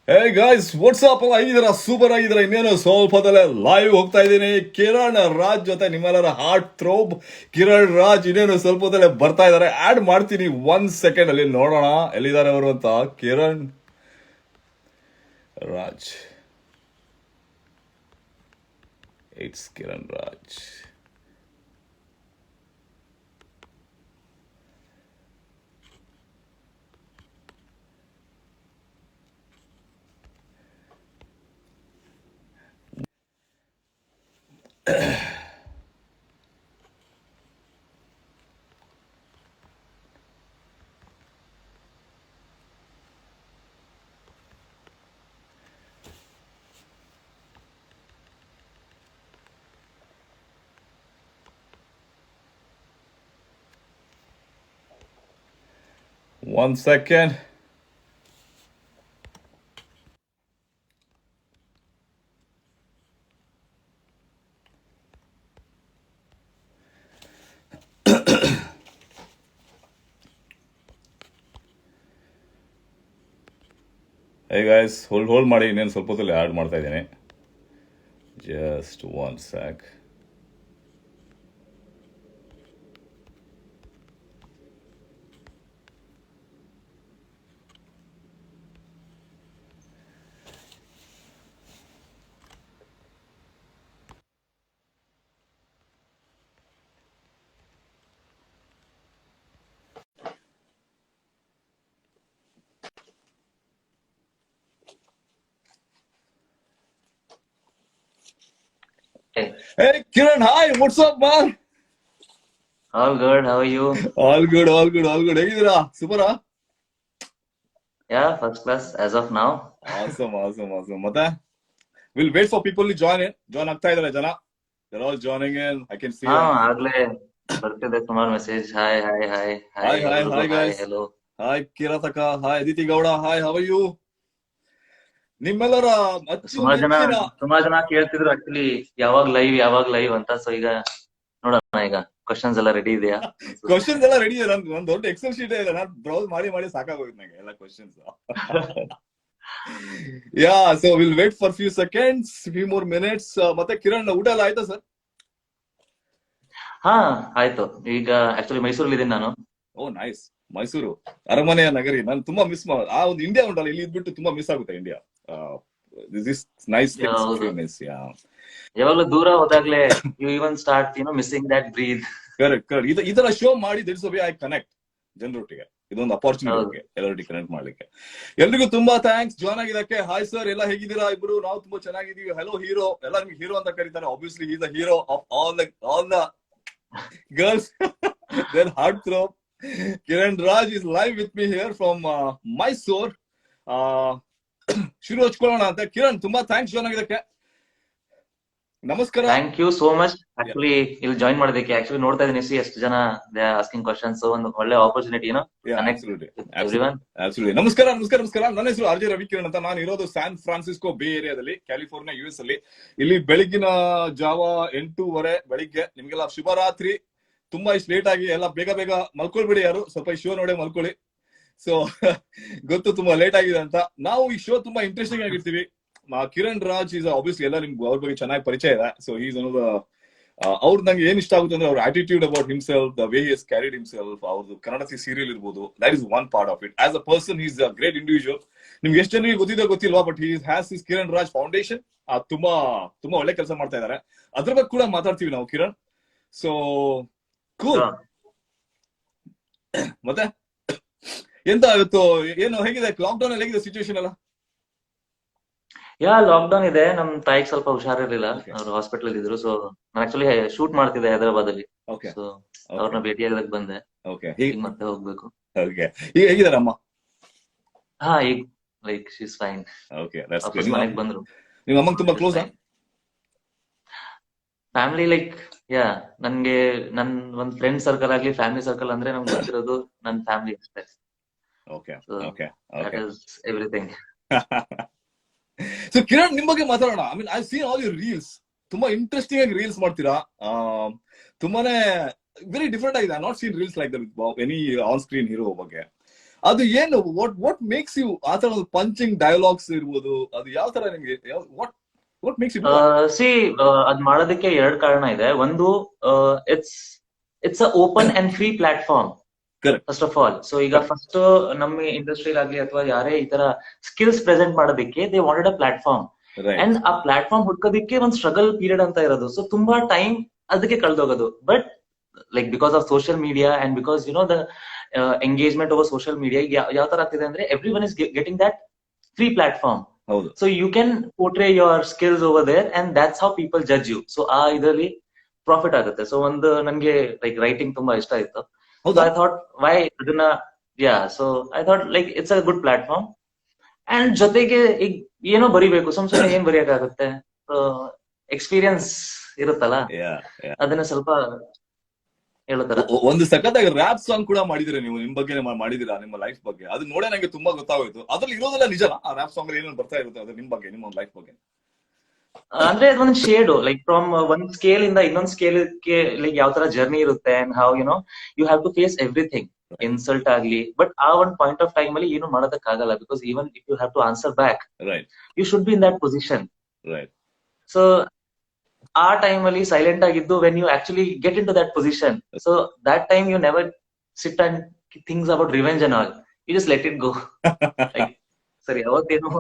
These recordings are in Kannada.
ಹೇ ಗಾಯ್ಸ್ ವಾಟ್ಸ್ಆಪ್ ಎಲ್ಲ ಆಗಿದ್ದೀರಾ? ಸೂಪರ್ ಆಗಿದ್ದೀರಾ? ಇನ್ನೇನು ಸ್ವಲ್ಪದಲ್ಲೇ ಲೈವ್ ಹೋಗ್ತಾ ಇದ್ದೀನಿ. ಕಿರಣ್ ರಾಜ್ ಜೊತೆ ನಿಮ್ಮೆಲ್ಲರ ಹಾರ್ಟ್ ಥ್ರೋಬ್ ಕಿರಣ್ ರಾಜ್ ಇನ್ನೇನು ಸ್ವಲ್ಪದಲ್ಲೇ ಬರ್ತಾ ಇದ್ದಾರೆ. ಆಡ್ ಮಾಡ್ತೀನಿ 1 ಸೆಕೆಂಡ್ ಅಲ್ಲಿ, ನೋಡೋಣ ಎಲ್ಲಿದ್ದಾರೆ ಅವರು ಅಂತ. Kiran Raj, it's Kiran Raj. One second. Hey guys, hold ಮಾಡಿ, ಇನ್ನೇನು ಸ್ವಲ್ಪ ಹೊತ್ತಲ್ಲಿ ಆ್ಯಡ್ ಮಾಡ್ತಾ ಇದ್ದೀನಿ. Just 1 sec. Hey Kiran, hi, what's up man? All good. How are you? All good. ಹೇಗಿದ್ದೀರಾ? ಸೂಪರಾ? Yeah, first class as of now. Awesome. ಮತ್ತೆ we'll wait for people to join ಆಗ್ತಾ ಇದ್ದಾರೆ ಜನ. They're all joining in. I can see. ಆಗ್ಲೇ ಬರ್ತಿದೆ ಸುಮಾರು message. Hi Hi guys. hello. Hi ಕಿರತಕ, hi Aditi Gowda, hi, how are you? ನಿಮ್ಮೆಲ್ಲರ ಸುಮಾರು ಜನ ಕೇಳ್ತಿದ್ರು ಆಕ್ಚುಲಿ ಯಾವಾಗ ಲೈವ್ ಅಂತ. ಸೊ ಈಗ ನೋಡೋಣ, ಈಗ ಕ್ವಶನ್ಸ್ ಎಲ್ಲ ರೆಡಿ ಇದೆಯಾ? ಕ್ವಶನ್ಸ್ ಎಲ್ಲ ರೆಡಿ ಇದೆ. ಒಂದು ದೊಡ್ಡ ಎಕ್ಸೆಲ್ ಶೀಟ್ ಇದೆ, ನಾನು ಬ್ರೌಸ್ ಮಾಡಿ ಸಾಕಾಗೋಯ್ತು ನಂಗೆ ಎಲ್ಲ questions. Yeah, so will wait for few seconds, few more minutes. ಮತ್ತೆ ಕಿರಣ್, ಊಟ ಎಲ್ಲ ಆಯ್ತಾ ಸರ್? ಹಾ ಆಯ್ತು. ಈಗ ಆಕ್ಚುಲಿ ಮೈಸೂರಲ್ಲಿ ಇದೀನಿ ನಾನು. ಓ ನೈಸ್. ಮೈಸೂರು ಅರಮನೆಯ ನಗರಿ. ನಾನು ತುಂಬಾ ಮಿಸ್ ಆ ಒಂದು ಇಂಡಿಯಾ ಉಂಟಲ್ಲ, ಇಲ್ಲಿ ಇದ್ಬಿಟ್ಟು ತುಂಬಾ ಮಿಸ್ ಆಗುತ್ತೆ India. This is nice things. ಯಾವಾಗ್ಲೂ ದೂರ ಹೋದಾಗ್ಲೇ you even start missing that breath. Correct. ಇದರ ಶೋ ಮಾಡಿ ದಿಟ್ಸ್ ವೇ ಐ ಕನೆಕ್ಟ್ ಜನರೊಟ್ಟಿಗೆ. ಇದೊಂದು ಅಪಾರ್ಚುನಿಟಿ ಎಲ್ಲರೊಟ್ಟಿಗೆ ಕನೆಕ್ಟ್ ಮಾಡ್ಲಿಕ್ಕೆ. ಎಲ್ರಿಗೂ ತುಂಬಾ ಥ್ಯಾಂಕ್ಸ್ ಜಾಯ್ನ್ ಆಗಿದ್ದಕ್ಕೆ. ಹಾಯ್ ಸರ್, ಎಲ್ಲ ಹೇಗಿದ್ದೀರಾ? ಇಬ್ರು ನಾವು ತುಂಬಾ ಚೆನ್ನಾಗಿದ್ದೀವಿ. ಹಲೋ ಹೀರೋ, ಎಲ್ಲ ನಿಮ್ಗೆ ಹೀರೋ ಅಂತ ಕರೀತಾರೆ. Obviously is the hero of all the girls. Their heart throb. Kiran Raj is live with me here from Mysore. ಶುರು ಹಚ್ಕೊಳ್ಳೋಣ ಅಂತ. ಕಿರಣ್, ತುಂಬಾ ಥ್ಯಾಂಕ್ಸ್ ಜಾಯ್ನ್ ಆಗಿದ್ದಕ್ಕೆ. ನಮಸ್ಕಾರ. Thank you so much. Actually ಇಲ್ಲಿ ಜಾಯ್ನ್ ಮಾಡೋದಕ್ಕೆ ಆಕ್ಚುಲಿ ನೋಡ್ತಾ ಇದೀನಿ ಎಷ್ಟು ಜನ ಆಸ್ಕಿಂಗ್ ಕ್ವಶನ್ಸ್. ಒಂದು ಒಳ್ಳೆ ಆಪರ್ಚುನಿಟಿ ನಮಸ್ಕಾರ. ನನ್ನ ಹೆಸರು ಆರ್ ಜೆ ರವಿಕಿರಣ್ ಅಂತ. ನಾನು ಇರೋದು ಸ್ಯಾನ್ ಫ್ರಾನ್ಸಿಸ್ಕೋ ಬೇ ಏರಿಯಾದಲ್ಲಿ, ಕ್ಯಾಲಿಫೋರ್ನಿಯಾ, US ಅಲ್ಲಿ. ಇಲ್ಲಿ ಬೆಳಗಿನ ಜಾವ 8:30 ಬೆಳಿಗ್ಗೆ. ನಿಮ್ಗೆಲ್ಲ ಶುಭರಾತ್ರಿ. ತುಂಬಾ ಇಷ್ಟು ಲೇಟ್ ಆಗಿ ಎಲ್ಲ ಬೇಗ ಮಲ್ಕೊಳ್ಬಿಡಿ. ಯಾರು ಸ್ವಲ್ಪ ಈ ಶೋ ನೋಡೇ ಮಲ್ಕೊಳ್ಳಿ. ಸೊ ಗೊತ್ತು ತುಂಬಾ ಲೇಟ್ ಆಗಿದೆ ಅಂತ. ನಾವು ಈ ಶೋ ತುಂಬಾ ಇಂಟ್ರೆಸ್ಟಿಂಗ್ ಆಗಿರ್ತೀವಿ. ಕಿರಣ್ ರಾಜ್ ಈಸ್ ಆಬ್ವಿಯಸ್ಲಿ ಎಲ್ಲ ನಿಮ್ಗೆ ಅವ್ರ ಬಗ್ಗೆ ಚೆನ್ನಾಗಿ ಪರಿಚಯ ಇದೆ. So is one of the ಅವ್ರು ನಂಗೆ ಏನ್ ಇಷ್ಟ ಆಗುತ್ತೆ ಅಂದ್ರೆ ಅವ್ರ attitude about himself, the way he has carried himself. ಅವ್ರದ್ದು ಕನ್ನಡ ಸೀರಿಯಲ್ ಇರ್ಬೋದು, that is one part of it. As a person he is a great individual. ನಿಮ್ಗೆ ಎಷ್ಟು ಜನರಿಗೆ ಗೊತ್ತಿದೆ ಗೊತ್ತಿಲ್ವಾ, but he has his Kiran Raj foundation. ತುಂಬಾ ಒಳ್ಳೆ ಕೆಲಸ ಮಾಡ್ತಾ ಇದ್ದಾರೆ. ಅದ್ರ ಬಗ್ಗೆ ಕೂಡ ಮಾತಾಡ್ತೀವಿ ನಾವು ಕಿರಣ್. So cool. ಮತ್ತೆ ಎಂತ ಇವತ್ತು ಏನು ಹೇಗಿದೆ ಲಾಕ್ ಡೌನ್ ಅಲ್ಲಿ, ಹೇಗಿದೆ ಸಿಚುವೇಶನ್ ಎಲ್ಲ? ಲಾಕ್ ಡೌನ್ ಇದೆ. ನಮ್ ತಾಯಿಗೆ ಸ್ವಲ್ಪ ಹುಷಾರಿರ್ಲಿಲ್ಲ, ಅವ್ರು ಹಾಸ್ಪಿಟಲ್ ಇದ್ರು. ಸೊ ನಾನು ಆಕ್ಚುಲಿ ಶೂಟ್ ಮಾಡ್ತಿದ್ದೆ ಹೈದರಾಬಾದ್ ಅಲ್ಲಿ. ಸೊ ಅವ್ರನ್ನ ಭೇಟಿಯಾಗಕ್ಕೆ ಬಂದೆ. ಮತ್ತೆ ಹೋಗ್ಬೇಕು. ಈಗ ಹೇಗಿದಾರಮ್ಮ? ಈಗ ಲೈಕ್ ಶಿ ಇಸ್ ಫೈನ್. ಮನೆಗೆ ಬಂದ್ರು. ನಿಮ್ಮ ಅಮ್ಮಂಗೆ ತುಂಬಾ ಕ್ಲೋಸ್ ಫ್ಯಾಮಿಲಿ? ಲೈಕ್ ನನ್ಗೆ ನನ್ ಒಂದ್ ಫ್ರೆಂಡ್ ಸರ್ಕಲ್ ಆಗ್ಲಿ, ಫ್ಯಾಮಿಲಿ ಸರ್ಕಲ್ ಅಂದ್ರೆ ನಮ್ಗೆ ಗೊತ್ತಿರೋದು ನನ್ ಫ್ಯಾಮಿಲಿ ಅಷ್ಟೇ. ಎವ್ರಿಥಿಂಗ್. ಸೊ ಕಿರಣ್, ನಿಮ್ ಬಗ್ಗೆ ಮಾತಾಡೋಣ. I mean I seen all your reels. ತುಂಬಾ ಇಂಟ್ರೆಸ್ಟಿಂಗ್ ಆಗಿ ರೀಲ್ಸ್ ಮಾಡ್ತೀರಾ. ತುಂಬಾನೇ ವೆರಿ ಡಿಫ್ರೆಂಟ್ ಆಗಿದೆ. I not seen reels like that any on screen hero ಬಗ್ಗೆ. ಅದು ಏನು, ವಾಟ್ ಮೇಕ್ಸ್ ಯು ಆ ತರ ಒಂದು ಪಂಚಿಂಗ್ ಡೈಲಾಗ್ಸ್ ಇರ್ಬೋದು, ಅದು ಯಾವ ತರ ನಿಮ್ಗೆ, ವಾಟ್ ಮೇಕ್ಸ್ ಯು? ಸಿ ಅದ್ ಮಾಡೋದಕ್ಕೆ 2 ಕಾರಣ ಇದೆ. ಒಂದು, it's a open and free platform first of all. So ಈಗ ಫಸ್ಟ್ ನಮ್ಮ ಇಂಡಸ್ಟ್ರಿಲ್ ಆಗ್ಲಿ ಅಥವಾ ಯಾರೇ ಈ ತರ ಸ್ಕಿಲ್ಸ್ ಪ್ರೆಸೆಂಟ್ ಮಾಡೋದಕ್ಕೆ they wanted a platform. And ಆ ಪ್ಲಾಟ್ಫಾರ್ಮ್ ಹುಡ್ಕೋದಕ್ಕೆ ಒಂದ್ ಸ್ಟ್ರಗಲ್ ಪೀರಿಯಡ್ ಅಂತ ಇರೋದು. ಸೊ ತುಂಬಾ ಟೈಮ್ ಅದಕ್ಕೆ ಕಳ್ದೋಗೋದು. But like because of social media and because the engagement over social media ಯಾವ ತರ ಆಗ್ತಿದೆ ಅಂದ್ರೆ everyone is getting that free platform. So you can portray your skills over there and that's how people judge you. So ಆ ಇದರಲ್ಲಿ ಪ್ರಾಫಿಟ್ ಆಗುತ್ತೆ. ಸೊ ಒಂದು ನನ್ಗೆ ಲೈಕ್ ರೈಟಿಂಗ್ ತುಂಬಾ ಇಷ್ಟ ಇತ್ತು. So I thought, why aduna, yeah, so I thought like it's a good platform. And ಜೊತೆಗೆ ಈಗ ಏನೋ ಬರಿಬೇಕು, ಸುಮ್ಸುಮ್ನೆ ಏನ್ ಬರೆಯಕ್ಕಾಗುತ್ತೆ, ಎಕ್ಸ್ಪೀರಿಯನ್ಸ್ ಇರುತ್ತಲ್ಲ, ಅದನ್ನ ಸ್ವಲ್ಪ ಹೇಳೋತರ. ಒಂದು ಸಖತ್ತಾಗಿ ರ್ಯಾಪ್ ಸಾಂಗ್ ಕೂಡ ಮಾಡಿದಿರ ನೀವು, ನಿಮ್ ಬಗ್ಗೆ ಮಾಡಿದಿರಾ, ನಿಮ್ಮ ಲೈಫ್ ಬಗ್ಗೆ. ಅದು ನೋಡೇ ನಂಗೆ ತುಂಬಾ ಗೊತ್ತಾಗೋಯ್ತು. ಅದ್ರಲ್ಲಿ ಇರೋದೆಲ್ಲ ನಿಜನಾ? ಆ ರ್ಯಾಪ್ ಸಾಂಗ್ ಅಲ್ಲಿ ಏನೇನು ಬರ್ತಾ ಇರುತ್ತೆ ಅದು ನಿಮ್ ಬಗ್ಗೆ, ನಿಮ್ಮ ಲೈಫ್ ಬಗ್ಗೆ? ಅಂದ್ರೆ ಅದೊಂದು ಶೇಡ್, ಲೈಕ್ ಫ್ರಮ್ ಒಂದ್ ಸ್ಕೇಲ್ ಇಂದ ಇನ್ನೊಂದ್ ಸ್ಕೇಲ್ ಗೆ ಲೈಕ್ ಯಾವ ತರ ಜರ್ನಿ ಇರುತ್ತೆ and how you have to face everything, insult ಆಗ್ಲಿ. ಬಟ್ ಆ ಒಂದ್ ಪಾಯಿಂಟ್ ಆಫ್ ಟೈಮ್ ಅಲ್ಲಿ ಏನು ಮಾಡೋದಕ್ಕಾಗಲ್ಲ, because even if you have to answer back, you should be in that position. So ಆ ಟೈಮ್ ಅಲ್ಲಿ ಸೈಲೆಂಟ್ ಆಗಿದ್ದು, when you actually get into that position, so that time you never sit and things about revenge and all, you just let it go. ಸರಿ, ಅವತ್ತೇನು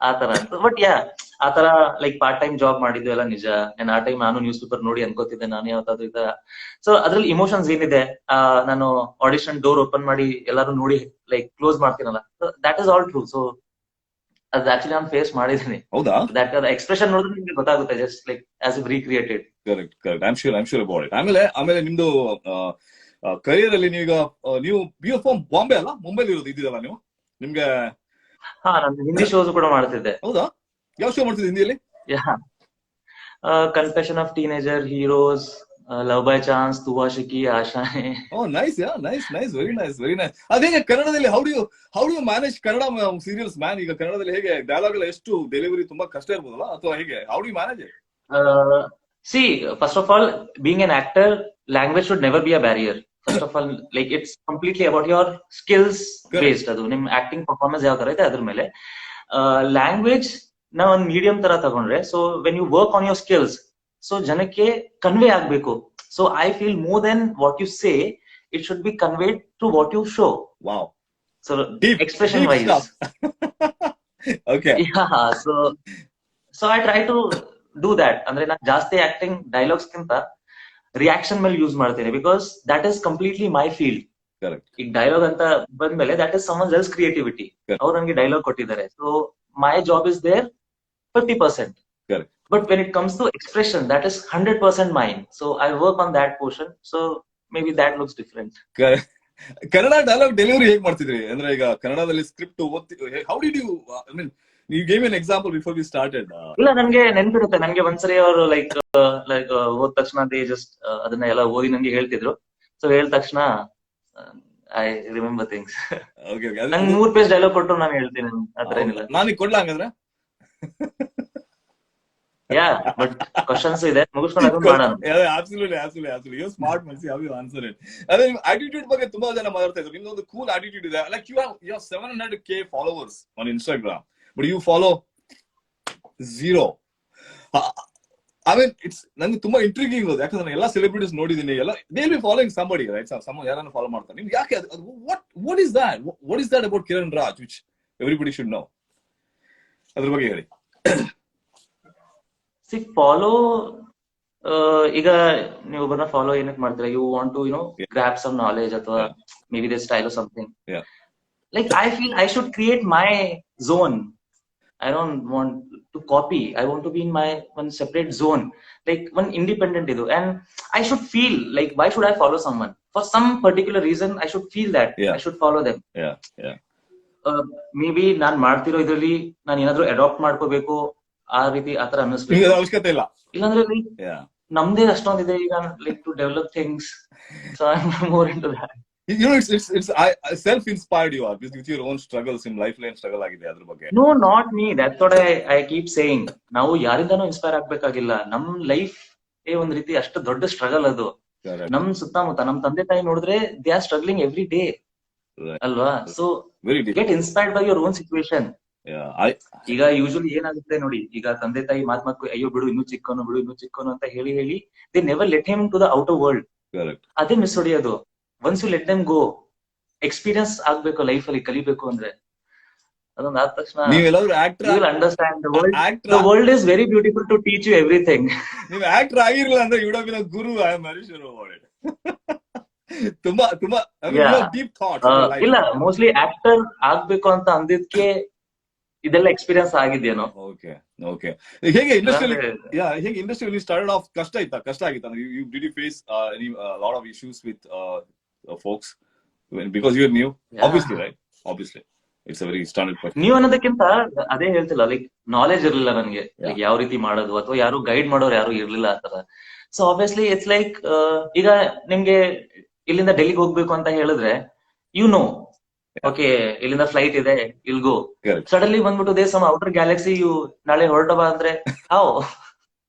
ಆತರ. ಬಟ್ ಯಾ, ಆತರ ಲೈಕ್ ಪಾರ್ಟ್ ಟೈಮ್ ಜಾಬ್ ಮಾಡಿದ್ದು ಎಲ್ಲ ನಿಜ. ಅಂಡ್ ಆ ಟೈಮ್ ನಾನು ನ್ಯೂಸ್ ಪೇಪರ್ ನೋಡಿ ಅನ್ಕೋತಿದ್ದೆ ನಾನು ಯಾವತ್ತಾದ್ರು ಈ ತರ. ಸೊ ಅದ್ರಲ್ಲಿ ಇಮೋಷನ್ಸ್ ಏನಿದೆ, ನಾನು ಆಡಿಷನ್ ಡೋರ್ ಓಪನ್ ಮಾಡಿ ಎಲ್ಲಾರು ನೋಡಿ ಲೈಕ್ ಕ್ಲೋಸ್ ಮಾಡ್ತೀನಲ್ಲ, that is all true. So ಅದು ಆಕ್ಚುಲಿ ನಾನು ಫೇಸ್ ಮಾಡಿದೀನಿ. ಹೌದಾ? ದಟ್ ಎಕ್ಸ್ಪ್ರೆಷನ್ ನೋಡಿದ್ರೆ ನಿಮ್ಗೆ ಗೊತ್ತಾಗುತ್ತೆ, just like as if recreated. Correct, I am sure about it. ಆಮೇಲೆ ನಿಮ್ದು ಕರಿಯರ್ ಅಲ್ಲಿ ನೀವು ಫ್ರಮ್ ಬಾಂಬೆ ಅಲ್ಲ, ಮುಂಬೈಲಿ ಇದ್ದೀರಲ್ಲ ನೀವು? ನಿಮ್ಗೆ ನಾನು ಹಿಂದಿ ಶೋಸ್ ಕೂಡ ಮಾಡ್ತಿದ್ದೆ. ಹೌದಾ? ಯಾವ ಶೋ ಮಾಡ್ತಿದ್ದೆ ಹಿಂದಿಯಲ್ಲಿ? Confession of Teenager, Heroes, Love by Chance, Tu Aashiqui, ಆಶಾನೆ. Nice, very nice. ಅದೇಗೆ ಕನ್ನಡದಲ್ಲಿ how do you manage Kannada serials man? ಈಗ ಕನ್ನಡದಲ್ಲಿ ಹೇಗೆ ಡೈಲಾಗ್ ಎಲ್ಲ ಎಷ್ಟು ಡೆಲಿವರಿ ತುಂಬಾ ಕಷ್ಟ ಇರ್ಬೋದಲ್ಲ, ಅಥವಾ ಹೇಗೆ, how do you manage it? See, first of all, being an actor, language should never be a barrier. First of all, like it's completely about your skills based. ಅದು ನಿಮ್ ಆಕ್ಟಿಂಗ್ ಪರ್ಫಾರ್ಮೆನ್ಸ್ ಯಾವ ತರ ಇದೆ ಅದ್ರ ಮೇಲೆ. ಲ್ಯಾಂಗ್ವೇಜ್ ನ ಒಂದ್ ಮೀಡಿಯಂ ತರ ತಗೊಂಡ್ರೆ, so when you work on your skills, so ಜನಕ್ಕೆ ಕನ್ವೆ ಆಗ್ಬೇಕು. So I feel more then what you say, it should be conveyed to what you show. Wow. So expression wise. Okay. So I try to do that. ಅಂದ್ರೆ ನಾನು ಜಾಸ್ತಿ ಆಕ್ಟಿಂಗ್ ಡೈಲಾಗ್ಸ್ ಗಿಂತ ರಿಯಾಕ್ಷನ್ ಮೇಲೆ ಯೂಸ್ ಮಾಡ್ತೇನೆ, because that is completely my field. ಈಗ ಡೈಲಾಗ್ ಅಂತ ಬಂದ್ಮೇಲೆ that is someone else creativity. ಅವ್ರು ನನಗೆ ಡೈಲಾಗ್ ಕೊಟ್ಟಿದ್ದಾರೆ, so my job is there 50%. But when it comes to expression, that is 100% mine. So I work on that portion. So maybe that looks different. Kannada dialogue delivery ಹೇಗೆ ಮಾಡ್ತಿದ್ರಿ? ಅಂದ್ರೆ ಈಗ ಕನ್ನಡದಲ್ಲಿ ಸ್ಕ್ರಿಪ್ಟ್ ಓದ್ತಿ, how did you, I mean you gave me an example before we started. ಇಲ್ಲ, ನನ್ಗೆ ನೆನ್ಪಿರುತ್ತೆ. ನನ್ಗೆ ಒಂದ್ಸರಿ ಅವರು ಲೈಕ್ ಓದ್ ತಕ್ಷಣ ದೇ ಜಸ್ಟ್ ಅದನ್ನ ಎಲ್ಲ ಓದಿ ನಂಗೆ ಹೇಳ್ತಿದ್ರು. ಸೊ ಹೇಳಿದ ತಕ್ಷಣ ಐ ರಿಮೆಂಬರ್ ಥಿಂಗ್ಸ್. ನಂಗೆ 3 ಪೇಜ್ ಡೈಲಾಗ್ ಕೊಟ್ಟರು ನಾನು ಹೇಳ್ತೀನಿ, ಆತರ ಏನಿಲ್ಲ. ನಾನು ಕೊಡ್ಲಾ ಹಂಗಂದ್ರೆ? ಯಾ, ಬಟ್ ಕ್ವಶನ್ಸ್ ಇದೆ, ಮುಗಿಸ್ಕೊಂಡು ಅದನ್ನ ಮಾಡೋಣ. Absolutely. You're smart, Mansi. How you answer it? ಅದೇ ನಿಮ್ಮ attitude ಬಗ್ಗೆ ತುಂಬಾ ಜನ ಮಾತಾಡ್ತಾ ಇದ್ರು. ನಿಮ್ದೊಂದು ಕೂಲ್ attitude ಇದೆ. Like you have 700K followers on Instagram, but you follow 0. I mean, it's ನಂಗೆ ತುಂಬಾ ಇಂಟ್ರಿಗಿಂಗ್ ಅದು. ಯಾಕಂದ್ರೆ ಎಲ್ಲಾ ಸೆಲೆಬ್ರಿಟೀಸ್ ನೋಡಿದೀನಿ, ಎಲ್ಲ they will B following somebody, right? ಯಾರನ್ನ ಫಾಲೋ ಮಾಡ್ತಾರೆ. ನಿಮ್ಗೆ ಯಾಕೆ what is that about Kiran Raj which everybody should know? ಅದ್ರ ಬಗ್ಗೆ ಹೇಳಿ. ಸಿ, ಫಾಲೋ, ಈಗ ನೀವು ಒಬ್ಬರನ್ನ ಫಾಲೋ ಏನಕ್ಕೆ ಮಾಡ್ತೀರಾ? You want to grab some knowledge, ಅಥವಾ maybe the style or something. Like I feel I should create my zone. I don't want to copy. I want to be in my one separate zone, like one independent idu. And I should feel like, why should I follow someone? For some particular reason, I should feel that I should follow them. Maybe ನಾನು ಮಾಡ್ತಿರೋ ಇದ್ರಲ್ಲಿ ನಾನು ಏನಾದ್ರು ಅಡಾಪ್ಟ್ ಮಾಡ್ಕೋಬೇಕು, ಆ ರೀತಿ ಆತರ ಅನ್ನಿಸ್ಬೇಕು. ಅವಶ್ಯಕತೆ ಇಲ್ಲ. ಇಲ್ಲಾಂದ್ರೆ ನಮ್ದೇ ಅಷ್ಟೊಂದಿದೆ ಈಗ, like to develop things. So I am more into that. You know, it's I self-inspired you are with your own struggles in lifeline struggle ಆಗಿದೆ ಅದ್ರ ಬಗ್ಗೆ. No, not me. That's what I keep saying. ನಾವು ಯಾರಿಂದಾನು ಇನ್ಸ್ಪೈರ್ ಆಗ್ಬೇಕಾಗಿಲ್ಲ. ನಮ್ ಲೈಫ್ ಒಂದ್ ರೀತಿ ಅಷ್ಟು ದೊಡ್ಡ ಸ್ಟ್ರಗಲ್ ಅದು. Correct. ನಮ್ ಸುತ್ತಮುತ್ತ ನಮ್ ತಂದೆ ತಾಯಿ ನೋಡಿದ್ರೆ they are struggling every day Right. ಅಲ್ವಾ? So Very deep. Get inspired by your own situation. Yeah, ಈಗ ಯೂಶಲಿ ಏನಾಗುತ್ತೆ ನೋಡಿ, ಈಗ ತಂದೆ ತಾಯಿ ಮಾತ್ ಅಯ್ಯೋ ಬಿಡು ಇನ್ನೂ ಚಿಕ್ಕವನು ಅಂತ ಹೇಳಿ they never let him to the outer world. correct. ಅದೇ ಮಿಸ್ ಹೊಡಿಯೋದು. Once you let them go, experience ಆಗ್ಬೇಕು ಲೈಫ್ ಅಲ್ಲಿ, ಕಲಿಬೇಕು ಅಂದ್ರೆ ಅದೊಂದು ಆದ ತಕ್ಷಣ ನೀವೆಲ್ಲರೂ actor you will understand the world. Actor- The world is very beautiful to teach you everything. ನೀವು ಆಕ್ಟರ್ ಆಗಿರ್ಲಿಲ್ಲ ಅಂದ್ರೆ you would have been a guru. I am very sure about it. ತುಂಬಾ ತುಂಬಾ Yeah. Deep thoughts. ಇಲ್ಲ, ಮೋಸ್ಟ್ಲಿ ಆಕ್ಟರ್ ಆಗ್ಬೇಕು ಅಂತ ಅಂದಿದ್ಕೆ ಇದೆಲ್ಲ ಎಕ್ಸ್ಪೀರಿಯನ್ಸ್ ಆಗಿದೆಯೇನೋ. Okay okay. ಹೇಗೆ ಇಂಡಸ್ಟ್ರಿಯಲ್ಲಿ ಹೇಗೆ ಇಂಡಸ್ಟ್ರಿಯಲ್ಲಿ ಸ್ಟಾರ್ಟೆಡ್ ಆಫ್ ಕಷ್ಟ ಆಗಿತ್ತಾ? You did you face any lot of issues with folks because you are new? Obviously, right? Obviously it's a very standard question. ನೀವು ಅನ್ನೋದಕ್ಕಿಂತ ಅದೇ ಹೇಳ್ತಿಲ್ಲ, ಲೈಕ್ ನಾಲೆಜ್ ಇರ್ಲಿಲ್ಲ ನನ್ಗೆ, like ಯಾವ ರೀತಿ ಮಾಡೋದು ಅಥವಾ ಯಾರು ಗೈಡ್ ಮಾಡೋರು ಯಾರು ಇರ್ಲಿಲ್ಲ ಆತರ. ಸೊ ಆಬ್ವಿಯಸ್ಲಿ ಇಟ್ಸ್ ಲೈಕ್, ಈಗ ನಿಮ್ಗೆ ಇಲ್ಲಿಂದ ಡೆಲ್ಲಿಗೆ ಹೋಗ್ಬೇಕು ಅಂತ ಹೇಳಿದ್ರೆ ಯು ನೋ, ಓಕೆ ಇಲ್ಲಿಂದ ಫ್ಲೈಟ್ ಇದೆ, ಇಲ್ ಗೋ. Correct. ಸಡನ್ಲಿ ಬಂದ್ಬಿಟ್ಟು they some outer galaxy, you ನಾಳೆ ಹೊರಟಬ ಅಂದ್ರೆ how?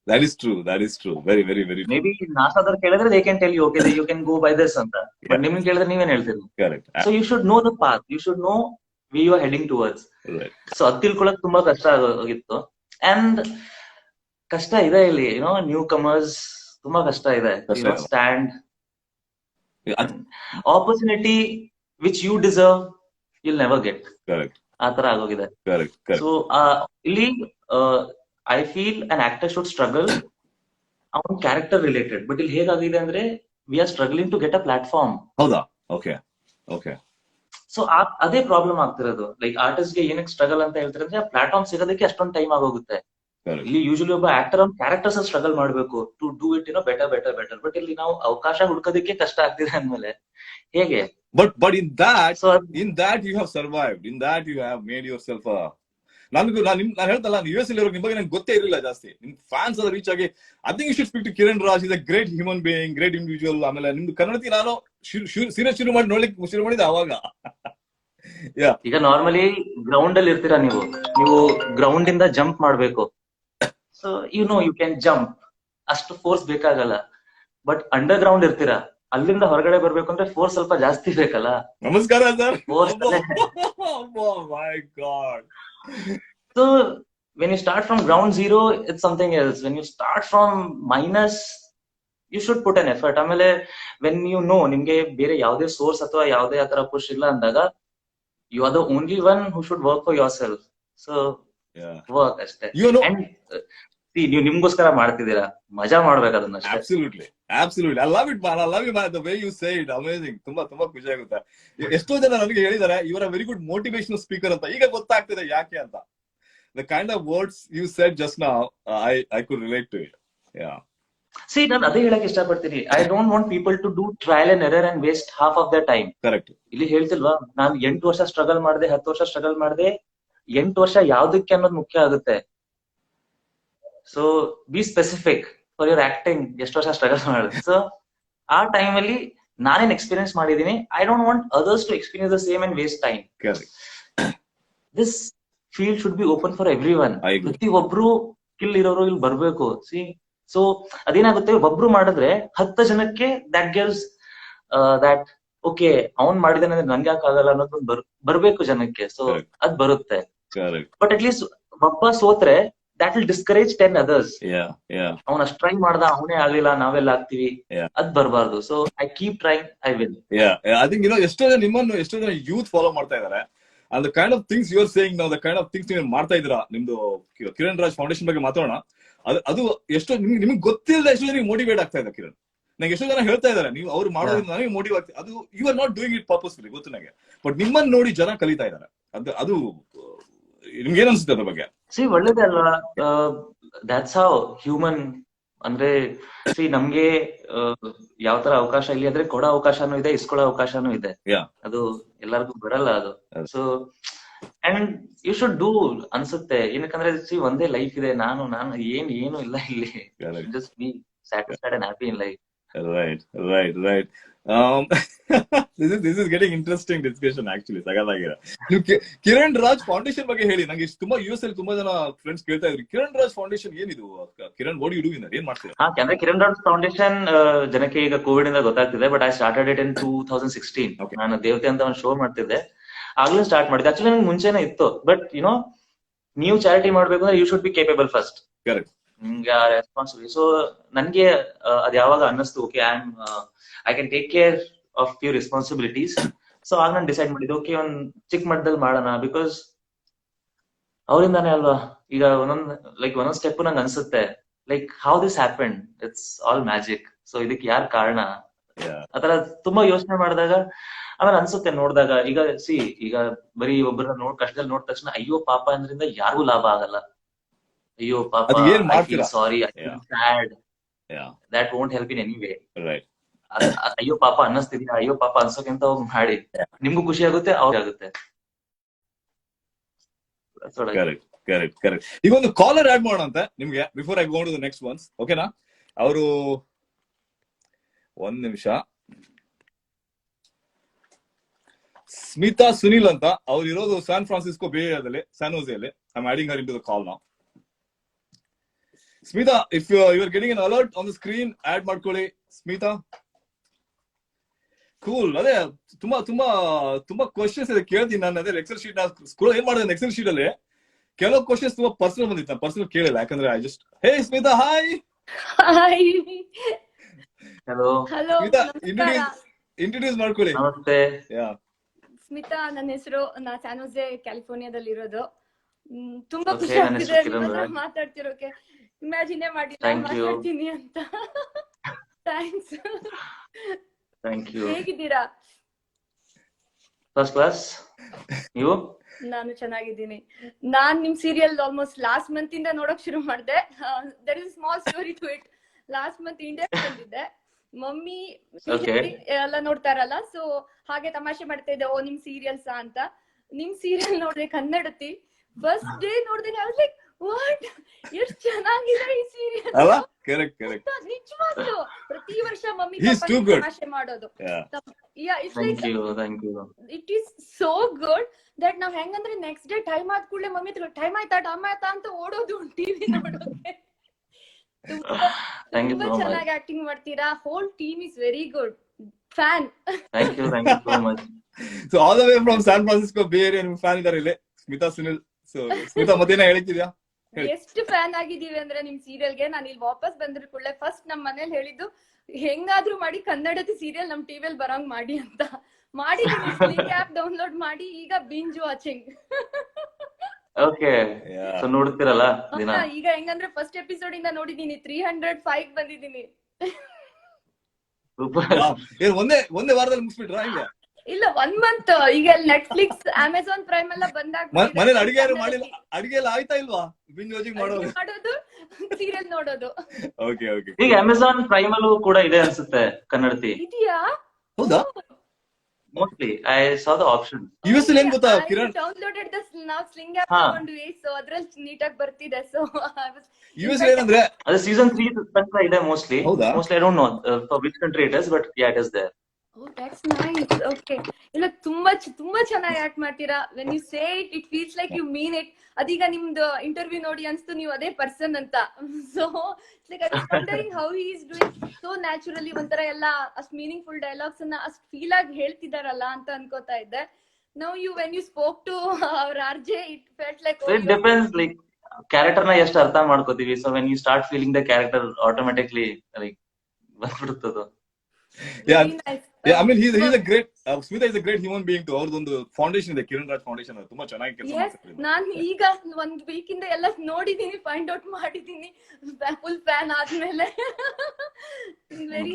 That is true. Very very very true. Maybe ನಾಸಾದವ್ರು ಕೇಳಿದ್ರೆ they can tell you, okay you can go by this ಅಂತ. ಬಟ್ ನಿಮ್ಗೆ ಕೇಳಿದ್ರೆ ನೀವೇನ್ ಹೇಳ್ತೀರಿ? Correct. So you should know the path, you should know we you are heading towards. Right. So ಅದ್ ತಿಳ್ಕೊಳಕ್ ತುಂಬಾ ಕಷ್ಟ ಆಗಿತ್ತು. ಅಂಡ್ ಕಷ್ಟ ಇದೆ ಇಲ್ಲಿ, ಯುನೋ ನ್ಯೂ ಕಮರ್ಸ್ ತುಂಬಾ ಕಷ್ಟ ಇದೆ. Stand opportunity which you deserve you'll never get. Correct. ಆತರ ಆಗೋಗಿದೆ. Correct. ಸೊ ಇಲ್ಲಿ I feel an actor should struggle ಅವನ್ ಕ್ಯಾರೆಕ್ಟರ್ ರಿಲೇಟೆಡ್. ಬಟ್ ಇಲ್ಲಿ ಹೇಗಾಗಿದೆ ಅಂದ್ರೆ we are struggling to get a platform. ಹೌದಾ? Okay okay. ಸೊ ಅದೇ ಪ್ರಾಬ್ಲಮ್ ಆಗ್ತಿರೋದು. ಲೈಕ್ ಆರ್ಟಿಸ್ಟ್ ಗೆ ಏನಕ್ಕೆ ಸ್ಟ್ರಗಲ್ ಅಂತ ಹೇಳ್ತಾರೆ ಅಂದ್ರೆ, ಆ ಪ್ಲಾಟ್ಫಾರ್ಮ್ ಸಿಗೋದಕ್ಕೆ ಅಷ್ಟೊಂದು ಟೈಮ್ ಆಗೋಗುತ್ತೆ. ಇಲ್ಲಿ ಯೂಶಲಿ ಒಬ್ಬ ಆಕ್ಟರ್ ಅವ್ನ ಕ್ಯಾರೆಕ್ಟರ್ಸ್ ಸ್ಟ್ರಗಲ್ ಮಾಡ್ಬೇಕು to do it better. But ಇಲ್ಲಿ ನಾವು ಅವಕಾಶ ಹುಡ್ಕೋದಕ್ಕೆ ಕಷ್ಟ ಆಗ್ತಿದೆ ಅಂದ್ಮೇಲೆ ಹೇಗೆ? But in that So you have survived. In that you have made yourself a. ನಾನು ಹೇಳ್ತಲ್ಲ, US ಅಲ್ಲಿ ನಿಮ್ ಬಗ್ಗೆ ನಂಗೆ ಗೊತ್ತೇ ಇರಲಿಲ್ಲ ಜಾಸ್ತಿ. ನಿಮ್ ಫ್ಯಾನ್ಸ್ ಅದ ರೀಚ್ ಆಗಿ I think you should speak to Kiran Raj. He's a great human being, great individual. ಆಮೇಲೆ ನಿಮ್ದು ಕನ್ನಡತಿ ನಾನು ಸೀರಿಯಸ್ ಶುರು ಮಾಡಿದೆ ಅವಾಗ. ಈಗ ನಾರ್ಮಲಿ ಗ್ರೌಂಡ್ ಅಲ್ಲಿ ಇರ್ತೀರಾ ನೀವು ಗ್ರೌಂಡ್ ಇಂದ ಜಂಪ್ ಮಾಡ್ಬೇಕು. ಸೊ ಯು ಕ್ಯಾನ್ ಜಂಪ್, ಅಷ್ಟು ಫೋರ್ಸ್ ಬೇಕಾಗಲ್ಲ. ಬಟ್ ಅಂಡರ್ ಗ್ರೌಂಡ್ ಇರ್ತೀರಾ, ಅಲ್ಲಿಂದ ಹೊರಗಡೆ ಬರ್ಬೇಕು ಅಂದ್ರೆ ಫೋರ್ಸ್ ಸ್ವಲ್ಪ ಜಾಸ್ತಿ ಬೇಕಲ್ಲ. ನಮಸ್ಕಾರ sir. My god. So when you start from ground zero it's something else. When you start from minus you should put an effort. ಆಮೇಲೆ ವೆನ್ ಯು ನೋ ನಿಮ್ಗೆ ಬೇರೆ ಯಾವುದೇ ಸೋರ್ಸ್ ಅಥವಾ ಯಾವುದೇ ಆತರ ಪುಷ್ ಇಲ್ಲ ಅಂದಾಗ you are the only one who should work for yourself. So work ಅಷ್ಟೇ. ಅಂಡ್ ನೀವು ನಿಮ್ಗೋಸ್ಕರ ಮಾಡ್ತಿದ್ದೀರಾ, ಮಜಾ ಮಾಡ್ಬೇಕು ಅದನ್ನ. Absolutely. I love it man. I love you man. The way you say it, amazing. ತುಂಬಾ ಖುಷಿ ಆಗುತ್ತೆ. ಎಷ್ಟೋ ಜನ ನನಗೆ ಹೇಳಿದ್ದಾರೆ you are a very good motivational speaker ಅಂತ. ಈಗ ಗೊತ್ತಾಗ್ತಿದೆ ಯಾಕೆ ಅಂತ. The kind of words you said just now, I could relate to it. Yeah. See, ನಾನು ಅದೇ ಹೇಳಕ್ ಇಷ್ಟಪಡ್ತೀನಿ. I don't want people to do trial and error and waste half of their time. Correct. ಇಲ್ಲಿ ಹೇಳ್ತಿಲ್ವಾ, ನಾನು 8 ವರ್ಷ ಸ್ಟ್ರಗಲ್ ಮಾಡಿದೆ, 10 ವರ್ಷ ಸ್ಟ್ರಗಲ್ ಮಾಡಿದೆ. 8 ವರ್ಷ ಯಾವ್ದಕ್ಕೆ ಅನ್ನೋದು ಮುಖ್ಯ ಆಗುತ್ತೆ. So B specific for your acting. ಎಷ್ಟು ವರ್ಷ ಸ್ಟ್ರಗಲ್ ಮಾಡಿದೆ. ಸೊ ಆ ಟೈಮ್ ಅಲ್ಲಿ ನಾನೇನ್ ಎಕ್ಸ್ಪೀರಿಯನ್ಸ್ ಮಾಡಿದೀನಿ. I don't want others to experience the same and waste time. This field should be open for every one. ಪ್ರತಿ ಒಬ್ರು ಸ್ಕಿಲ್ ಇರೋರು ಇಲ್ಲಿ ಬರ್ಬೇಕು. ಸಿ, ಸೊ ಅದೇನಾಗುತ್ತೆ, ಒಬ್ರು ಮಾಡಿದ್ರೆ 10 ಜನಕ್ಕೆ ದಟ್ ಗಿವ್ಸ್ ದಟ್ ಓಕೆ ಅವನ್ ಮಾಡಿದಾನೆ ಅಂದ್ರೆ ನನ್ಗೆ ಯಾಕೆ ಆಗಲ್ಲ ಅನ್ನೋದು ಬರ್ಬೇಕು ಜನಕ್ಕೆ. ಸೊ ಅದ್ ಬರುತ್ತೆ. ಬಟ್ ಅಟ್ ಲೀಸ್ಟ್ ಒಬ್ಬ ಸೋತ್ರೆ that will discourage 10 others. ಅವನ ಅಷ್ಟು ಟ್ರೈ ಮಾಡ್ದ, ಅವನೇ ಆಗ್ಲಿಲ್ಲ, ನಾವೆಲ್ಲ ಆಗ್ತೀವಿ, ಅದ್ ಬರಬಾರ್ದು. So I keep trying, I will. I think ಎಷ್ಟೋ ಜನ ಯೂತ್ ಫಾಲೋ ಮಾಡ್ತಾ ಇದಾರೆ. And the kind of things you are saying now, the kind of things ನೀವು ಮಾಡ್ತಾ ಇದ್ದೀರಾ, ನಿಮ್ದು ಕಿರಣ್ ರಾಜ್ ಫೌಂಡೇಶನ್ ಬಗ್ಗೆ ಮಾತಾಡೋಣ. ಅದು ಎಷ್ಟೋ ನಿಮ್ಗೆ ಗೊತ್ತಿಲ್ಲದೆ ಎಷ್ಟೋ ಜನ ಮೋಟಿವೇಟ್ ಆಗ್ತಾ ಇದೆ. ಕಿರಣ್, ನಂಗೆ ಎಷ್ಟೋ ಜನ ಹೇಳ್ತಾ ಇದಾರೆ ನೀವು ಅವ್ರು ಮಾಡೋದ್ರಿಂದ ನನಗೆ ಮೋಟಿವ್ ಆಗ್ತದೆ. ಅದು you are not doing it purposefully, ಗೊತ್ತು ನನಗೆ. ಬಟ್ ನಿಮ್ಮನ್ನ ನೋಡಿ ಜನ ಕಲಿತಾ ಇದಾರೆ. ಅದು ನಿಮ್ಗೆ ಏನ್ ಅನ್ಸುತ್ತೆ ಅದ್ರ ಬಗ್ಗೆ? ಸಿ, ಒಳ್ಳೇದೇ ಅಲ್ವಾ? ದಟ್ಸ್ ಹೌ ಹ್ಯೂಮನ್ ಅಂದ್ರೆ. ಸಿ, ನಮ್ಗೆ ಯಾವ ತರ ಅವಕಾಶ ಇಲ್ಲಿ ಅಂದ್ರೆ ಕೊಡೋ ಅವಕಾಶನೂ ಇದೆ, ಇಸ್ಕೊಳ್ಳೋ ಅವಕಾಶನೂ ಇದೆ. ಅದು ಎಲ್ಲರಿಗೂ ಬರಲ್ಲ ಅದು. So and you should do ಅನ್ಸುತ್ತೆ. ಏನಕ್ಕಂದ್ರೆ ಸಿ, ಒಂದೇ ಲೈಫ್ ಇದೆ. ನಾನು ಏನು ಇಲ್ಲ ಇಲ್ಲಿ. Just be satisfied and happy in life. Right. Um, this is getting interesting discussion actually. ಸಗದಾಗಿದೆ. ನೀವು ಕಿರಣ್ ರಾಜ್ ಫೌಂಡೇಶನ್ ಬಗ್ಗೆ ಹೇಳಿ. ನಂಗೆ ತುಂಬಾ US ಅಲ್ಲಿ ತುಂಬಾ ಜನ ಫ್ರೆಂಡ್ಸ್ ಕೇಳ್ತಾ ಇದ್ರು, ಕಿರಣ್ ರಾಜ್ ಫೌಂಡೇಶನ್ ಏನಿದು? Kiran, what you do in that? ಏನ್ ಮಾಡ್ತೀರಾ? ಅಂದ್ರೆ ಕಿರಣ್ ರಾಜ್ ಫೌಂಡೇಶನ್ ಜನಕ್ಕೆ ಈಗ ಕೋವಿಡ್ ಇಂದ ಗೊತ್ತಾಗ್ತಿದೆ, but I started it in 2016. Okay. ನಾನು ದೇವತೆ ಅಂತ ಒಂದು ಶೋ ಮಾಡ್ತಿದ್ದೆ, ಆಗ್ಲೂ ಸ್ಟಾರ್ಟ್ ಮಾಡಿದ್ದೆ. ಆಕ್ಚುಲಿ ನಂಗೆ ಮುಂಚೆನೆ ಇತ್ತು, ಬಟ್ ನೀವು ಚಾರಿಟಿ ಮಾಡ್ಬೇಕು ಅಂದ್ರೆ you should be capable first. Correct. ನಿಮ್ಗೆ ರೆಸ್ಪಾನ್ಸಿಬಿಲಿಟಿ. ಸೊ ನನ್ಗೆ ಅದ್ ಯಾವಾಗ ಅನ್ನಿಸ್ತು, okay I can take care of few responsibilities. So ಆಗ ನಾನು ಡಿಸೈಡ್ ಮಾಡಿದ್ದು, ಓಕೆ ಒಂದ್ ಚಿಕ್ಕ ಮಟ್ಟದಲ್ಲಿ ಮಾಡೋಣ, ಬಿಕಾಸ್ ಅವರಿಂದಾನೇ ಅಲ್ವಾ ಈಗ ಒಂದೊಂದ್ ಸ್ಟೆಪ್ ನಂಗೆ ಅನ್ಸುತ್ತೆ, like how this happen, it's all magic. So ಇದಕ್ಕೆ ಯಾರ್ ಕಾರಣ ಆತರ ತುಂಬಾ ಯೋಚನೆ ಮಾಡಿದಾಗ ಆಮೇಲೆ ಅನ್ಸುತ್ತೆ ನೋಡಿದಾಗ, ಈಗ ಬರೀ ಒಬ್ಬರ ಕಷ್ಟದಲ್ಲಿ ನೋಡಿದ ತಕ್ಷಣ ಅಯ್ಯೋ ಪಾಪ ಅಂದ್ರಿಂದ ಯಾರಿಗೂ ಲಾಭ ಆಗಲ್ಲ. ಅಯ್ಯೋ ಪಾಪ, sorry, sad, that won't help in any way. ಅಯ್ಯೋ ಪಾಪ ಅನ್ನಿಸ್ತಿದ್ಯಾ, ಅಯ್ಯೋ ಪಾಪ ಅನ್ಸೋಕೆಂತ ಹೋಗಿ ಮಾಡಿ, ನಿಮ್ಗೂ ಖುಷಿ ಆಗುತ್ತೆ, ಅವ್ರಿಗಾಗುತ್ತೆ. ಕರೆಕ್ಟ್. ಈಗ ಒಂದು ಕಾಲರ್ ಆಡ್ ಮಾಡೋಣ ಅಂತ ನಿಮ್ಗೆ, before I go to the next ones. ಓಕೆನಾ? ಅವರು ಒಂದ್ ನಿಮಿಷ. ಸ್ಮಿತಾ ಸುನಿಲ್ ಅಂತ, ಅವ್ರು ಇರೋದು ಸ್ಯಾನ್ ಫ್ರಾನ್ಸಿಸ್ಕೋ ಬೇ ಏರಿಯಾದಲ್ಲಿ, ಸ್ಯಾನ್ ಹೋಸೆಯಲ್ಲಿ. I am adding her into the call now. Smita, if you are getting an alert on the screen, add ಮಾಡ್ಕೊಳ್ಳಿ ಸ್ಮಿತಾ. ಕೂಲ್. ಅದೇ ತುಂಬಾ ಕ್ವಶನ್ಸ್ ಇದೆ, ಕೇಳ್ತೀನಿ ನಾನು. ಅದೇ ಎಕ್ಸೆಲ್ ಶೀಟ್ ಸ್ಕೂಲ್ ಏನ್ ಮಾಡಿದೆ, ಎಕ್ಸೆಲ್ ಶೀಟ್ ಅಲ್ಲಿ ಕೆಲವು ಕ್ವಶನ್ಸ್ ತುಂಬಾ ಪರ್ಸನಲ್ ಬಂದಿತ್ತು, ನಾನು ಪರ್ಸನಲ್ ಕೇಳಿಲ್ಲ, ಯಾಕಂದ್ರೆ I just hey Smita, hi. Hello Smita, introduce ಮಾಡ್ಕೊಳ್ಳಿ. ನಮಸ್ತೆ. ಸ್ಮಿತಾ ನನ್ನ ಹೆಸರು. ನಾ ಸ್ಯಾನ್ ಹೋಸೆ ಕ್ಯಾಲಿಫೋರ್ನಿಯಾದಲ್ಲಿ ಇರೋದು. ತುಂಬಾ ಖುಷಿ ಆಗ್ತಿದೆ ಮಾತಾಡ್ತಿರೋಕೆ. ಇಮ್ಯಾಜಿನೇ ಮಾಡಿಲ್ಲ ಮಾತಾಡ್ತೀನಿ ಅಂತ. ಥ್ಯಾಂಕ್ಸ್. Thank you. ಹೇಗಿದ್ದೀರಾ? First class. ನೀವು? ನಾನು ಚೆನ್ನಾಗಿದ್ದೀನಿ. ನಾನ್ ನಿಮ್ ಸೀರಿಯಲ್ ಆಲ್ಮೋಸ್ಟ್ ಲಾಸ್ಟ್ ಮಂತ್ ಇಂದ ನೋಡಕ್ ಶುರು ಮಾಡಿದೆ. There is small story to it. Last month India ಬಂದಿದ್ದೆ. ಮಮ್ಮಿ ಎಲ್ಲ ನೋಡ್ತಾರಲ್ಲ, ಸೊ ಹಾಗೆ ತಮಾಷೆ ಮಾಡ್ತಾ ಇದ್ದೆ, ಓ ನಿಮ್ ಸೀರಿಯಲ್ಸಾ ಅಂತ. ನಿಮ್ ಸೀರಿಯಲ್ ನೋಡ್ದೆ, ಕನ್ನಡತಿ. ಫಸ್ಟ್ ಡೇ ನೋಡ್ದೆ, ಐ ವಾಸ್ ಲೈಕ್ ವಾಟ್, ಎಷ್ಟು ಚೆನ್ನಾಗಿದೆ ಈ ಸೀರಿಯಲ್. ನಿಜವಾಗ್ಲು ಪ್ರತಿ ವರ್ಷ ಮಮ್ಮಿ ತಮಾಷೆ ಮಾಡೋದು. It is so good that ನಾವ್ ಹೆಂಗಂದ್ರೆ ನೆಕ್ಸ್ಟ್ ಡೇ ಟೈಮ್ ಆದ ಕೂಡಲೇ ಮಮ್ಮಿ ಟೈಮ್ ಆಯ್ತಾ ಅಂತ ಓಡೋದು ಟಿವಿ ನೋಡೋಕೆ. ತುಂಬಾ ಚೆನ್ನಾಗಿ ಆಕ್ಟಿಂಗ್ ಮಾಡ್ತೀರಾ. Whole team is very good. Fan. Thank you so much. So all the way from San Francisco Bay Area ನಿಮ್ ಫ್ಯಾನ್ ಇದಾರೆ ಇಲ್ಲಿ, ಸ್ಮಿತಾ ಸುನಿಲ್. ಸೊ ಸ್ಮಿತಾ, ಮತ್ತೇನ ಹೇಳಿದ್ಯಾ? ಎಷ್ಟು ಫ್ಯಾನ್ ಆಗಿದೀವಿ ಅಂದ್ರೆ ನಿಮ್ ಸೀರಿಯಲ್ಗೆ. ನಾನು ಇಲ್ಲಿ ವಾಪಸ್ ಬಂದ್ರ ಕೂಡಲೇ ಫಸ್ಟ್ ನಮ್ ಮನೇಲಿ ಹೇಳಿದ್ದು, ಹೆಂಗಾದ್ರೂ ಮಾಡಿ ಕನ್ನಡದ ಸೀರಿಯಲ್ ನಮ್ ಟಿವಿಯಲ್ಲಿ ಬರಂಗ್ ಮಾಡಿ ಅಂತ. ಮಾಡಿದೀನಿ, ಸ್ಲಿಂಗ್ ಆಪ್ ಡೌನ್ಲೋಡ್ ಮಾಡಿ ಈಗ ಬಿಂಜ್ ವಾಚಿಂಗ್. ಓಕೆ, ಸೊ ನೋಡ್ತಿರಲ್ಲ ದಿನ. ಈಗ ಹೆಂಗಂದ್ರೆ ಫಸ್ಟ್ ಎಪಿಸೋಡ್ ಇಂದ ನೋಡಿದೀನಿ, 305 ಬಂದಿದ್ದೀನಿ. ಒಂದೇ ವಾರದಲ್ಲಿ ಮುಗಿಸ್ಬಿಟ್ರಾ? ಇಲ್ಲ, 1 ಮಂತ್. ಈಗ ನೆಟ್ಫ್ಲಿಕ್ಸ್, ಅಮೆಜಾನ್ ಪ್ರೈಮ್ ಎಲ್ಲ ಬಂದಾಗ ಮನೇಲಿ ಅಡಿಗೆ ಎಲ್ಲ ಆಯ್ತಾ ಇಲ್ವಾ? ಬಿಂಜ್ ವಾಚಿಂಗ್ ಮಾಡೋದು, ಸೀರಿಯಲ್ ನೋಡೋದು. ಓಕೆ. ಈಗ ಅಮೆಜಾನ್ ಪ್ರೈಮ್ ಅಲ್ಲೂ ಕೂಡ ಇದೆ ಅನ್ಸುತ್ತೆ ಕನ್ನಡತಿ. ಇದೆಯಾ? ಹೌದಾ? Mostly I saw the option. US ಅಲ್ಲಿ ಏನ್ ಗೊತ್ತಾ ಕಿರಣ್, ಡೌನ್ಲೋಡೆಡ್ ನಾವು ಸ್ಲಿಂಗ್ ಆಪ್ ತಗೊಂಡ್ವಿ, ಸೊ ಅದ್ರಲ್ಲಿ ನೀಟಾಗಿ ಬರ್ತಿದೆ. ಸೊ US ಅಲ್ಲಿ ಏನಂದ್ರೆ ಅದು ಸೀಸನ್ 3 ತನಕ ಇದೆ mostly. I don't know for which country it is, but yeah it is there. Oh, that's nice. Okay. ಇಲ್ಲ, ತುಂಬಾ ಚೆನ್ನಾಗಿ ಆಕ್ಟ್ ಮಾಡ್ತೀರಾ. When you say it, it feels like you mean it. ಅದೀಗ ನಿಮ್ದು ಇಂಟರ್ವ್ಯೂ ನೋಡಿ ಅನ್ಸ್ತು ನೀವು ಅದೇ ಪರ್ಸನ್ ಅಂತ. So it's like I was wandering how he is doing so naturally. ಒಂಥರ ಎಲ್ಲ ಅಷ್ಟ್ ಮೀನಿಂಗ್ಫುಲ್ ಡೈಲಾಗ್ಸ್ ಅನ್ನ ಅಷ್ಟ್ ಫೀಲ್ ಆಗಿ ಹೇಳ್ತಿದಾರಲ್ಲ ಅಂತ ಅನ್ಕೋತಾ ಇದ್ದೆ. Now when you spoke to our RJ, it felt like, so it depends, like character ನ ಎಷ್ಟು ಅರ್ಥ ಮಾಡ್ಕೋತೀವಿ. So when you start feeling the character, automatically like ಬಂದ್ಬಿಡುತ್ತದು. I mean he's a great Smita is a great human being too. ಅವ್ರದೊಂದು ಫೌಂಡೇಶನ್ ಇದೆ, ಕಿರಣ್ ರಾಜ್ ಫೌಂಡೇಶನ್, ತುಂಬಾ ಚೆನ್ನಾಗಿ ಕೆಲಸ ಮಾಡ್ತಾರೆ. ನಾನು ಈಗ 1 ವೀಕ್ ಇಂದ ಎಲ್ಲ ನೋಡಿದೀನಿ, ಫೈಂಡ್ ಔಟ್ ಮಾಡಿದೀನಿ, ಫುಲ್ ಫ್ಯಾನ್ ಆದ್ಮೇಲೆ. Very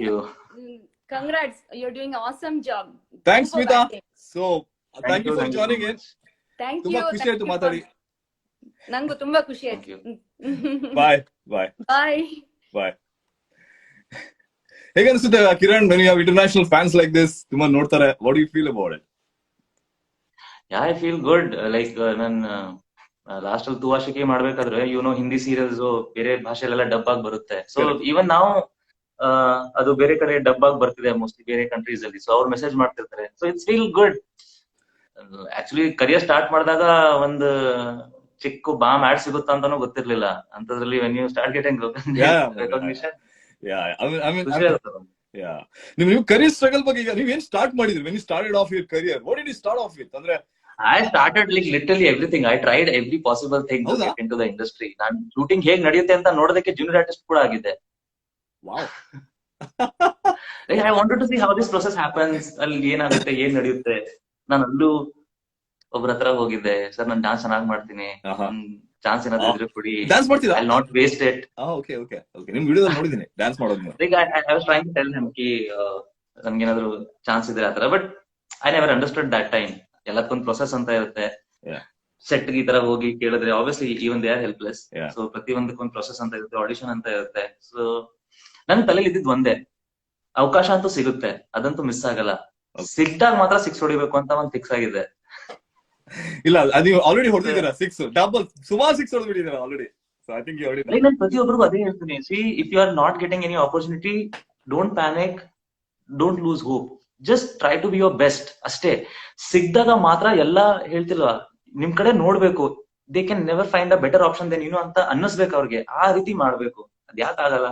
congrats, you're doing an awesome job. Thanks Smita. So thank you for joining in. Thank you. ತುಂಬಾ ಖುಷಿ ಆಯ್ತು ಮಾತಾಡಿ. ನಂಗೂ ತುಂಬಾ ಖುಷಿ ಆಯ್ತು. Bye. ಹೇಗೆ ಅನ್ಸುತ್ತೆ Kiran, when you have international fans like this, ತುಂಬಾ ನೋಡ್ತಾರೆ, what do you feel about it? Yeah, I feel good. Like ನಾನು ಲಾಸ್ಟ್ ಅಲ್ಲಿ ತುವಾಶಿಕೆ ಮಾಡ್ಬೇಕಾದ್ರೆ ಹಿಂದಿ ಸೀರಿಯಲ್ಸ್ ಬೇರೆ ಭಾಷೆಲೆಲ್ಲ ಡಬ್ ಆಗಿ ಬರುತ್ತೆ. ಸೊ ಈವನ್ ನಾವು ಅದು ಬೇರೆ ಕಡೆ ಡಬ್ ಆಗಿ ಬರ್ತಿದೆ ಮೋಸ್ಟ್ಲಿ ಬೇರೆ ಕಂಟ್ರೀಸ್ ಅಲ್ಲಿ. ಸೊ ಅವ್ರು ಮೆಸೇಜ್ ಮಾಡ್ತಿರ್ತಾರೆ. So it's feel good. Actually career start ಮಾಡಿದಾಗ ಒಂದು ಚಿಕ್ಕ ಬಾಂಬ್ ಆಡ್ ಸಿಗುತ್ತಾ ಅಂತಾನು ಗೊತ್ತಿರ್ಲಿಲ್ಲ. ಅಂತದ್ರಲ್ಲಿ when you start getting recognition ಖುಷಿ ಆಗುತ್ತೆ. ನೀವು ಕರಿಯರ್ ಸ್ಟ್ರಗಲ್ ಬಗ್ಗೆ ಈಗ ನೀವೇನ್ ಸ್ಟಾರ್ಟ್ ಮಾಡಿದ್ರಿ? When you started off your career, what did you start off with? ಅಂದ್ರೆ I started like literally everything. I tried every possible thing to get into the industry. ನಾನು ಶೂಟಿಂಗ್ ಹೇಗ್ ನಡೆಯುತ್ತೆ ಅಂತ ನೋಡೋದಕ್ಕೆ ಜೂನಿಯರ್ ಆರ್ಟಿಸ್ಟ್ ಕೂಡ ಆಗಿದ್ದೆ. Wow. Like I wanted to see how this process happens. ಅಲ್ಲಿ ಏನಾಗುತ್ತೆ, ಏನ್ ನಡೆಯುತ್ತೆ. ನಾನು ಅಲ್ಲೂ ಒಬ್ರ ಹತ್ರ ಹೋಗಿದ್ದೆ, ಸರ್ ನಾನು ಡಾನ್ಸ್ ಚೆನ್ನಾಗಿ ಮಾಡ್ತೀನಿ, ಚಾನ್ಸ್ ಏನಾದ್ರು ಇದ್ರೆ ಕೊಡಿ, ಡ್ಯಾನ್ಸ್ ಮಾಡ್ತೀರಾ? I'll not waste it. Okay okay okay, ನಿಮ್ ವಿಡಿಯೋದಲ್ಲಿ ನೋಡಿದ್ದೀನಿ ಡ್ಯಾನ್ಸ್ ಮಾಡೋದು. Like I was trying to tell him ki ನನ್ಗೇನಾದ್ರು ಚಾನ್ಸ್ ಇದೆ ಆತರ, but I never understood that time. ಎಲ್ಲದಕ್ಕೊಂದು ಪ್ರೊಸೆಸ್ ಅಂತ ಇರುತ್ತೆ. ಸೆಟ್ ಈ ತರ ಹೋಗಿ ಕೇಳಿದ್ರೆ obviously even they are helpless. So ಪ್ರತಿ ಒಂದಕ್ಕೊಂದು ಪ್ರೊಸೆಸ್ ಅಂತ ಇರುತ್ತೆ, ಆಡಿಷನ್ ಅಂತ ಇರುತ್ತೆ. ಸೊ ನನ್ ತಲೆಯಲ್ಲಿ ಇದ್ದಿದ್ ಒಂದೇ, ಅವಕಾಶ ಅಂತೂ ಸಿಗುತ್ತೆ, ಅದಂತೂ ಮಿಸ್ ಆಗಲ್ಲ. ಸಿಕ್ದಾಗ ಮಾತ್ರ ಸಿಕ್ಸ್ ಹೊಡಿಬೇಕು ಅಂತ ಒಂದ್ ಫಿಕ್ಸ್ ಆಗಿದೆ. ಇಲ್ಲ ನೀವು ಆಲ್ರೆಡಿ ಹೊಡೆದಿದ್ದೀರಾ ಸಿಕ್ಸ್, ಡಬಲ್ ಸುಮಾರು ಸಿಕ್ಸ್ ಹೊಡೆದ್ಬಿಟ್ಟಿದ್ದೀರಾ already. So I think you already. ನಾನು ಪ್ರತಿಯೊಬ್ಬರಿಗೂ ಅದೇ ಹೇಳ್ತೀನಿ, see if you are not getting any opportunity, don't panic, don't lose hope, just try to be your best ಅಷ್ಟೇ. ಸಿಗ್ದಾಗ ಮಾತ್ರ ಎಲ್ಲಾ ಹೇಳ್ತಿಲ್ವಾ, ನಿಮ್ ಕಡೆ ನೋಡ್ಬೇಕು, they can never find a better option than you ಅಂತ ಅನ್ನಿಸ್ಬೇಕು ಅವ್ರಿಗೆ. ಆ ರೀತಿ ಮಾಡ್ಬೇಕು. ಅದ್ ಯಾಕೆ ಆಗಲ್ಲ?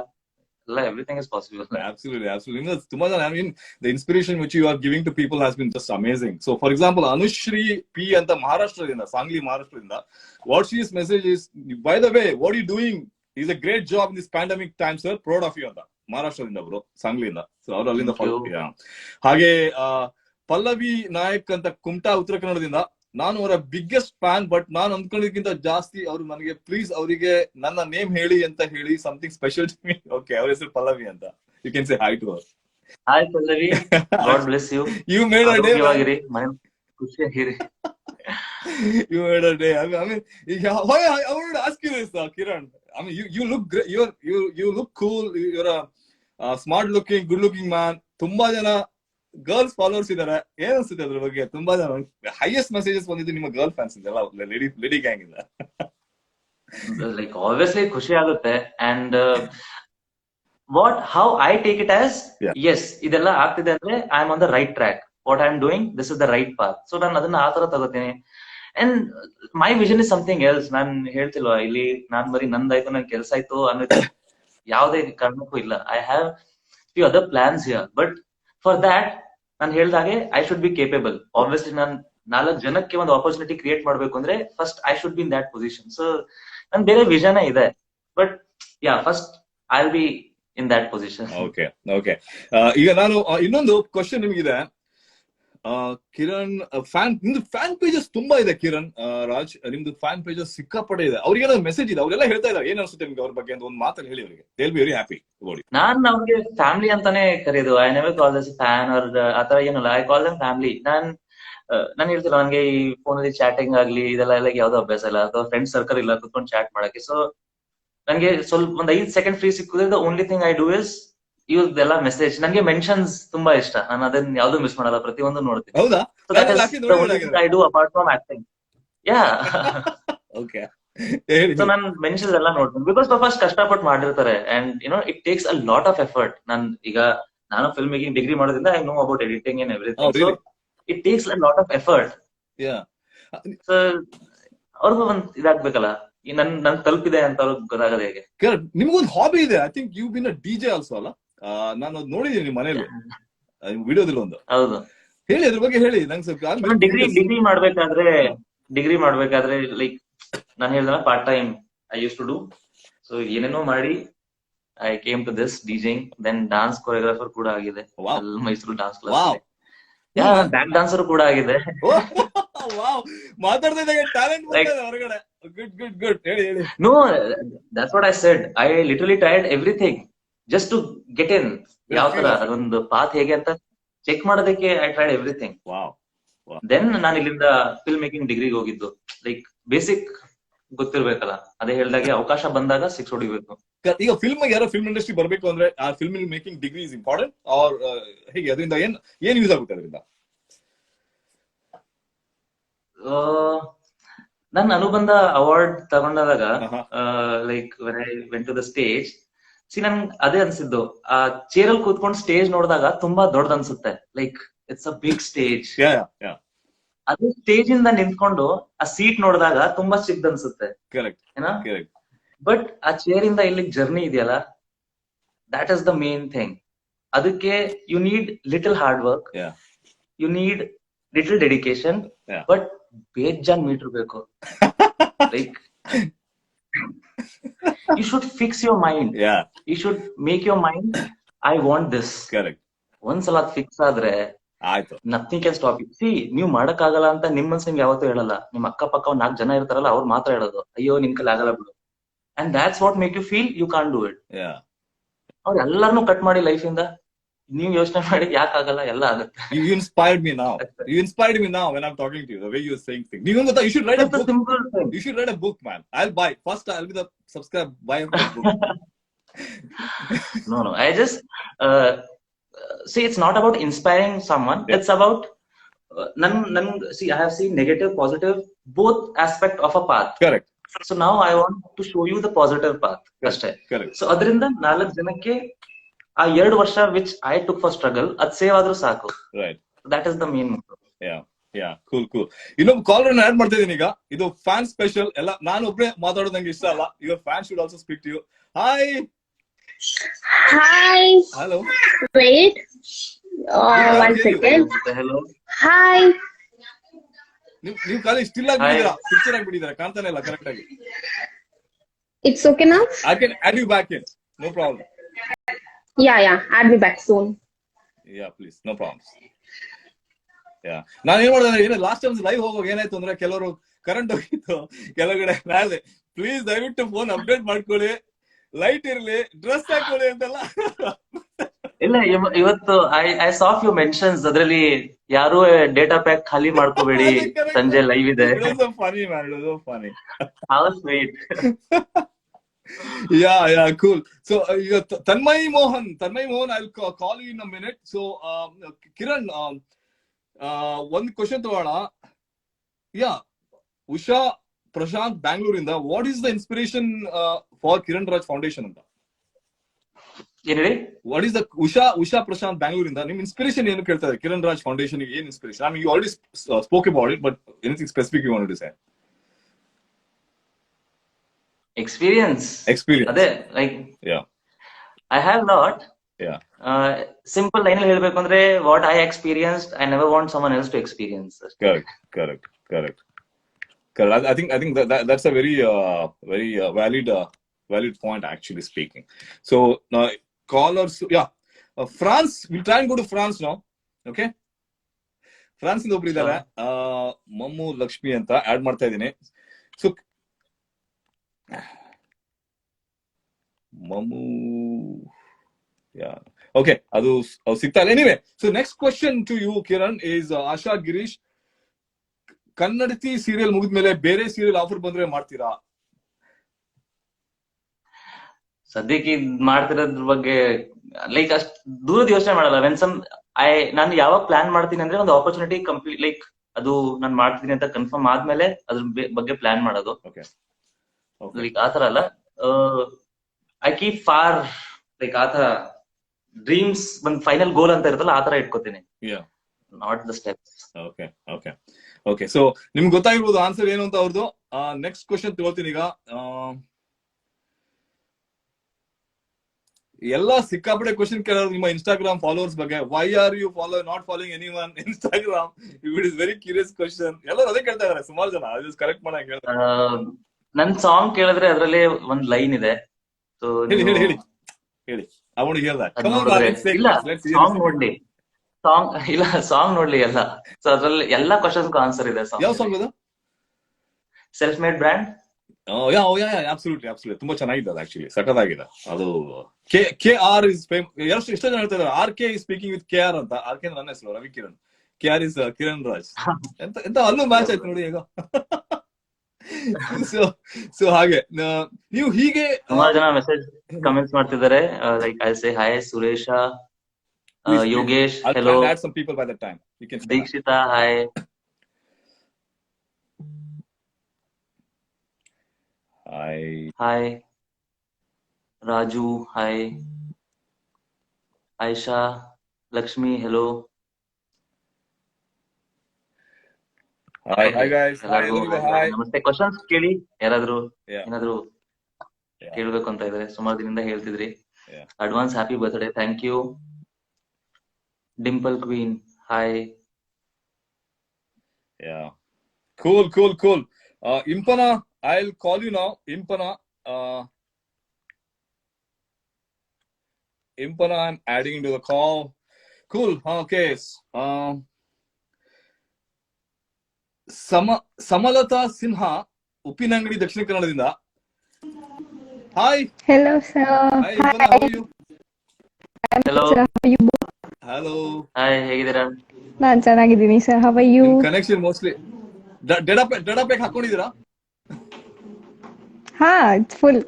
ಎಲ್ಲ everything is possible. Absolutely, absolutely. ತುಂಬಾ ಜನ, I mean, the inspiration which you are giving to people has been just amazing. So for example, Anushri P ಅಂತ ಮಹಾರಾಷ್ಟ್ರದಿಂದ, Sangli ಮಹಾರಾಷ್ಟ್ರದಿಂದ, what she's message is, by the way, what are you doing is a great job in this pandemic time, sir, proud of you ಅಂತ ಮಹಾರಾಷ್ಟ್ರದಿಂದ ಬ್ರೋ, ಸಾಂಗ್ಲಿಯಿಂದ. ಸೊ ಅವ್ರು ಅಲ್ಲಿಂದ ಹಾಗೆ ಪಲ್ಲವಿ ನಾಯಕ್ ಅಂತ ಕುಮಟಾ ಉತ್ತರ ಕನ್ನಡದಿಂದ, ನಾನು ಅವರ ಬಿಗ್ಗೆಸ್ಟ್ ಫ್ಯಾನ್, ಬಟ್ ನಾನು ಅಂದ್ಕೊಳ್ಳೋದಕ್ಕಿಂತ ಜಾಸ್ತಿ ಅವರು ನನಗೆ ಪ್ಲೀಸ್ ಅವರಿಗೆ ನನ್ನ ನೇಮ್ ಹೇಳಿ ಅಂತ ಹೇಳಿ, something special to me. Okay, ಅವ್ರ ಹೆಸರು ಪಲ್ಲವಿ ಅಂತ. You can say hi to her. Hi Pallavi, God bless you. You made a day. ಖುಷಿಯಾಗಿರಿ. You made a day. I mean, why I wanted to ask you this, Kiran. I mean, you look great. You look cool. You're a smart looking, good looking man. ತುಂಬಾ ಜನ ಗರ್ಲ್ಸ್ ಫಾಲೋವರ್ಸ್ ಇದಾರೆ. ಏನ್ ಅನ್ಸುತ್ತೆ ಅದ್ರ ಬಗ್ಗೆ? ತುಂಬಾ ಜನ ಹೈಯೆಸ್ಟ್ ಮೆಸೇಜಸ್ ಬಂದಿದ್ದು ನಿಮ್ಮ ಗರ್ಲ್ ಫ್ಯಾನ್ಸ್ ಇಂದಲ್ಲ, ಲೇಡಿ ಗ್ಯಾಂಗ್ ಇಂದ. ಲೈಕ್ ಆಬ್ವಿಯಸ್ಲಿ ಖುಷಿ ಆಗುತ್ತೆ. And how I take it as, yes, ಇದೆಲ್ಲ ಆಗ್ತಿದೆ ಅಂದ್ರೆ I am on the right track. What I am doing, this is the right path. So ನಾನು ಅದನ್ನ ಆ ತರ ತಗೋತೀನಿ. And my vision is something else. ನಾನ್ ಹೇಳ್ತಿಲ್ವಾ ಇಲ್ಲಿ, ನಾನ್ ಬರೀ ನಂದಾಯ್ತು, ನನ್ ಕೆಲ್ಸ ಆಯ್ತು ಅನ್ನೋದು ಯಾವುದೇ ಕಾರಣಕ್ಕೂ ಇಲ್ಲ. I have few other plans here, but for that ನಾನು ಹೇಳ್ದಾಗೆ I should be capable. Obviously ನಾನು 4 ಜನಕ್ಕೆ ಒಂದು ಆಪರ್ಚುನಿಟಿ ಕ್ರಿಯೇಟ್ ಮಾಡ್ಬೇಕು ಅಂದ್ರೆ first I should be in that position. So ನನ್ ಬೇರೆ ವಿಷನ್ ಇದೆ, but yeah first I will be in that position. Okay okay. ಈಗ ನಾನು ಇನ್ನೊಂದು ಕ್ವಶನ್ ನಿಮ್ಗಿದೆ. ಕಿರಣ್ ನಿಮ್ದು ಫ್ಯಾನ್ ಪೇಜಸ್ ತುಂಬಾ ಇದೆ. ಕಿರಣ್ ರಾಜ್, ನಿಮ್ದು ಫ್ಯಾನ್ ಪೇಜಸ್ ಸಿಕ್ಕಾಪಟ್ಟೆ ಇದೆ. ಅವ್ರಿಗೆಲ್ಲ ಮೆಸೇಜ್ ಇದೆ, ಅವರೆಲ್ಲ ಹೇಳ್ತಾ ಇದ್ದಾರೆ. ಏನ್ ಅನ್ಸುತ್ತೆ ನಿಮ್ಗೆ ಅವ್ರ ಬಗ್ಗೆ ಅಂತ ಒಂದು ಮಾತಲ್ಲಿ ಹೇಳಿ ಅವರಿಗೆ. They will be very happy about it. ನಾನ್ ಅವ್ರಿಗೆ ಫ್ಯಾಮಿಲಿ ಅಂತಾನೆ ಕರೆಯೋದು. I never call this fan or ಆತರ ಏನಲ್ಲ. I call them family. ನಾನು ಹೇಳ್ತಿಲ್ಲ, ನನಗೆ ಈ ಫೋನ್ ಅಲ್ಲಿ ಚಾಟಿಂಗ್ ಆಗ್ಲಿ ಇದೆಲ್ಲ ಎಲ್ಲ ಯಾವ್ದೋ ಅಭ್ಯಾಸ ಇಲ್ಲ, ಅಥವಾ ಫ್ರೆಂಡ್ ಸರ್ಕಲ್ ಇಲ್ಲ ಕುತ್ಕೊಂಡು ಚಾಟ್ ಮಾಡಕ್ಕೆ. ಸೊ ನಂಗೆ ಸ್ವಲ್ಪ ಒಂದ್ 5 ಸೆಕೆಂಡ್ ಫ್ರೀ ಸಿಕ್ಕಿದ್ರೆ the only thing I do is use ಎಲ್ಲ ಮೆಸೇಜ್. ನಂಗೆ ಮೆನ್ಷನ್ಸ್ ತುಂಬಾ ಇಷ್ಟ. ನಾನು ಅದನ್ನ ಯಾವ್ದು ಮಿಸ್ ಮಾಡಲ್ಲ, ಪ್ರತಿಯೊಂದು ನೋಡ್ತೀನಿ. ಹೌದಾ? I do apart from acting. Yeah okay. So ನಾನು ಮೆನ್ಷನ್ಸ್ ಎಲ್ಲ ನೋಡ್ತೀನಿ, ಬಿಕಾಸ್ ಫಸ್ಟ್ ಕಷ್ಟಪಟ್ಟು ಮಾಡಿರ್ತಾರೆ. And it takes a lot of effort. ನಾನು ಫಿಲ್ಮ್ ಮೇಕಿಂಗ್ ಡಿಗ್ರಿ ಮಾಡೋದ್ರಿಂದ I know about editing and everything. So it takes a lot of effort. So ಅವ್ರಿಗೂ ಒಂದ್ ಇದಾಗ್ಬೇಕಲ್ಲ, ನನ್ ತಲುಪಿದೆ ಅಂತ ಅವ್ರಿಗೆ ಗೊತ್ತಾಗದೆ ಹೇಗೆ. ನಿಮ್ಗೊಂದು ಹಾಬಿ ಇದೆ. I think you been a DJ also ಅಲ್ಲ? ನಾನು ಅದು ನೋಡಿದ್ದೀನಿ ನಿಮ್ಮ ಮನೇಲಿ ವಿಡಿಯೋದಲ್ಲಿ ಒಂದು. ಹೌದು, ಹೇಳಿ ಅದ್ರ ಬಗ್ಗೆ ಹೇಳಿ ನಂಗೆ ಸ್ವಲ್ಪ. ಡಿಗ್ರಿ ಮಾಡ್ಬೇಕಾದ್ರೆ ಲೈಕ್ ನಾನು ಹೇಳಿದ part time I used to do. So ಏನೇನೋ ಮಾಡಿ I came to this DJing. Then dance choreographer ಕೂಡ ಆಗಿದೆ Mysuru dance class. Back dancer ಕೂಡ ಆಗಿದೆ. ಮಾತಾಡ್ತಾ ಟ್ಯಾಲೆಂಟ್ ಹೊರಗಡೆ. Good good good. ಹೇಳಿ ಹೇಳಿ. No, that's what I said. I literally tried everything just to get in. ಯಾವ ತರ ಅದೊಂದು ಪಾತ್ ಹೇಗೆ ಅಂತ ಚೆಕ್ ಮಾಡೋದಕ್ಕೆ ಐ ಟ್ರೈಡ್ ಎವ್ರಿಥಿಂಗ್. ದೆನ್ ನಾನು ಇಲ್ಲಿಂದ ಫಿಲ್ಮ್ ಮೇಕಿಂಗ್ ಡಿಗ್ರಿಗೆ ಹೋಗಿದ್ದು. ಲೈಕ್ ಬೇಸಿಕ್ ಗೊತ್ತಿರ್ಬೇಕಲ್ಲ, ಅದೇ ಹೇಳ್ದಾಗೆ ಅವಕಾಶ ಬಂದಾಗ 6 ಹೊಡಿಬೇಕು. ಈಗ ಫಿಲ್ಮ್ ಯಾರೋ ಫಿಲ್ಮ್ ಇಂಡಸ್ಟ್ರಿ ಬರ್ಬೇಕು ಅಂದ್ರೆ ಆ film making degree is important or ಹೇಗೆ? ಅದರಿಂದ ಏನ್ ಯೂಸ್ ಆಗುತ್ತೆ ಅದರಿಂದ? ನನ್ನ ಅನುಬಂಧ ಅವಾರ್ಡ್ ತಗೊಂಡಾಗ like when I went to the stage, ನನ್ ಅದೇ ಅನ್ಸಿದ್ದು, ಆ ಚೇರಲ್ಲಿ ಕೂತ್ಕೊಂಡು ಸ್ಟೇಜ್ ನೋಡಿದಾಗ ತುಂಬಾ ದೊಡ್ಡದ್ ಅನ್ಸುತ್ತೆ, like it's a big stage. ಅದೇ ಸ್ಟೇಜ್ ಇಂದ ನಿಂತ್ಕೊಂಡು ಆ ಸೀಟ್ ನೋಡಿದಾಗ ತುಂಬಾ ಚಿಕ್ಕದ್ ಅನ್ಸುತ್ತೆ, ಕರೆಕ್ಟ್ ಏನಾ. ಕರೆಕ್ಟ್. ಬಟ್ ಆ ಚೇರ್ ಇಂದ ಇಲ್ಲಿಗ್ ಜರ್ನಿ ಇದೆಯಲ್ಲ, that is the main thing. ಅದಕ್ಕೆ you need little hard work, you need little dedication, but ಬೇಜಾನ್ ಮೀಟರ್ ಬೇಕು. Like you should fix your mind. You should make your mind, I want this. Correct. ಒಂದ್ಸಲ ಅದ್ ಫಿಕ್ಸ್ ಆದ್ರೆ ಆಯ್ತು, nothing can stop you. See, ನೀವ್ ಮಾಡಕ್ ಆಗಲ್ಲ ಅಂತ ನಿಮ್ ಮನ್ಸ್ ನಿಮ್ಗೆ ಯಾವತ್ತೂ ಹೇಳಲ್ಲ. ನಿಮ್ ಅಕ್ಕಪಕ್ಕ ಒಂದ್ 4 ಜನ ಇರ್ತಾರಲ್ಲ, ಅವ್ರು ಮಾತ್ರ ಹೇಳೋದು, ಅಯ್ಯೋ ನಿನ್ ಕೈಲಿ ಆಗಲ್ಲ ಬಿಡು. And that's what make you feel you can't do it. ಅವ್ರು ಎಲ್ಲಾರನು ಕಟ್ ಮಾಡಿ ಲೈಫ್ ಇಂದ ನೀವ್ ಯೋಚನೆ ಮಾಡಿ ಯಾಕೆ ಆಗಲ್ಲ, ಎಲ್ಲ ಆಗುತ್ತೆ. You inspired me now. You inspired me now when I'm talking to you, the way you're saying things. You should write a book. You should write a book, man. I'll buy. First, I'll be the subscribe, buy a book. No, I just see, it's not about inspiring someone. It's about see, I have seen negative, positive, both aspect of a path. Correct. So now I want to show you the positive path. Correct. So ಅದರಿಂದ 4 ಜನಕ್ಕೆ ಆ 2 ವರ್ಷ which I took for struggle ಅದ್ ಸೇವ್ ಆದ್ರೂ ಸಾಕು. Right. That is the main. Yeah. Cool. ಇನ್ನೊಂದು ಕಾಲರ್ ಆಡ್ ಮಾಡ್ತಾ ಇದೀನಿ ಈಗ. ಇದು ಫ್ಯಾನ್ ಸ್ಪೆಷಲ್. ಎಲ್ಲ ನಾನು ಒಬ್ಬರೇ ಮಾತಾಡೋದು ನಂಗೆ ಇಷ್ಟ ಅಲ್ಲ. Your fan should also speak to you. Hi. Hello. Wait. One second. Hello. Hi. ನೀವು ಖಾಲಿ ಸ್ಟಿಲ್ ಆಗಿಬಿಟ್ಟಿದ್ದೀರಾ, ಪಿಕ್ಚರ್ ಆಗಿಬಿಟ್ಟಿದ್ದೀರಾ, ಕಾಣ್ತಾನೆ ಇಲ್ಲ ಕರೆಕ್ಟ್ ಆಗಿ. It's okay now? I can add you back in. No problem. Yeah. Add me back soon. Yeah, please. No problems. Yeah. ನಾನು ಏನ್ ಮಾಡಿದೆ, ಲಾಸ್ಟ್ ಟೈಮ್ ಲೈವ್ ಹೋಗುವಾಗ ಏನಾಯ್ತು ಅಂದ್ರೆ, ಕೆಲವರು ಕರೆಂಟ್ ಹೋಗಿತ್ತು ಕೆಲಗಡೆ. ನಾಳೆ ಪ್ಲೀಸ್ ದಯವಿಟ್ಟು ಫೋನ್ ಅಪ್ಡೇಟ್ ಮಾಡ್ಕೊಳ್ಳಿ, ಲೈಟ್ ಇರ್ಲಿ, ಡ್ರೆಸ್ ಹಾಕೊಳ್ಳಿ ಅಂತೆಲ್ಲ. ಇಲ್ಲ, ಇವತ್ತು ಐ ಸಾ ಫ್ಯೂ ಮೆನ್ಷನ್ಸ್, ಅದ್ರಲ್ಲಿ ಯಾರು ಡೇಟಾ ಪ್ಯಾಕ್ ಖಾಲಿ ಮಾಡ್ಕೋಬೇಡಿ, ಸಂಜೆ ಲೈವ್ ಇದೆ. Funny man, it was funny. How sweet. Yeah, cool. So ಈಗ Tanmay Mohan, I'll call you in a minute. So Kiran, ಒಂದು ಕ್ವಶನ್ ತಗೋಣ. ಉಷಾ ಪ್ರಶಾಂತ್ ಬ್ಯಾಂಗ್ಳೂರಿಂದ, what is the inspiration for Kiran Raj foundation ಅಂತ? ಏನ್ ಹೇಳಿ? What is the Usha Prashanth ಬ್ಯಾಂಗ್ಳೂರಿಂದ ನಿಮ್ ಇನ್ಸ್ಪಿರೇಷನ್ ಏನು ಕೇಳ್ತಾ ಇದೆ? ಕಿರಣ್ ರಾಜ್ ಫೌಂಡೇಶನ್ ಏನ್ inspiration? I mean, you already spoke about it, but anything specific you wanted to say? Experience. ಅದೇ, like I have lot. Simple line ಅಲ್ಲಿ ಹೇಳ್ಬೇಕು ಅಂದ್ರೆ, what I experienced, I never want someone else to experience. Correct. I think that's a very valid point, actually speaking. So callers, France, we'll try and go to France now. Okay, France ಇಂದ ಒಬ್ರು ಇದ್ದಾರೆ, ಮಮ್ಮು ಲಕ್ಷ್ಮಿ ಅಂತ ಆಡ್ ಮಾಡ್ತಾ ಇದ್ದೀನಿ. ಸೊ ಮಮ್ಮು, okay, ಅದು ಸಿಗ್ತಾ ಇಲ್ಲ. Anyway, so next question to you Kiran is, Asha Girish, Kannadathi serial ಮುಗಿದ್ಮೇಲೆ ಬೇರೆ ಸೀರಿಯಲ್ ಆಫರ್ ಬಂದ್ರೆ ಮಾಡ್ತೀರಾ? ಸದ್ಯಕ್ಕೆ ಮಾಡ್ತಿರೋದ್ರ ಬಗ್ಗೆ ಲೈಕ್ ಅಷ್ಟ್ ದೂರದ ಯೋಚನೆ ಮಾಡಲ್ಲ. ನಾನು ಯಾವಾಗ ಪ್ಲಾನ್ ಮಾಡ್ತೀನಿ ಅಂದ್ರೆ, ಒಂದು ಆಪರ್ಚುನಿಟಿ ಕಂಪ್ಲೀಟ್, ಲೈಕ್ ಅದು ನಾನು ಮಾಡ್ತೀನಿ ಅಂತ ಕನ್ಫರ್ಮ್ ಆದ್ಮೇಲೆ ಅದ್ರ ಬಗ್ಗೆ ಪ್ಲಾನ್ ಮಾಡೋದು. ಲೈಕ್ ಆತರ ಅಲ್ಲ, ಐ ಕೀಪ್ ಫಾರ್, ಲೈಕ್ ಆತರ ಡ್ರೀಮ್ಸ್, ಒಂದು ಫೈನಲ್ ಗೋಲ್ ಅಂತ ಇರುತ್ತಲ್ಲ, ಆತರ ಇಟ್ಕೋತೀನಿ, not the steps. Okay. So ನಿಮ್ಗೆ ಗೊತ್ತಾಗಿರ್ಬೋದು ಆನ್ಸರ್ ಏನು ಅಂತ ಅವ್ರದ್ದು. ನೆಕ್ಸ್ಟ್ ಕ್ವಶನ್ ತಗೊಳ್ತೀನಿ ಈಗ. ಎಲ್ಲ ಸಿಕ್ಕಾಪಟ್ಟೆ ಕ್ವಶನ್ ಕೇಳೋರು ನಿಮ್ಮ ಇನ್ಸ್ಟಾಗ್ರಾಮ್ ಫಾಲೋವರ್ಸ್ ಬಗ್ಗೆ. Why are you not following anyone Instagram? It is very curious question. ಎಲ್ಲರೂ ಅದೇ ಕೇಳ್ತಾ ಇದಾರೆ, ಸುಮಾರು ಜನ. ಕರೆಕ್ಟ್ ಮಾಡಕ್ ಹೇಳ್ತಾರೆ. ನನ್ ಸಾಂಗ್ ಕೇಳಿದ್ರೆ ಅದ್ರಲ್ಲಿ ಒಂದ್ ಲೈನ್ ಇದೆ. ಹೇಳಿ. I want to hear that. Come on, let's hear song ನೋಡ್ಲಿ. ಸಾಂಗ್ ನೋಡ್ಲಿ ಎಲ್ಲ. ಸೊ ಅದ್ರಲ್ಲಿ ಎಲ್ಲಾ ಕ್ವಶನ್ಸ್ ಆನ್ಸರ್ ಇದೆ. ಯಾವ ಸಾಂಗ್ ಅದು? Self made brand. absolutely ತುಂಬಾ ಚೆನ್ನಾಗಿದೆ ಅದು. ಆಕ್ಚುಲಿ ಸಖತ್ತಾಗಿದೆ ಅದು. KR is ಎಷ್ಟೋ ಜನ ಹೇಳ್ತಾ ಇದ್ದಾರೆ, RK is speaking with KR ಅಂತ. RK ನನ್ನ ಹೆಸರು ರವಿ ಕಿರಣ್, KR is ಕಿರಣ್ ರಾಜ್. ಎಂತ ಅಲ್ಲೂ ಮ್ಯಾಚ್ ಆಯ್ತು ನೋಡಿ ಈಗ. ಸೊ ಹಾಗೆ ನೀವು ಹೀಗೆ ಸುಮಾರು ಜನ ಮೆಸೇಜ್ ಕಮೆಂಟ್ಸ್ ಮಾಡ್ತಿದ್ದಾರೆ. Like I say hi Suresha, Yogesh, hello. I'll add some people by that time. You can Dikshita, hi. Hi. Raju hi, Ayesha, Lakshmi hello. Hi guys. Hi ಎಲ್ಲರಿಗೂ ಎಲ್ಲರಿಗೂ hi. ನಮಸ್ತೆ. ಕ್ವಶನ್ಸ್ ಕೇಳಿ, ಯಾರಾದ್ರೂ Yeah. ಏನಾದ್ರು Yeah. ಕೇಳ್ಬೇಕು ಅಂತ ಇದ್ರೆ ಸುಮಾರು ದಿನದಿಂದ ಹೇಳ್ತಿದ್ರಿ. Yeah. Advance happy birthday. Thank you. Dimple queen hi. Yeah. Cool. Impana, I'll call you now. Impana, I'm adding into the call. Cool. Okay. Samalatha Sinha, Uppinangadi, ದಕ್ಷಿಣ ಕನ್ನಡದಿಂದ. Hi. Hello, sir. Hi Impana, how are you? Hello. Sir, how are you? Hello. Hi, ಹೇಗಿದ್ದೀರಾ? ನಾನ್ ಚೆನ್ನಾಗಿದ್ದೀನಿ sir. How are you? Connection mostly data pack ಹಾಕೊಂಡಿದ್ದೀರಾ? ಹಾ, it's full.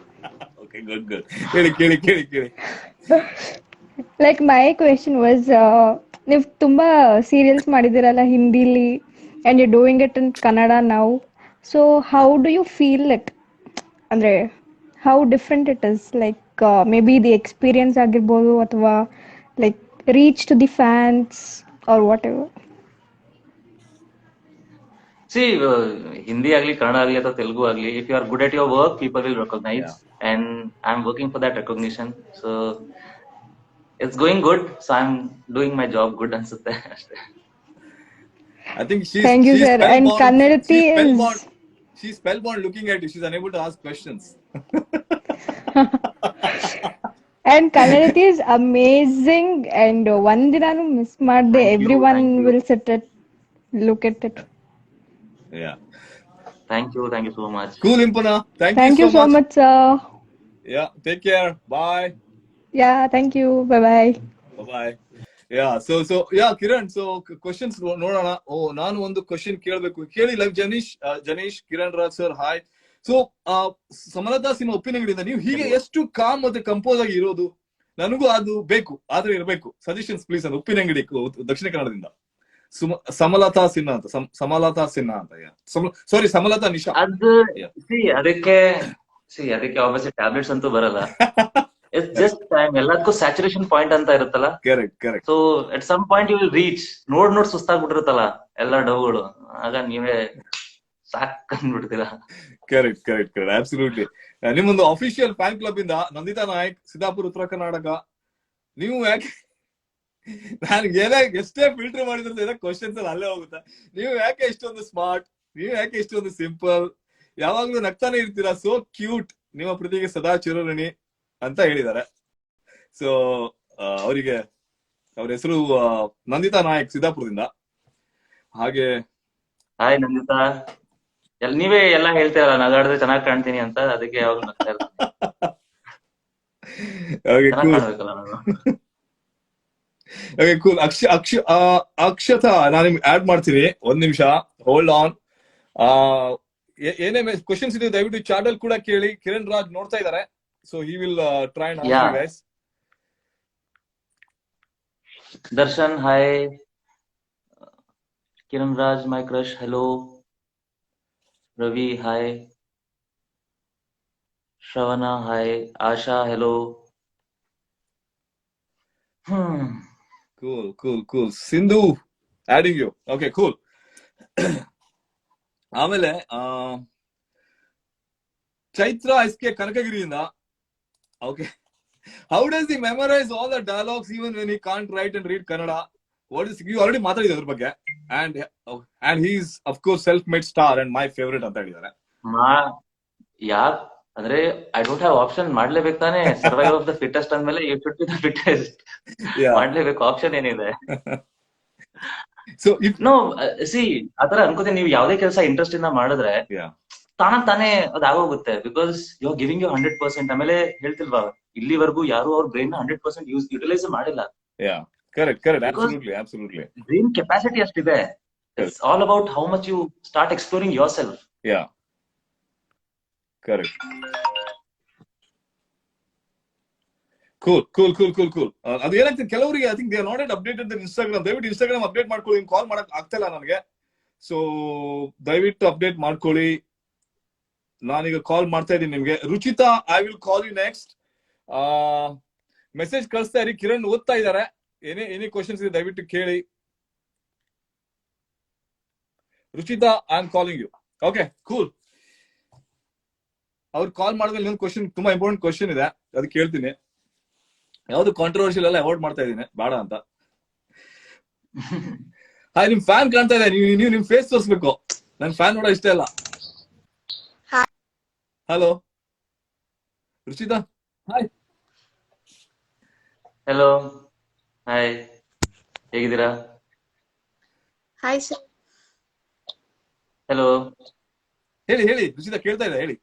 Okay, good. ಕೇಳಿ. Like my question was, ನೀವು ತುಂಬಾ ಸೀರಿಯಲ್ಸ್ ಮಾಡಿದಿರಲ್ಲ ಹಿಂದಿಲಿ, and you're doing it in Kannada now. So how do you feel it? ಅಂದ್ರೆ how different it is? Like maybe the experience ಆಗಿರ್ಬೋದು ಅಥವಾ like reach to the fans or whatever. See Hindi ಆಗ್ಲಿ, ಕನ್ನಡ ಆಗ್ಲಿ ಅಥವಾ ತೆಲುಗು ಆಗ್ಲಿ, if you are good at your work, people will recognise, and I am working for that recognition. So it's going good. So I am doing my job good ಅನ್ಸುತ್ತೆ ಅಷ್ಟೇ. I think Thank you, she's sir. And spellbound. Kannadati is She's spellbound looking at you. She's unable to ask questions. and Kannadati is amazing, and ಒಂದಿನಾನು ಮಿಸ್ ಮಾಡದೆ Thank you, everyone thank you. will sit at look at it. Yeah. Thank you so much. Cool, Impana. Thank Thank you you so much, sir. Yeah. Take care. Bye. Yeah, thank you. Bye bye. Bye. Yeah. So yeah, Kiran. So questions ನೋಡೋಣ. ನಾನು ಒಂದು ಕ್ವಶನ್ ಕೇಳಿ live. Janeesh, Kiran Raj sir hi. So Samalatha Sinha ಉಪ್ಪಿನಂಗಡಿಯಿಂದ ನೀವು ಹೀಗೆ ಎಷ್ಟು ಕಾಮ್ ಮತ್ತೆ ಕಂಪೋಸ್ ಆಗಿ ಇರೋದು? ನನಗೂ ಅದು ಬೇಕು, ಆದ್ರೆ ಇರಬೇಕು. Suggestions please. ಅದು ಉಪ್ಪಿನಂಗಡಿ, ದಕ್ಷಿಣ ಕನ್ನಡದಿಂದ. ಸಮಲತಾ ಸಿನ್ಹಾ ಅಂತ. ಸಾರಿ, ಸಮಲತಾ ನಿಶಾ. ಅದು ಅದಕ್ಕೆ ಆಬ್ವಿಯಸ್ಲಿ ಟ್ಯಾಬ್ಲೆಟ್ಸ್ ಅಂತೂ ಬರಲ್ಲ. It's just time. ಎಲ್ಲದಕ್ಕೂ ಸ್ಯಾಚುರೇಷನ್ ಪಾಯಿಂಟ್ ಅಂತ ಇರುತ್ತಲ್ಲ. Correct. So at some point you will reach. ನೋಡ್ ಸುಸ್ತಾಗ್ಬಿಟ್ಟಿರುತ್ತಲ್ಲ ಎಲ್ಲ ಡವ್ಗಳು, ಆಗ ನೀವೇ ಸಾಕ್ ಅಂದ್ಬಿಡ್ತೀರಾ. ಕರೆಕ್ಟ್. ಅಬ್ಸಲ್ಯೂಟ್ಲಿ. ನಿಮ್ಮೊಂದು ಅಫಿಷಿಯಲ್ ಫ್ಯಾನ್ ಕ್ಲಬ್ ಇಂದ ನಂದಿತಾ ನಾಯಕ್, ಸಿದ್ದಾಪುರ, ಉತ್ತರ ಕರ್ನಾಟಕ. ನೀವು ಯಾಕೆ ನಾನು ಎಷ್ಟೇ ಫಿಲ್ಟರ್ ಮಾಡಿದ್ರೆ ಕ್ವಶನ್ಸ್ ಅಲ್ಲಿ ಅಲ್ಲೇ ಹೋಗುತ್ತೆ. ನೀವು ಯಾಕೆ ಇಷ್ಟೊಂದು ಸ್ಮಾರ್ಟ್? ನೀವು ಯಾಕೆ ಇಷ್ಟೊಂದು ಸಿಂಪಲ್? ಯಾವಾಗ್ಲೂ ನಗ್ತಾನೆ ಇರ್ತೀರಾ. So cute. ನಿಮ್ಮ ಪ್ರೀತಿಗೆ ಸದಾ ಚಿರಋಣಿ ಅಂತ ಹೇಳಿದ್ದಾರೆ. ಸೊ ಅವರಿಗೆ ಅವ್ರ ಹೆಸರು ನಂದಿತಾ ನಾಯಕ್, ಸಿದ್ದಾಪುರದಿಂದ. ಹಾಗೆ ಹಾಯ್ ನಂದಿತಾ. ನೀವೇ ಎಲ್ಲ ಹೇಳ್ತೀರಲ್ಲ, ನಗಾಡಿದ್ರೆ ಚೆನ್ನಾಗ್ ಕಾಣ್ತೀನಿ ಅಂತ, ಅದಕ್ಕೆ ಯಾವಾಗ್ಲೂ ನಗ್ತಾ ಇರ್ತೀನಿ. ಚೆನ್ನಾಗ್ ಕಾಣ್ಬೇಕಲ್ಲ ನಾನು. Okay, cool. ಅಕ್ಷತಾ, ನಾನು ನಿಮ್ಗೆ ಆಡ್ ಮಾಡ್ತೀನಿ. ಒಂದ್ ನಿಮಿಷ ಹೋಲ್ಡ್ ಆನ್. ಏನೇ ಕ್ವಶನ್ಸ್ ಇದೆ ದಯವಿಟ್ಟು ಚಾಟ್ ಅಲ್ಲಿ ಕೂಡ ಕೇಳಿ. ಕಿರಣ್ ರಾಜ್ ನೋಡ್ತಾ ಇದ್ದಾರೆ. So he will try and answer you guys. Darshan hi. Kiran Raj my crush hello. Ravi hi. Shravana hi. Asha hello. Cool. Sindhu adding you. Okay, cool. ಆಮೇಲೆ ಚೈತ್ರ ಎಸ್.ಕೆ. ಕನಕಗಿರಿಯಿಂದ. Okay, how does he memorise all the dialogues even when he can't write and read Kannada? What is you already ಮಾತಾಡಿದ ಅದ್ರ ಬಗ್ಗೆ. And he is of course self made star and my favourite ಅಂತ ಹೇಳಿದ್ದಾರೆ. ಅಂದ್ರೆ ಐ ಡೋಂಟ್ ಹ್ಯಾವ್ ಆಪ್ಷನ್. ಮಾಡ್ಲೇಬೇಕು ತಾನೆ. ಸರ್ವೈವಲ್ ಆಫ್ ದ ಫಿಟ್ಟೆಸ್ಟ್ ಅಂದ್ಮೇಲೆ you should be the fittest. ಮಾಡ್ಲೇಬೇಕು. ಆಪ್ಷನ್ ಏನಿದೆ? ಸೊ ನೋ ಸಿ ಆತರ ಅನ್ಕೋತೀನಿ. ನೀವು ಯಾವ್ದೇ ಕೆಲಸ ಇಂಟ್ರೆಸ್ಟ್ ಇಂದ ಮಾಡಿದ್ರೆ ತಾನೇ ಅದಾಗೋಗುತ್ತೆ. Because you are giving you 100%. ಆಮೇಲೆ ಹೇಳ್ತಿಲ್ವಾ, ಇಲ್ಲಿವರೆಗೂ ಯಾರು ಅವ್ರ ಬ್ರೈನ್ 100% ಯುಟಿಲೈಸ್ ಮಾಡಿಲ್ಲ. ಕರೆಕ್ಟ್. Absolutely. ಬ್ರೈನ್ ಕೆಪಾಸಿಟಿ ಅಷ್ಟಿದೆ. It's all about how much you start exploring yourself. Correct. Cool. ಅದು ಏನಾಗ್ತದೆ ಕೆಲವರಿಗೆ, I think they are not yet updated than Instagram. ದಯವಿಟ್ಟು ಇನ್ಸ್ಟಾಗ್ರಾಮ್ ಅಪ್ಡೇಟ್ ಮಾಡ್ಕೊಳ್ಳಿ. ಕಾಲ್ ಮಾಡಕ್ ಆಗ್ತಾ ಇಲ್ಲ ನನಗೆ. ಸೊ ದಯವಿಟ್ಟು ಅಪ್ಡೇಟ್ ಮಾಡ್ಕೊಳ್ಳಿ. ನಾನೀಗ ಕಾಲ್ ಮಾಡ್ತಾ ಇದ್ದೀನಿ ನಿಮ್ಗೆ. Ruchita, I will call you next. Message ಕಳಿಸ್ತಾ ಇರಿ. ಕಿರಣ್ ಓದ್ತಾ ಇದ್ದಾರೆ. ಎನಿ ಕ್ವಶನ್ಸ್ ಇದೆ ದಯವಿಟ್ಟು ಕೇಳಿ. Ruchita, I am calling you. Okay, cool. ಅವ್ರು ಕಾಲ್ ಮಾಡಿದ್ಮೇಲೆ ಇನ್ನೊಂದು ಕ್ವಶನ್, ತುಂಬಾ ಇಂಪಾರ್ಟೆಂಟ್ ಕ್ವಶನ್ ಇದೆ, ಅದು ಕೇಳ್ತೀನಿ. ಯಾವ್ದು ಕಾಂಟ್ರವರ್ಷಿಯಲ್ ಎಲ್ಲ ಅವಾಯ್ಡ್ ಮಾಡ್ತಾ ಇದೀನಿ, ಬೇಡ ಅಂತ. ಹಾಯ್, ನಿಮ್ ಫ್ಯಾನ್ ಕಾಣ್ತಾ ಇದೆ, ನೀವು ನಿಮ್ ಫೇಸ್ ತೋರಿಸ್ಬೇಕು. ನನ್ ಫ್ಯಾನ್ ನೋಡೋ ಇಷ್ಟ ಇಲ್ಲ. Hello Ruchitha, hi. Hello, hi, ಹೇಗಿದ್ದೀರಾ? Hi sir. ಹಲೋ, ಹೇಳಿ ಹೇಳಿ ರುಚಿತಾ, ಕೇಳ್ತಾ ಇದೆ, ಹೇಳಿ.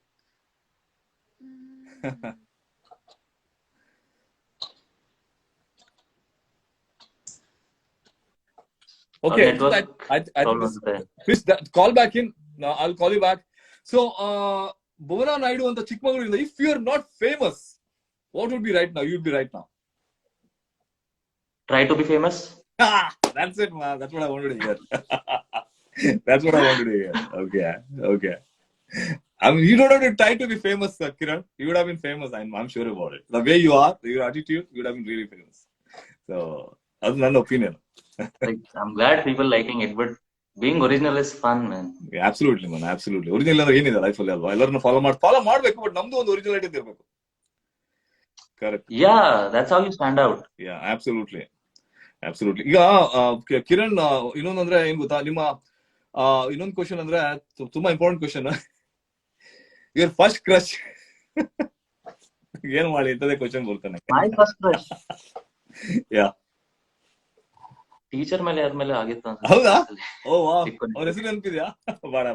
Okay, I think please call back in. I'll call you back. So, Bhuvana Naidu and the Chikmagalur, if you are not famous, what would be right now? You'd be right now. Try to be famous. That's it, man. That's what I wanted to hear. That's what I wanted to hear. Okay. I mean, you don't have to try to be famous, Kiran. You would have been famous. I'm sure about it. The way you are, your attitude, you would have been really famous. So, that's my opinion. Like, I'm glad people liking it, but being original is fun, man. Yeah, absolutely, man. Absolutely. Original ಅಂದ್ರೆ ಏನಿದೆ ಲೈಫಲ್ಲಿ ಅಲ್ವಾ? ಎಲ್ಲರನ್ನ ಫಾಲೋ ಮಾಡ್ಬೇಕು, ಬಟ್ ನಮ್ದು ಒಂದು ಒರಿಜಿನಾಲಿಟಿ ಇರಬೇಕು. Correct. Yeah, that's how you stand out. Yeah, absolutely. ಈಗ ಕಿರಣ್, ಇನ್ನೊಂದಂದ್ರೆ ಏನ್ ಗೊತ್ತಾ, ನಿಮ್ಮ ಇನ್ನೊಂದು ಕ್ವಶನ್ ಅಂದ್ರೆ ತುಂಬಾ important question. Your first crush ಏನ್ ಮಾಡಿ ಇಂಥದೇ ಕ್ವಶನ್ ಬರ್ತಾನೆ. My first crush. Yeah, teacher ಮೇಲೆ ಯಾರ ಮೇಲೆ ಆಗಿತ್ತು ಅನ್ಸುತ್ತೆ. ಹೌದಾ? ಓ ವಾ, ಅವ್ರ ಹೆಸರು ನೆನಪಿದ್ಯಾ? ಬೇಡ.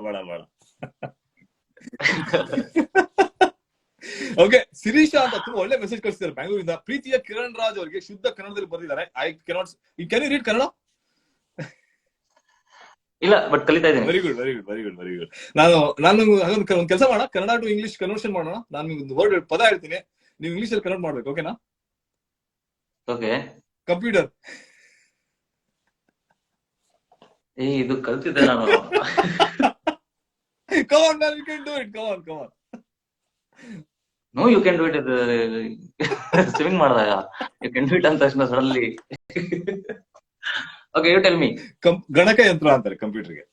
ಓಕೆ, ಶಿರೀಷಾ ಅಂತ ತುಂಬಾ ಒಳ್ಳೆ ಮೆಸೇಜ್ ಕಳಿಸಿದ್ದಾರೆ ಬ್ಯಾಂಗ್ಳೂರಿಂದ. ಪ್ರೀತಿಯ ಕಿರಣ್ ರಾಜ್ ಅವರಿಗೆ ಶುದ್ಧ ಕನ್ನಡದಲ್ಲಿ ಬರೆದಿದ್ದಾರೆ. Can you read Kannada? ಇಲ್ಲ, ಬಟ್ ಕಲಿತಾ ಇದ್ದೀನಿ. Very good. ನಾನು ಒಂದು ಕೆಲಸ ಮಾಡೋಣ, ಕನ್ನಡ ಟು ಇಂಗ್ಲಿಷ್ ಕನ್ವರ್ಷನ್ ಮಾಡೋಣ. ನಾನು ಒಂದು ವರ್ಡ್ ಪದ ಹೇಳ್ತೀನಿ, ನೀವು ಇಂಗ್ಲಿಷ್ ಅಲ್ಲಿ ಕನ್ವರ್ಟ್ ಮಾಡ್ಬೇಕು, ಓಕೆನಾ? ಓಕೆ. ಕಂಪ್ಯೂಟರ್. ಇದು ಕಲ್ತಿದ್ದೆ ನಾನು. Come on, man, you can do it. Come on. No, you can do it. Swimming ಮಾಡಿದಾಗ you can do it ಅಂತ ತಕ್ಷಣ suddenly. Okay, you tell me. ಗಣಕ ಯಂತ್ರ ಅಂತಾರೆ ಕಂಪ್ಯೂಟರ್ಗೆ.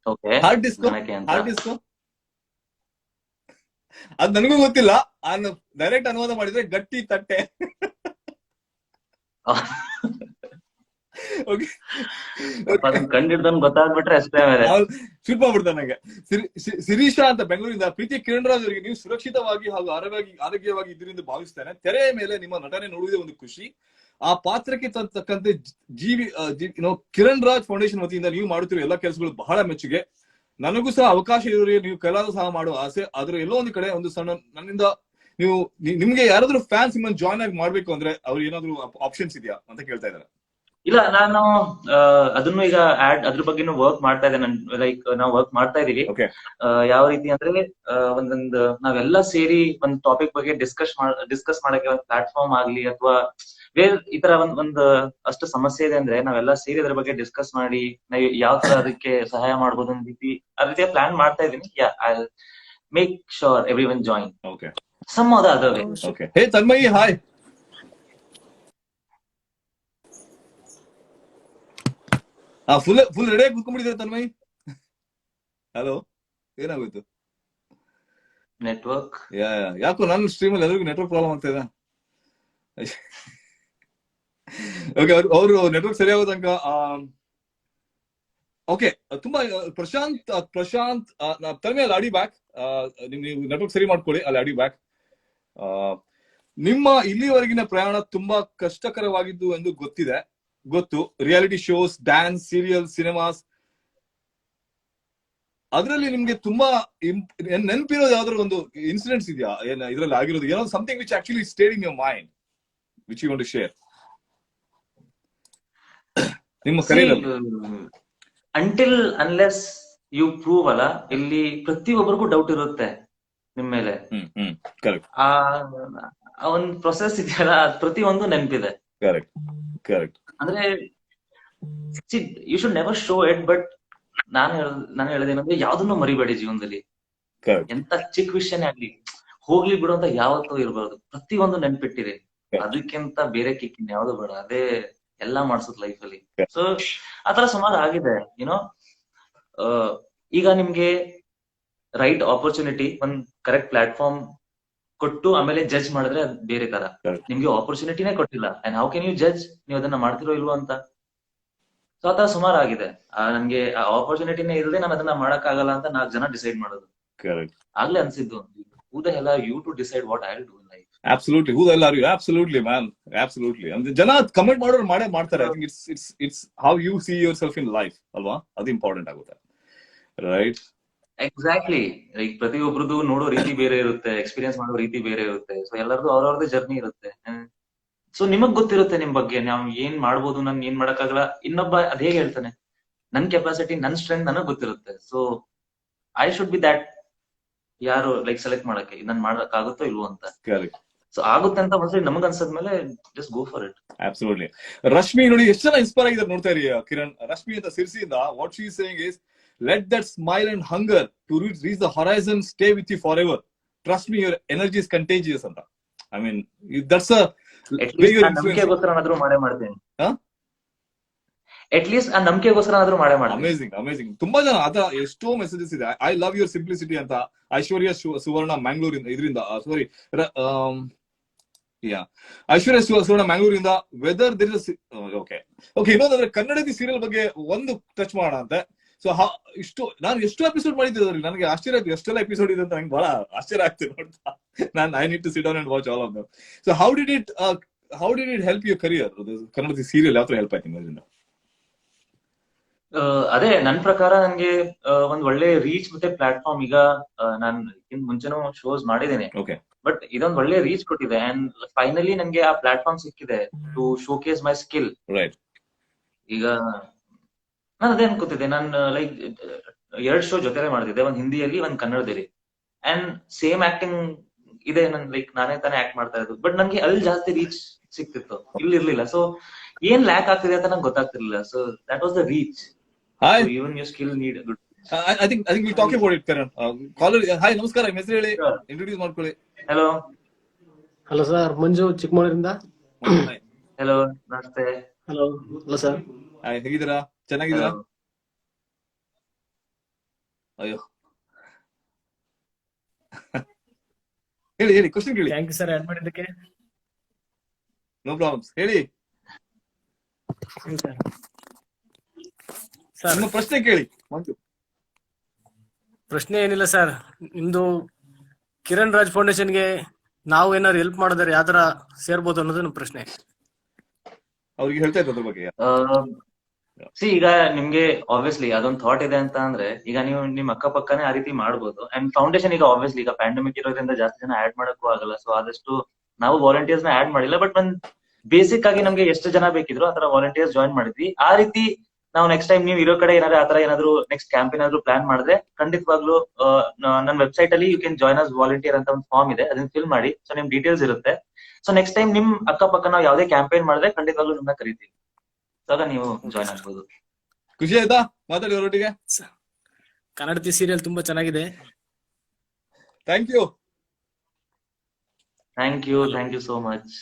Okay. Hard disk. ಅದ್ ನನಗೂ ಗೊತ್ತಿಲ್ಲ. ಡೈರೆಕ್ಟ್ ಅನುವಾದ ಮಾಡಿದ್ರೆ ಗಟ್ಟಿ ತಟ್ಟೆ. ಕಂಡಿಡ್ದನ್ ಗೊತ್ತಾಗ್ಬಿಟ್ರೆ ಅಷ್ಟೇ. ಶೂಟ್ ಮಾಡ್ಬಿಡ್ತಾನೆ ನಂಗೆ. ಶಿರೀಷಾ ಅಂತ ಬೆಂಗಳೂರಿಂದ. ಪ್ರೀತಿ ಕಿರಣ್ ರಾಜ್ ಅವರಿಗೆ ನೀವು ಸುರಕ್ಷಿತವಾಗಿ ಹಾಗೂ ಆರೋಗ್ಯವಾಗಿ ಇದರಿಂದ ಭಾವಿಸ್ತೇನೆ. ತೆರೆಯ ಮೇಲೆ ನಿಮ್ಮ ನಟನೆ ನೋಡುವುದೇ ಒಂದು ಖುಷಿ. ಆ ಪಾತ್ರಕ್ಕೆ ತಕ್ಕಂತೆ ಕಿರಣ್ ರಾಜ್ ಫೌಂಡೇಶನ್ ವತಿಯಿಂದ ನೀವು ಮಾಡುತ್ತಿರುವ ಎಲ್ಲಾ ಕೆಲಸಗಳು ಬಹಳ ಮೆಚ್ಚುಗೆ. ನನಗೂ ಸಹ ಅವಕಾಶ ಇರೋರಿಗೆ ನೀವು ಕೆಲವು ಸಹ ಮಾಡುವ ಆಸೆ. ಆದ್ರೆ ಎಲ್ಲೋ ಒಂದು ಕಡೆ ಒಂದು ಸಣ್ಣ ನನ್ನಿಂದ ನಿಮ್ಗೆ ಯಾರಾದ್ರೂ ಫ್ಯಾನ್ಸ್ ನಿಮ್ಮನ್ನು ಜಾಯ್ನ್ ಆಗಿ ಮಾಡ್ಬೇಕು ಅಂದ್ರೆ ಅವ್ರು ಏನಾದ್ರು ಆಪ್ಷನ್ಸ್ ಇದೆಯಾ ಅಂತ ಕೇಳ್ತಾ ಇದಾರೆ. ಇಲ್ಲ, ನಾನು ಅದನ್ನು ಈಗ ಅದ್ರ ಬಗ್ಗೆನೂ ವರ್ಕ್ ಮಾಡ್ತಾ ಇದ್ದೇನೆ. ಲೈಕ್ ನಾವು ವರ್ಕ್ ಮಾಡ್ತಾ ಇದೀವಿ. ಯಾವ ರೀತಿ ಅಂದ್ರೆ ಒಂದೊಂದು ನಾವೆಲ್ಲ ಸೇರಿ ಒಂದ್ ಟಾಪಿಕ್ ಬಗ್ಗೆ ಡಿಸ್ಕಸ್ ಮಾಡಕ್ಕೆ ಒಂದು ಪ್ಲಾಟ್ಫಾರ್ಮ್ ಆಗ್ಲಿ, ಅಥವಾ ಈ ತರ ಒಂದು ಅಷ್ಟು ಸಮಸ್ಯೆ ಇದೆ ಅಂದ್ರೆ ನಾವೆಲ್ಲ ಸೇರಿ ಅದ್ರ ಬಗ್ಗೆ ಡಿಸ್ಕಸ್ ಮಾಡಿ ನಾವು ಯಾವ ತರ ಅದಕ್ಕೆ ಸಹಾಯ ಮಾಡ್ಬೋದು ಅನ್ನೋ ಆ ರೀತಿಯ ಪ್ಲಾನ್ ಮಾಡ್ತಾ ಇದೀನಿ. I make sure everyone join some or the other way. Hey Tanmayi, hi. Full ready ಆಗಿ ಕುತ್ಕೊಂಡ್ಬಿಟ್ಟಿದ್ದಾರೆ ತನ್ಮಯಿ. ಹಲೋ, ಏನಾಗೋಯ್ತು? ನೆಟ್ವರ್ಕ್. ಯಾಕೋ ನನ್ನ ಸ್ಟ್ರೀಮ್ ಅಲ್ಲಿ ಎಲ್ಲರಿಗೂ ನೆಟ್ವರ್ಕ್ ಪ್ರಾಬ್ಲಮ್ ಆಗ್ತಾ ಇದೆ. ಓಕೆ, ಅವರು ನೆಟ್ವರ್ಕ್ ಸರಿ ಆಗೋ ತನಕ. ಓಕೆ, ತುಂಬಾ ಪ್ರಶಾಂತ್ ತನ್ಮಯಿ ಅಲ್ಲಿ ಆಡಿ ಬ್ಯಾಕ್. ನೀವು ನೆಟ್ವರ್ಕ್ ಸರಿ ಮಾಡ್ಕೊಳ್ಳಿ, ಅಲ್ಲಿ ಆಡಿ ಬ್ಯಾಕ್. ನಿಮ್ಮ ಇಲ್ಲಿವರೆಗಿನ ಪ್ರಯಾಣ ತುಂಬಾ ಕಷ್ಟಕರವಾಗಿದ್ದು ಎಂದು ಗೊತ್ತು. Reality shows, dance, serial, cinemas, ಅದರಲ್ಲಿ ನಿಮ್ಗೆ ತುಂಬಾ ನೆನಪಿರೋದು ಯಾವ್ದಾದ್ರು ಒಂದು ಇನ್ಸಿಡೆಂಟ್ಸ್ ಇದೆಯಾ ಇದ್ರಲ್ಲಿ ಆಗಿರೋದು? ಏನೋ something which actually stayed in your mind which you want to share ನಿಮ್ಮ career? Until unless you prove ಅಲ್ಲ, ಇಲ್ಲಿ ಪ್ರತಿಯೊಬ್ಬರಿಗೂ ಡೌಟ್ ಇರುತ್ತೆ ನಿಮ್ ಮೇಲೆ. ಆ ಒಂದ್ ಪ್ರೊಸೆಸ್ ಇದೆಯಲ್ಲ, ಪ್ರತಿಯೊಂದು ನೆನಪಿದೆ. ಕರೆಕ್ಟ್. ಅಂದ್ರೆ you should never show it, but ನಾನು ಹೇಳೋದೇನಂದ್ರೆ ಯಾವ್ದನ್ನು ಮರಿಬೇಡಿ ಜೀವನದಲ್ಲಿ. ಎಂತ ಚಿಕ್ಕ ವಿಷಯನೇ ಆಗ್ಲಿ, ಹೋಗ್ಲಿ ಬಿಡು ಅಂತ ಯಾವತ್ತೂ ಇರ್ಬಾರ್ದು. ಪ್ರತಿಯೊಂದು ನೆನ್ಪಿಟ್ಟಿರಿ. Correct. ಅದಕ್ಕಿಂತ ಬೇರೆ ಕಿಕ್ಕಿನ್ ಯಾವ್ದು ಬೇಡ. ಅದೇ ಎಲ್ಲಾ ಮಾಡ್ಸುತ್ತೆ ಲೈಫ್ ಅಲ್ಲಿ. Correct. ಸೊ ಆತರ ಸುಮಾರು ಆಗಿದೆ ಯುನೋ. ಈಗ ನಿಮ್ಗೆ ರೈಟ್ ಆಪರ್ಚುನಿಟಿ, ಒಂದ್ ಕರೆಕ್ಟ್ ಪ್ಲಾಟ್ಫಾರ್ಮ್ ಕೊಟ್ಟು ಆಮೇಲೆ ಜಡ್ಜ್ ಮಾಡಿದ್ರೆ ಅದ್ ಬೇರೆ ತರ. Correct. ನಿಮ್ಗೆ ಆಪರ್ಚುನಿಟಿನೇ ಕೊಟ್ಟಿಲ್ಲ, and how can you judge ನೀವು ಅದನ್ನ ಮಾಡ್ತಿರೋ ಇಲ್ವೋ ಅಂತ. ಸೊ ಆತರ ಸುಮಾರು ಆಗಿದೆ. ನನ್ಗೆ ಆ ಆಪರ್ಚುನಿಟಿನೇ ಇಲ್ಲದೆ ನಾನು ಅದನ್ನ ಮಾಡಕ್ ಆಗಲ್ಲ ಅಂತ 4 ಜನ ಡಿಸೈಡ್ ಮಾಡೋದು. Correct. ಆಗ್ಲೇ ಅನ್ಸಿದ್ದು, who the hell are you to decide what I'll do in life? Absolutely. Who the hell are you? Absolutely, man. Absolutely. ಅಂದ್ರೆ ಜನ ಕಮೆಂಟ್ ಮಾಡೋರು ಮಾಡೇ ಮಾಡ್ತಾರೆ. I think it's how U C your self in life ಅಲ್ವಾ, ಅದು ಇಂಪಾರ್ಟೆಂಟ್ ಆಗುತ್ತೆ. ರೈಟ್. ಎಕ್ಸಾಕ್ಟ್ಲಿ. ಲೈಕ್ ಪ್ರತಿಯೊಬ್ರದ್ದು ನೋಡೋ ರೀತಿ ಬೇರೆ ಇರುತ್ತೆ, ಎಕ್ಸ್ಪೀರಿಯನ್ಸ್ ಮಾಡೋ ರೀತಿ ಬೇರೆ ಇರುತ್ತೆ. ಸೊ ಎಲ್ಲರದು ಅವ್ರವ್ರದೇ ಜರ್ನಿ ಇರುತ್ತೆ. ಸೊ ನಿಮಗ್ ಗೊತ್ತಿರುತ್ತೆ ನಿಮ್ ಬಗ್ಗೆ, ನಾವ್ ಏನ್ ಮಾಡ್ಬೋದು, ನನ್ ಏನ್ ಮಾಡಕ್ಕಾಗಲ್ಲ. ಇನ್ನೊಬ್ಬ ಅದ್ ಹೇಗೆ ಹೇಳ್ತಾನೆ, ನನ್ ಕೆಪಾಸಿಟಿ, ನನ್ ಸ್ಟ್ರೆಂತ್ ನನಗ್ ಗೊತ್ತಿರುತ್ತೆ. So I should B that ಯಾರು ಲೈಕ್ ಸೆಲೆಕ್ಟ್ ಮಾಡಕ್ಕೆ ನನ್ ಮಾಡಕ್ ಆಗುತ್ತೋ ಇಲ್ವೋ ಅಂತ. ಕರೆಕ್ಟ್. ಸೊ ಆಗುತ್ತೆ ಅಂತ ಒಂದ್ಸರಿ ನಮಗ್ ಅನ್ಸದ್ಮೇಲೆ just go for it. Absolutely. Rashmi ನೋಡಿ ಎಷ್ಟು ಜನ ಇನ್ಸ್ಪೈರ್ ಆಗಿದ್ದಾರೆ ನೋಡ್ತಾ ಇರಿ ಕಿರಣ್. ರಶ್ಮಿ ಅಂತ ಸಿರ್ಸಿಯಿಂದ what she is saying is let that smile and hunger to reach the horizon stay with you forever. Trust me your energy is contagious ಅಂತ. ಐ ಮೀನ್ ದಟ್ಸ್ ಅ ನಂಬಿಕೆಗೋಸ್ಕರ ಆದ್ರೂ ಮಾಡೇ ಮಾಡ್ತೀನಿ. ಅಟ್ ಲೀಸ್ಟ್ ಆ ನಂಬಿಕೆಗೋಸ್ಕರ ಆದ್ರೂ ಮಾಡೇ ಮಾಡ್ತೀನಿ. Amazing amazing. ತುಂಬಾ ಜನ ಅದ ಎಷ್ಟೋ ಮೆಸೇಜಸ್ ಇದೆ. ಐ ಲವ್ ಯುವರ್ ಸಿಂಪ್ಲಿಸಿಟಿ ಅಂತ ಐಶ್ವರ್ಯ ಸುವರ್ಣ ಮ್ಯಾಂಗ್ಳೂರಿಂದ ಇದರಿಂದ ಸಾರಿ ಐಶ್ವರ್ಯ ಸುವರ್ಣ ಮ್ಯಾಂಗ್ಳೂರಿಂದ weather there is okay okay. ಇನ್ನೊಂದಂದ್ರೆ ಕನ್ನಡದ ಸೀರಿಯಲ್ ಬಗ್ಗೆ ಒಂದು ಟಚ್ ಮಾಡೋಣ ಅಂತೆ. ಸೊ ಇಷ್ಟು ನಾನು ಎಷ್ಟು ಎಪಿಸೋಡ್ ಮಾಡಿದ್ದೆ, ನನಗೆ ಆಶ್ಚರ್ಯ ಆಯ್ತು ಎಷ್ಟೆಲ್ಲ ಎಪಿಸೋಡ್ ಇದೆ ಅಂತ. ನಂಗೆ ಬಹಳ ಆಶ್ಚರ್ಯ ಆಗ್ತದೆ ನೋಡ್ತಾ. ನಾನು I need to sit down and watch all of them. So how did it help your career? ಕನ್ನಡದ ಸೀರಿಯಲ್ ಯಾವ ತರ ಹೆಲ್ಪ್ ಆಯ್ತು ಅದರಿಂದ? ಅದೇ ನನ್ ಪ್ರಕಾರ ನನ್ಗೆ ಒಂದ್ ಒಳ್ಳೆ ರೀಚ್ ಮತ್ತೆ ಪ್ಲಾಟ್ಫಾರ್ಮ್. ಈಗ ನಾನ್ ಮುಂಚೆನೂ ಶೋಸ್ ಮಾಡಿದ್ದೇನೆ, ಬಟ್ ಇದೊಂದ್ ಒಳ್ಳೆ ರೀಚ್ ಕೊಟ್ಟಿದೆ. ಅಂಡ್ ಫೈನಲಿ ನನ್ಗೆ ಆ ಪ್ಲಾಟ್ಫಾರ್ಮ್ ಸಿಕ್ಕಿದೆ ಟು ಶೋಕೇಸ್ ಮೈ ಸ್ಕಿಲ್. ಈಗ ನಾನು ಅದೇ ಅನ್ಕೋತಿದ್ದೆ, ನಾನು ಲೈಕ್ 2 ಶೋ ಜೊತೆ ಮಾಡ್ತಿದ್ದೆ, ಒಂದ್ ಹಿಂದಿಯಲ್ಲಿ ಒಂದ್ ಕನ್ನಡದಲ್ಲಿ. ಅಂಡ್ ಸೇಮ್ ಆಕ್ಟಿಂಗ್ ಇದೆ, ನನ್ ಲೈಕ್ ನಾನೇ ತಾನೇ ಆಕ್ಟ್ ಮಾಡ್ತಾ ಇರೋದು. ಬಟ್ ನನ್ಗೆ ಅಲ್ಲಿ ಜಾಸ್ತಿ ರೀಚ್ ಸಿಕ್ತಿತ್ತು, ಇಲ್ಲಿ ಇರ್ಲಿಲ್ಲ. ಸೊ ಏನ್ ಲ್ಯಾಕ್ ಆಗ್ತಿದೆ ಅಂತ ನಂಗೆ ಗೊತ್ತಾಗ್ತಿರ್ಲಿಲ್ಲ. So that was the reach. Hi. So even your skill need a good. I think we'll talk about it, Karan. Caller, hi, ನಮಸ್ಕಾರ. ನಿಮ್ಮ ಹೆಸರು ಹೇಳಿ, ಇಂಟ್ರೊಡ್ಯೂಸ್ ಮಾಡ್ಕೊಳ್ಳಿ. ಹಲೋ ಸರ್, ಮಂಜು ಚಿಕ್ಕಮಗಳೂರಿಂದ. ಹಲೋ, ನಮಸ್ತೆ. Hello sir. ಹಾಯ್, ಹೇಗಿದ್ದೀರಾ? ಚೆನ್ನಾಗಿದ್ದೀರಾ? ಅಯ್ಯೋ ಹೇಳಿ ಕ್ವಶನ್ ಕೇಳಿ. ಥ್ಯಾಂಕ್ ಯು ಸರ್ ಆಡ್ ಮಾಡಿದ್ದಕ್ಕೆ. ನೋ ಪ್ರಾಬ್ಲಮ್ಸ್, ಹೇಳಿ ಸರ್. ನಿಮ್ಮ ಪ್ರಶ್ನೆ ಕೇಳಿ. ಪ್ರಶ್ನೆ ಏನಿಲ್ಲ ಸರ್, ನಿಮ್ದು ಕಿರಣ್ ರಾಜ್ ಫೌಂಡೇಶನ್ಗೆ ನಾವು ಏನಾದ್ರು ಹೆಲ್ಪ್ ಮಾಡಿದ್ರೆ ಯಾವ ತರ ಸೇರ್ಬೋದು ಅನ್ನೋದು ನಮ್ಮ ಪ್ರಶ್ನೆ. ಅವ್ರಿಗೆ ಹೇಳ್ತಾ ಇದ್ದ ಅದ್ರ ಬಗ್ಗೆ. ಈಗ ನಿಮ್ಗೆ ಆಬ್ವಿಯಸ್ಲಿ ಅದೊಂದು ಥಾಟ್ ಇದೆ ಅಂತ ಅಂದ್ರೆ, ಈಗ ನೀವು ನಿಮ್ ಅಕ್ಕಪಕ್ಕನೇ ಆ ರೀತಿ ಮಾಡ್ಬೋದು. ಅಂಡ್ ಫೌಂಡೇಶನ್ ಈಗ ಆಬ್ವಿಯಸ್ಲಿ ಈಗ ಪ್ಯಾಂಡಮಿಕ್ ಇರೋದ್ರಿಂದ ಜಾಸ್ತಿ ಜನ ಆಡ್ ಮಾಡಕ್ಕೂ ಆಗಲ್ಲ. ಸೊ ಆದಷ್ಟು ನಾವು ವಾಲಂಟಿಯರ್ಸ್ ನ ಆಡ್ ಮಾಡಿಲ್ಲ, ಬಟ್ ಒಂದ್ ಬೇಸಿಕ್ ಆಗಿ ನಮ್ಗೆ ಎಷ್ಟು ಜನ ಬೇಕಿದ್ರು ಆತರ ವಾಲಂಟಿಯರ್ಸ್ ಜಾಯಿನ್ ಮಾಡಿದ್ವಿ. ಆ ರೀತಿ ನಾವು ನೆಕ್ಸ್ಟ್ ಟೈಮ್ ನೀವು ಇರೋ ಕಡೆ ಏನಾದ್ರು ಆತರ ಏನಾದ್ರು ನೆಕ್ಸ್ಟ್ ಕ್ಯಾಂಪ್ ಏನಾದ್ರು ಪ್ಲಾನ್ ಮಾಡಿದ್ರೆ ಖಂಡಿತವಾಗ್ಲೂ ನನ್ನ ವೆಬ್ಸೈಟ್ ಅಲ್ಲಿ you can join as volunteer ಅಂತ ಒಂದು ಫಾರ್ಮ್ ಇದೆ, ಅದನ್ನ ಫಿಲ್ ಮಾಡಿ. ಸೊ ನಿಮ್ ಡೀಟೇಲ್ಸ್ ಇರುತ್ತೆ. ಸೊ ನೆಕ್ಸ್ಟ್ ಟೈಮ್ ನಿಮ್ ಅಕ್ಕಪಕ್ಕ ನಾವು ಯಾವ್ದೇ ಕ್ಯಾಂಪೇನ್ ಮಾಡಿದ್ರೆ ಖಂಡಿತವಾಗ್ಲೂ ನಿಮ್ನ ಕರಿತೀವಿ. ಸೊ ಆಗ ನೀವು ಜಾಯ್ನ್ ಆಗ್ಬೋದು. ಖುಷಿ ಆಯ್ತಾ ಮಾತಾಡಿ ಅವರೊಟ್ಟಿಗೆ? ಕನ್ನಡತಿ ಸೀರಿಯಲ್ ತುಂಬಾ ಚೆನ್ನಾಗಿದೆ. Thank you so much.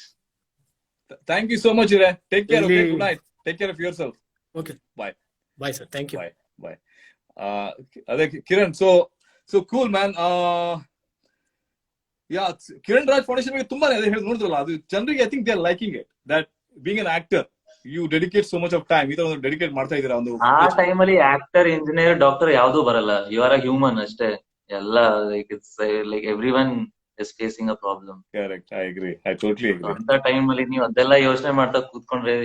Thank you so much. Take care. Okay, good night. Take care of yourself. Okay, bye sir. Thank you. Bye. ಅದೇ Kiran, so cool man. Kiran Raj foundation ಬಗ್ಗೆ ತುಂಬಾ ಹೇಳಿ ನೋಡಿದ್ರಲ್ಲ, ಅದು ಜನರಿಗೆ I think they are liking it, that being an actor you dedicate so much of time. ಈ ತರ ಒಂದು ಡೆಡಿಕೇಟ್ ಮಾಡ್ತಾ ಇದೀರಾ. ಒಂದು ಆ ಟೈಮಲ್ಲಿ ಆಕ್ಟರ್, ಇಂಜಿನಿಯರ್, ಡಾಕ್ಟರ್ ಯಾವ್ದು ಬರಲ್ಲ. ಯು ಆರ್ ಅ ಹ್ಯೂಮನ್ ಅಷ್ಟೇ. ಎಲ್ಲ like it's like everyone is facing a problem. Correct, I agree, I totally agree. ಅಂತ ಟೈಮ್ ಅಲ್ಲಿ ನೀವು ಅದೆಲ್ಲ ಯೋಚನೆ ಮಾಡ್ತಾ ಕೂತ್ಕೊಂಡ್ರೆ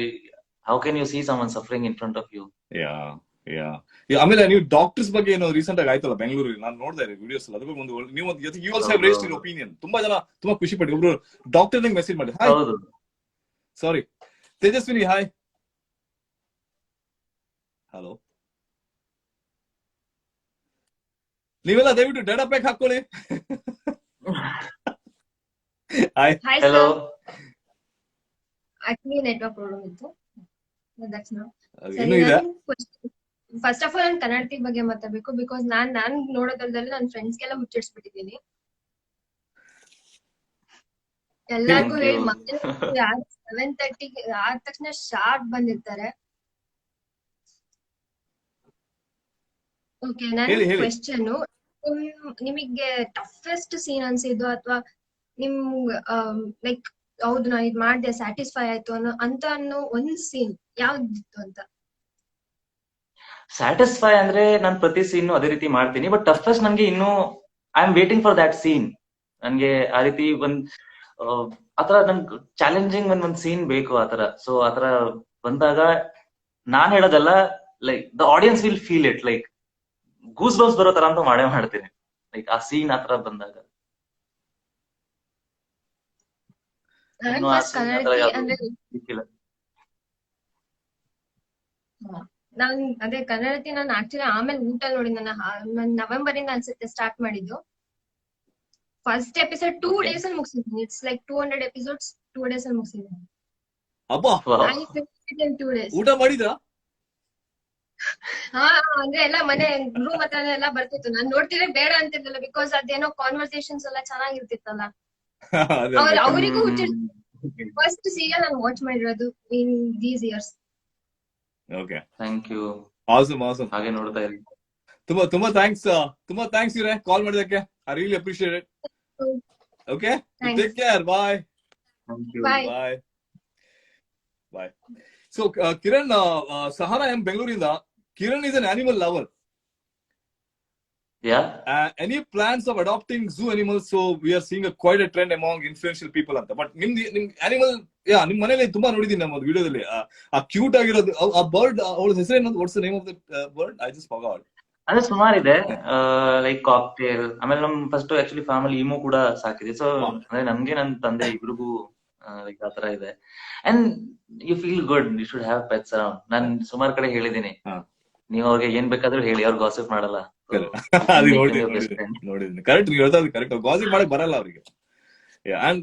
how can you see someone suffering in front of you? ಆಮೇಲೆ ನೀವು ಡಾಕ್ಟರ್ಸ್ ಬಗ್ಗೆ ಏನೋ ರೀಸೆಂಟ್ ಆಗಿ ಆಯ್ತಲ್ಲ ಬೆಂಗಳೂರಲ್ಲಿ, ನಾನು ನೋಡ್ತಾ ಇದ್ದೆ ವಿಡಿಯೋಸ್ ಅದ್ರ ಬಗ್ಗೆ ಒಂದು ನೀವು you also have raised your opinion. ತುಂಬಾ ಜನ ತುಂಬಾ ಖುಷಿ ಪಟ್ಟು ಒಬ್ರು ಡಾಕ್ಟರ್ ನಂಗೆ ಮೆಸೇಜ್ ಮಾಡಿ. ಹಾಯ್, ಸಾರಿ ತೇಜಸ್ವಿನಿ, ಹಾಯ್. ಹಲೋ, ನೀವೆಲ್ಲ ದಯವಿಟ್ಟು ಡೇಟಾ ಪ್ಯಾಕ್ ಹಾಕೊಳ್ಳಿ. Hi. Hello. Actually, network problem ಇತ್ತು. That's not. ಇನ್ನೂ ಇದೆ. ಫಸ್ಟ್ ಆಫ್ ಆಲ್ ನಾನು ಕನ್ನಡತಿ ಬಗ್ಗೆ ಮಾತಾಡ್ಬೇಕು. ಬಿಕಾಸ್ ನಾನ್ ನೋಡೋದ್ರಲ್ಲಿ ನನ್ನ ಫ್ರೆಂಡ್ಸ್ಗೆಲ್ಲ ಹುಚ್ಚಿಡ್ಸ್ಬಿಟ್ಟಿದ್ದೀನಿ. ಎಲ್ಲಾರ್ಗು Thank ಹೇಳಿ you. ಮಕ್ಕಳು ಯಾರು 7:30 ಆದ ತಕ್ಷಣ ಶಾರ್ಪ್ ಬಂದಿರ್ತಾರೆ. ಓಕೆ, ನನ್ನ ಹೇಳಿ, ಹೇಳಿ. ಕ್ವೆಶ್ಚನ್, ನಿಮಗೆ ಟಫೆಸ್ಟ್ ಸೀನ್ ಅನ್ಸಿದ್ದು ಅಥವಾ ನಿಮ್ ಲೈಕ್ ಹೌದು ನಾನು ಇದ್ ಮಾಡ್ದೆ ಸ್ಯಾಟಿಸ್ಫೈ ಆಯ್ತು ಅನ್ನೋ ಒಂದ್ ಸೀನ್ ಯಾವ್ದಿತ್ತು ಅಂತ? ಸ್ಯಾಟಿಸ್ಫೈ ಅಂದ್ರೆ ನಾನು ಪ್ರತಿ ಸೀನ್ ಅದೇ ರೀತಿ ಮಾಡ್ತೀನಿ, ಬಟ್ ಟಫೆಸ್ಟ್ ನನ್ಗೆ ಇನ್ನು I am waiting for that scene. ನನ್ಗೆ ಆ ರೀತಿ ಆತರ ನನ್ಗೆ ಚಾಲೆಂಜಿಂಗ್ ಒಂದ್ ಸೀನ್ ಬೇಕು ಆತರ. ಸೊ ಆತರ ಬಂದಾಗ ನಾನ್ ಹೇಳೋದಲ್ಲ, like the audience will feel it, like goose bumps ಬರೋ ತರ ಅಂತ ಮಾಡೇ ಮಾಡ್ತೀನಿ, ಲೈಕ್ ಆ ಸೀನ್ ಆತರ ಬಂದಾಗ. ಇನ್ನು ಆ ಫಸ್ಟ್ scene ಆತರ ಕನ್ನಡತಿ ಯಾವ್ದು ಅಂದ್ರೆ ಸಿಕ್ಕಿಲ್ಲ. ನಾನ್ ಅದೇ ಕನ್ನಡತಿ ನಾನು ಆಕ್ಚುಲಿ ಆಮೇಲೆ ಊಟ ನೋಡಿ ನಾನು ನವೆಂಬರ್ ಇಂದ ಅನ್ಸುತ್ತೆ ಸ್ಟಾರ್ಟ್ ಮಾಡಿದ್ದು. First episode 2 Okay. ಡೇಸ್ ಅಲ್ಲಿ ಮುಗಿಸಿದ್ದೀನಿ. ಇಟ್ಸ್ ಲೈಕ್ 200 ಎಪಿಸೋಡ್ಸ್ 2 ಡೇಸ್ ಅಲ್ಲಿ ಮುಗಿಸಿದ್ದೀನಿ. ಅಬ್ಬಾ, Wow. I finished it in 2 days. ಊಟ ಮಾಡಿದ್ರಾ? ಹಾ, ಅಂದ್ರೆ ಎಲ್ಲ ಮನೆ ರೂಮ್ ಹತ್ರ ಎಲ್ಲ ಬರ್ತಿತ್ತು. ನಾನ್ ನೋಡ್ತಿದ್ರೆ ಬೇಡ ಅಂತಿರ್ಲಿಲ್ಲ, ಬಿಕಾಸ್ ಅದೇನೋ ಕಾನ್ವರ್ಸೇಷನ್ಸ್ ಎಲ್ಲ ಚೆನ್ನಾಗಿರ್ತಿತ್ತಲ್ಲ. ಅದೇ ಅದೇ. ಅವರಿಗೂ ಫಸ್ಟ್ ಸೀರಿಯಲ್ ನಾನು ವಾಚ್ ಮಾಡಿರೋದು in these years. Okay, thank you. Awesome awesome. ಹಾಗೆ ನೋಡ್ತಾ ಇರಿ. ತುಂಬಾ ಥ್ಯಾಂಕ್ಸ್ ಇವ್ರೆ ಕಾಲ್ ಮಾಡಿದಕ್ಕೆ. I really appreciate it. Okay, Thanks. Take care. Bye thank you. Bye. Bye bye. So Kiran, Sahara M ಬೆಂಗಳೂರಿಂದ. ಕಿರಣ್ is an animal lover. ಯಾ Any plans of adopting zoo animals? So we are seeing quite a trend among influential people ಅಂತ. ಬಟ್ ನಿಮ್ ಅನಿಮಲ್, ನಿಮ್ ಮನೇಲಿ ತುಂಬಾ ನೋಡಿದೀನಿ ನಮ್ಮ ವಿಡಿಯೋದಲ್ಲಿ. ಆ ಕ್ಯೂಟ್ ಆಗಿರೋದು ಆ ಬರ್ಡ್, ಅವಳ ಹೆಸರೇನು? What's the name of the bird? I just forgot. ಅದೇ ಸುಮಾರಿದೆ, ಲೈಕ್ ಕಾಕ್ಟೇಲ್. ಆಮೇಲೆ ನಮ್ ಫಸ್ಟ್ ಆಕ್ಚುಲಿ ಫ್ಯಾಮಿಲಿ ಇಮು ಕೂಡ ಸಾಕಿದೆ. ಸೊ ಅಂದ್ರೆ ನಮ್ಗೆ ನನ್ ತಂದೆ ಇಬ್ರಿಗೂ ಲೈಕ್ ಆತರ ಇದೆ. And you feel good, you should have pets around. ನಾನ್ ಸುಮಾರು ಕಡೆ ಹೇಳಿದೀನಿ, ನೀವು ಅವ್ರಿಗೆ ಏನ್ ಬೇಕಾದ್ರೂ ಹೇಳಿ, ಅವ್ರು ಗಾಸಿಪ್ ಮಾಡಲ್ಲ. ಅದು ನೋಡಿದ್ದೀನಿ. ಕರೆಕ್ಟ್, ನೀವು ಹೇಳ್ತಾ ಕರೆಕ್ಟ್. ಗಾಸಿಪ್ ಮಾಡಕ್ ಬರಲ್ಲ ಅವರಿಗೆ. And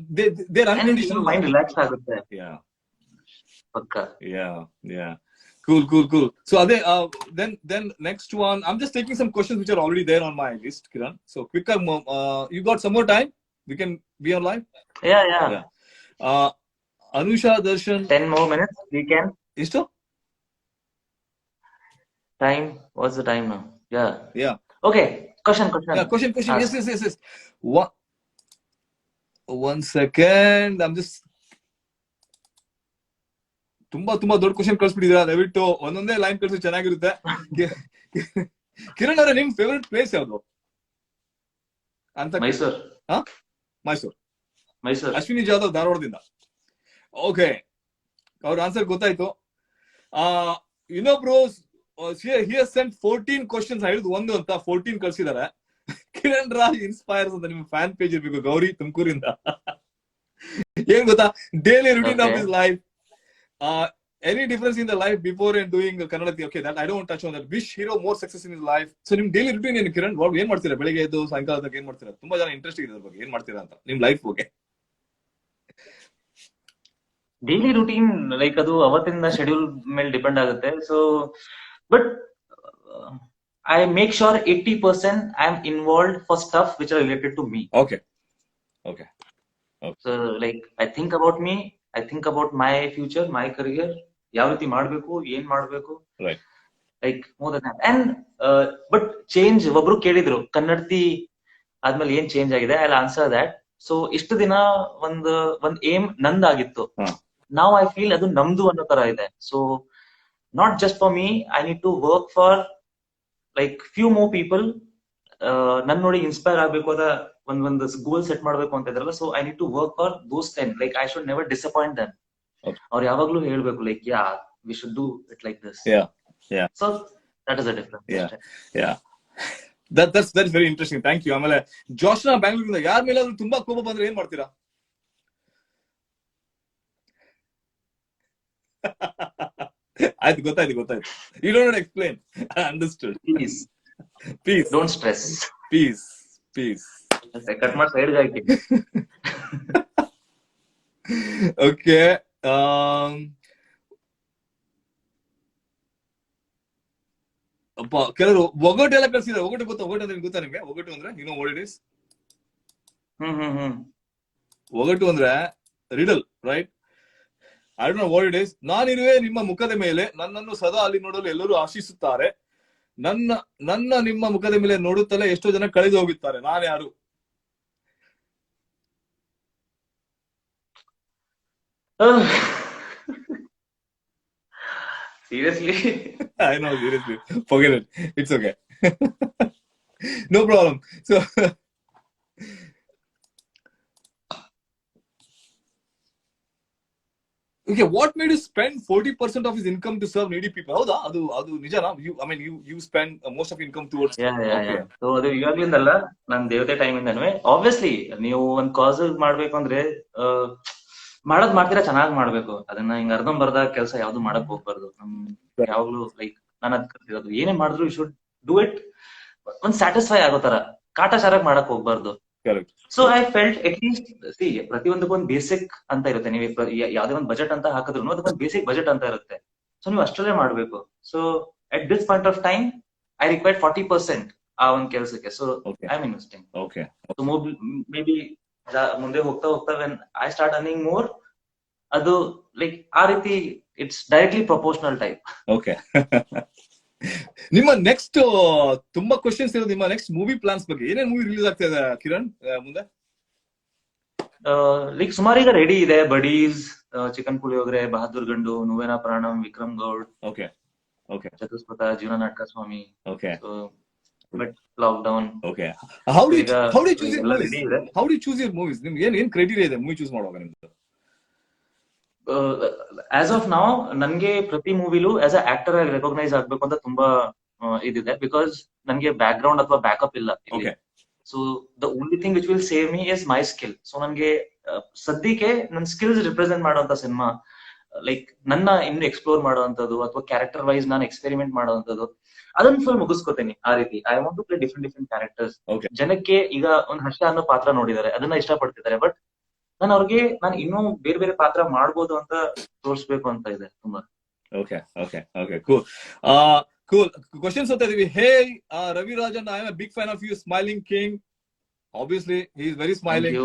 they're unconditional. Mind relax ಆಗುತ್ತೆ. Yeah. ಪಕ್ಕ. Yeah. Cool. So then next one, I'm just taking some questions which are already there on my list, Kiran. So quicker, you got some more time? We can be online? Yeah. Anusha Darshan. 10 more minutes, we can. Isto? Time, what's the time now? Yeah. Okay, question. Yeah, question. Yes. One second. I'm just ತುಂಬಾ ದೊಡ್ಡ ಕ್ವಶನ್ ಕಳ್ಸ್ಬಿಟ್ಟಿದ್ದೀರಾ. ದಯವಿಟ್ಟು ಒಂದೊಂದೇ ಲೈನ್ ಕಳ್ಸಿ, ಚೆನ್ನಾಗಿರುತ್ತೆ. ಕಿರಣ್ ಅವರೇ, ನಿಮ್ ಫೇವರಿಟ್ ಪ್ಲೇಸ್ ಯಾವ್ದು ಅಂತ? ಮೈಸೂರು. ಅಶ್ವಿನಿ ಜಾಧವ್ ಧಾರವಾಡದಿಂದ. ಓಕೆ, ಅವ್ರ ಆನ್ಸರ್ ಗೊತ್ತಾಯ್ತು. ಇನ್ನೊಬ್ರು ಸೆಂಟ್ 14 ಕ್ವಶನ್ಸ್. ಹೇಳಿದ್ ಒಂದು ಅಂತ 14 ಕಳ್ಸಿದಾರೆ. ಕಿರಣ್ ರಾಜ್ ಇನ್ಸ್ಪೈರ್ಸ್ ಅಂತ ನಿಮ್ಮ ಫ್ಯಾನ್ ಪೇಜ್ ಇರ್ಬೇಕು. ಗೌರಿ ತುಮಕೂರಿಂದ. ಏನ್ ಗೊತ್ತಾ, daily routine of his life. Any difference in the life before and doing Kannadati? Okay, that I don't touch on that. Wish hero more success in his life. So ನಿಮ್ ಡೈಲಿ ರೂಟೀನ್ ಏನು ಕಿರಣ್? ಏನ್ ಮಾಡ್ತೀರಾ? ಬೆಳಿಗ್ಗೆ ಎದ್ದು ಸಾಯಂಕಾಲ ತನಕ ಏನ್ ಮಾಡ್ತೀರಾ? ತುಂಬಾ ಜನ ಇಂಟ್ರೆಸ್ಟ್ ಇದೆ ಅದ್ರ ಬಗ್ಗೆ. ಏನ್ ಮಾಡ್ತೀರಾ ಅಂತ ನಿಮ್ ಲೈಫ್ ಬಗ್ಗೆ? ಡೈಲಿ ರೂಟೀನ್ ಲೈಕ್ ಅದು ಅವತ್ತಿನ ಶೆಡ್ಯೂಲ್ ಮೇಲೆ ಡಿಪೆಂಡ್ ಆಗುತ್ತೆ. So but I make sure 80% I am involved for stuff which are related to me. Okay. So like I think about me, I think about my future, my career, ಯಾವ ರೀತಿ ಮಾಡ್ಬೇಕು, ಏನ್ ಮಾಡ್ಬೇಕು, like more than that. And but change, ಒಬ್ರು ಕೇಳಿದ್ರು ಕನ್ನಡತಿ ಆದ್ಮೇಲೆ ಏನ್ ಚೇಂಜ್ ಆಗಿದೆ. I will answer that. So ಇಷ್ಟು ದಿನ ಒಂದ್ ಏಮ್ ನಂದಾಗಿತ್ತು. ನಾವ್ ಐ ಫೀಲ್ ಅದು ನಮ್ದು ಅನ್ನೋ ತರ ಇದೆ. So not just for me, I need to work for like few more people. ನನ್ ನೋಡಿ ಇನ್ಸ್ಪೈರ್ ಆಗ್ಬೇಕು ಅದ ಒಂದು ಗೋಲ್ ಸೆಟ್ ಮಾಡ್ಬೇಕು ಅಂತ ಇದ್ರಲ್ಲ. So I need to work for those 10. Like I should never disappoint them. ಅವ್ರು ಯಾವಾಗ್ಲೂ ಹೇಳ್ಬೇಕು like we should do it like this. So that is the difference. That's very interesting. Thank you. ಆಮೇಲೆ ಜೋಶ್ನಾ ಬ್ಯಾಂಗ್ಳೂರಿಂದ, ಯಾರ ಮೇಲಾದ್ರೂ ತುಂಬಾ ಕೋಪ ಬಂದ್ರೆ ಏನ್ ಮಾಡ್ತೀರಾ? ಆಯ್ತು, ಗೊತ್ತಾಯ್ತು. You don't explain. I understood. Peace. Don't stress. Peace. Cut ಮಾಡಿ ಸೈಡ್ ಹಾಕಿ. Okay. ಕೆಲವರು ಒಗಟು ಎಲ್ಲ ಕಳ್ಸಿದ್ದಾರೆ. ಒಗಟು ಗೊತ್ತಾ? ಒಗಟು ಅಂದ್ರೆ ಗೊತ್ತಾ ನಿಮ್ಗೆ? ಒಗಟು ಅಂದ್ರೆ ವಾಟ್ ಇಟ್ ಇಸ್? ಒಗಟು ಅಂದ್ರೆ riddle, right? I don't know what it is. ನಾನಿರುವೆ ನಿಮ್ಮ ಮುಖದ ಮೇಲೆ, ನನ್ನನ್ನು ಸದಾ ಅಲ್ಲಿ ನೋಡಲು ಎಲ್ಲರೂ ಆಶಿಸುತ್ತಾರೆ. ನನ್ನ ನಿಮ್ಮ ಮುಖದ ಮೇಲೆ ನೋಡುತ್ತಲೇ ಎಷ್ಟೋ ಜನ ಕಳೆದು ಹೋಗುತ್ತಾರೆ. ನಾನು ಯಾರು? Seriously I know, seriously. Forget it. It's okay. No problem. So, okay, what made you spend 40% of his income to serve needy people? ಹೌದಾ? ಅದು ನಿಜನಾ? You spend most of income towards. Okay. So ಅದು ಇವಾಗ್ಲಿಂದಲ್ಲ, ನನ್ ದೇವತೆ ಟೈಮ್ ಇಂದನೂ ಆಬ್ವಿಯಸ್ಲಿ ನೀವು ಒಂದ್ ಕಾಸ್ ಮಾಡ್ಬೇಕು ಅಂದ್ರೆ ಮಾಡ್ತೀರಾ, ಚೆನ್ನಾಗ್ ಮಾಡ್ಬೇಕು. ಅದನ್ನ ಹಿಂಗ್ ಅರ್ಧಂಬರ್ಧ ಕೆಲಸ ಯಾವ್ದು ಮಾಡಕ್ ಹೋಗ್ಬಾರ್ದು. ಯಾವಾಗ್ಲೂ ಲೈಕ್ ನಾನು ಅದ್ ಕಲ್ತಿರೋದು, ಏನೇ ಮಾಡಿದ್ರು ಯು ಶುಡ್ ಡೂ ಇಟ್ ಒಂದ್ ಸ್ಯಾಟಿಸ್ಫೈ ಆಗೋ ತರ, ಕಾಟಾಚಾರಕ್ ಮಾಡಕ್ ಹೋಗ್ಬಾರ್ದು. So I felt at least C ಪ್ರತಿಯೊಂದಕ್ಕೂ ಒಂದು ಬೇಸಿಕ್ ಅಂತ ಇರುತ್ತೆ. ನೀವು ಯಾವ್ದೇ ಒಂದು ಬಜೆಟ್ ಅಂತ ಹಾಕಿದ್ರು ಅದಕ್ಕೊಂದು ಬೇಸಿಕ್ ಬಜೆಟ್ ಅಂತ ಇರುತ್ತೆ. ಸೊ ನೀವು ಅಷ್ಟರಲ್ಲೇ ಮಾಡ್ಬೇಕು. So at this point of time I required 40% ಆ ಒಂದ್ ಕೆಲ್ಸಕ್ಕೆ. So I am investing. So may be ಮುಂದೆ ಹೋಗ್ತಾ ಹೋಗ್ತಾ when I start earning more, ಅದು ಲೈಕ್ ಆ ರೀತಿ it's directly proportional type. Okay. ನಿಮ್ಮ ನೆಕ್ಸ್ಟ್ ತುಂಬಾ ಕ್ವಶನ್ಸ್ ಇರೋದು ನಿಮ್ಮ ನೆಕ್ಸ್ಟ್ ಮೂವಿ ಪ್ಲಾನ್ಸ್ ಬಗ್ಗೆ. ಏನೇನ್ ಮೂವಿ ರಿಲೀಸ್ ಆಗ್ತಾ ಇದೆ ಕಿರಣ್ ಮುಂದೆ? ಲೈಕ್ ಸುಮಾರು ಈಗ ರೆಡಿ ಇದೆ. Buddies, chicken Puliyogare, Bahaddur Gandu, Nuvena Pranam, Vikram Gowd, okay okay, Chatushpatha, Jeevana Nataka Swamy, okay, but lockdown. Okay. How do you choose your movies? ನಿಮ್ಗೆ ಏನ್ ಕ್ರೈಟೀರಿಯಾ ಇದೆ ಮೂವಿ ಚೂಸ್ ಮಾಡುವಾಗ ನಿಮ್ದು? ಆಸ್ ಆಫ್ ನೌ ನನ್ಗೆ ಪ್ರತಿ ಮೂವಿಲೂ ಆಸ್ ಅ ಆಕ್ಟರ್ ಆಗಿ ರೆಕಾಗ್ನೈಸ್ ಆಗ್ಬೇಕು ಅಂತ ತುಂಬಾ ಇದಿದೆ. ಬಿಕಾಸ್ ನನ್ಗೆ ಬ್ಯಾಕ್ ಗ್ರೌಂಡ್ ಅಥವಾ ಬ್ಯಾಕಪ್ ಇಲ್ಲ. So the only thing which will save me is my skill. So ನನ್ಗೆ ಸದ್ಯಕ್ಕೆ ನನ್ನ ಸ್ಕಿಲ್ಸ್ ರಿಪ್ರೆಸೆಂಟ್ ಮಾಡುವಂತ ಸಿನಿಮಾ, ಲೈಕ್ ನನ್ನ ಇನ್ನು ಎಕ್ಸ್ಪ್ಲೋರ್ ಮಾಡುವಂತದ್ದು ಅಥವಾ ಕ್ಯಾರೆಕ್ಟರ್ ವೈಸ್ ನಾನು ಎಕ್ಸ್ಪೆರಿಮೆಂಟ್ ಮಾಡುವಂತದ್ದು, ಅದನ್ನ ಫುಲ್ ಮುಗಿಸ್ಕೋತೀನಿ. ಆ ರೀತಿ I want to play different characters. ಜನಕ್ಕೆ ಈಗ ಒಂದ್ ಹರ್ಷ ಅನ್ನೋ ಪಾತ್ರ ನೋಡಿದ್ದಾರೆ, ಅದನ್ನ ಇಷ್ಟಪಡ್ತಿದ್ದಾರೆ. ಬಟ್ ನಾನು ಇನ್ನೂ ಬೇರೆ ಬೇರೆ ಪಾತ್ರ ಮಾಡ್ಬೋದು ಅಂತ ತೋರಿಸ್ಬೇಕು ಅಂತ ಇದೆ ತುಂಬಾ. Okay okay okay, cool cool. Questions ಓದ್ತಾ ಇದೀವಿ. Hey Ravi Rajan, I am a big fan of you, smiling king. Obviously he is very smiling.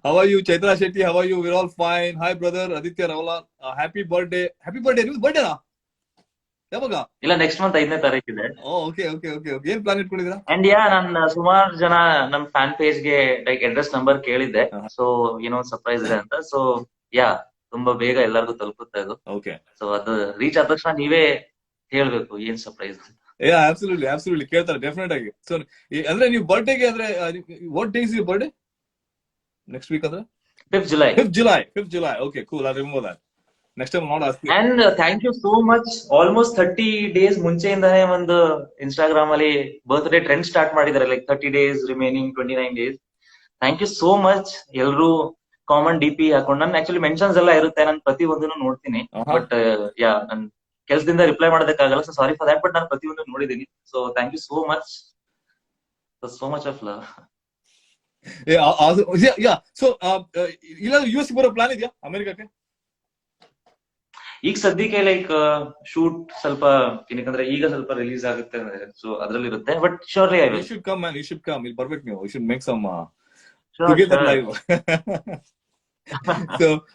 How are you? Chaitra Shetty, how are you? We're all fine. Hi brother Aditya Rawla, happy birthday. Happy birthday. ನಿಮ್ಮ ಬರ್ಡೇ ನಾ ಯಾವಾಗ? ಇಲ್ಲ, ನೆಕ್ಸ್ಟ್ ಮಂತ್ 5ನೇ ತಾರೀಕು ಇದೆ. Okay okay okay okay. ಏನ್ ಪ್ಲಾನ್ ಇಟ್ಕೊಂಡಿದ್ದೀರಾ? ಅಂಡ್ ಯಾ, ನಾನು ಸುಮಾರು ಜನ ನಮ್ ಫ್ಯಾನ್ ಪೇಜ್ ಗೆ ಲೈಕ್ ಅಡ್ರೆಸ್ ನಂಬರ್ ಕೇಳಿದ್ದೆ. ಸೊ ಏನೋ ಸರ್ಪ್ರೈಸ್ ಇದೆ ಅಂತ. ಸೊ ಯಾ, ತುಂಬಾ ಬೇಗ ಎಲ್ಲರಿಗೂ ತಲುಪುತ್ತೆ ಅದು. ಓಕೆ. ಸೊ ಅದು ರೀಚ್ ಆದ ತಕ್ಷಣ ನೀವೇ ಹೇಳ್ಬೇಕು ಏನ್ ಸರ್ಪ್ರೈಸ್ ಅಂತ. ಅಬ್ಸಲ್ಯೂಟ್ಲಿ ಅಬ್ಸಲ್ಯೂಟ್ಲಿ ಕೇಳ್ತಾರೆ ಡೆಫಿನೆಟ್ ಆಗಿ. ಸೊ ಅಂದ್ರೆ ನೀವು ಬರ್ಡೇಗೆ ಅಂದ್ರೆ what day is your birthday? Next week ಅಂದ್ರೆ 5th July. 5th July. Okay, cool. I'll remember that. Next time not ask you. And thank you so much. Almost 30 days ಮುಂಚೆಯಿಂದಾನೇ ಒಂದು ಇನ್ಸ್ಟಾಗ್ರಾಮ್ ಅಲ್ಲಿ ಬರ್ತ್ಡೇ ಟ್ರೆಂಡ್ ಸ್ಟಾರ್ಟ್ ಮಾಡಿದ್ದಾರೆ. Like 30 days remaining 29 days. Thank you so much. ಎಲ್ರು ಕಾಮನ್ ಡಿ ಪಿ ಹಾಕೊಂಡು, ನನ್ ಆಕ್ಚುಲಿ ಮೆನ್ಷನ್ಸ್ ಎಲ್ಲ ಇರುತ್ತೆ, ನಾನು ಪ್ರತಿ ಒಂದನ್ನು ನೋಡ್ತೀನಿ. ಬಟ್ ಯಾ, ನನ್ ಕೆಲಸದಿಂದ ರಿಪ್ಲೈ ಮಾಡೋದಕ್ಕಾಗಲ್ಲ. So sorry for that. But ನಾನು ಪ್ರತಿಯೊಂದು ನೋಡಿದ್ದೀನಿ. So thank you so much. So much of love. So ಇಲ್ಲ US ಬರೋ ಪ್ಲಾನ್ ಇದೆಯಾ ಅಮೆರಿಕಕ್ಕೆ? ಈಗ ಸದ್ಯಕ್ಕೆ ಲೈಕ್ ಶೂಟ್ ಸ್ವಲ್ಪ ಏನಕ್ಕಂದ್ರೆ ಈಗ ಸ್ವಲ್ಪ ರಿಲೀಸ್ ಆಗುತ್ತೆ, ಸೊ ಅದ್ರಲ್ಲಿ ಇರುತ್ತೆ. But surely I will. You should come man, you should come. ಇಲ್ಲಿ ಬರ್ಬೇಕು ನೀವು. You should make some Sure, together sure. Live.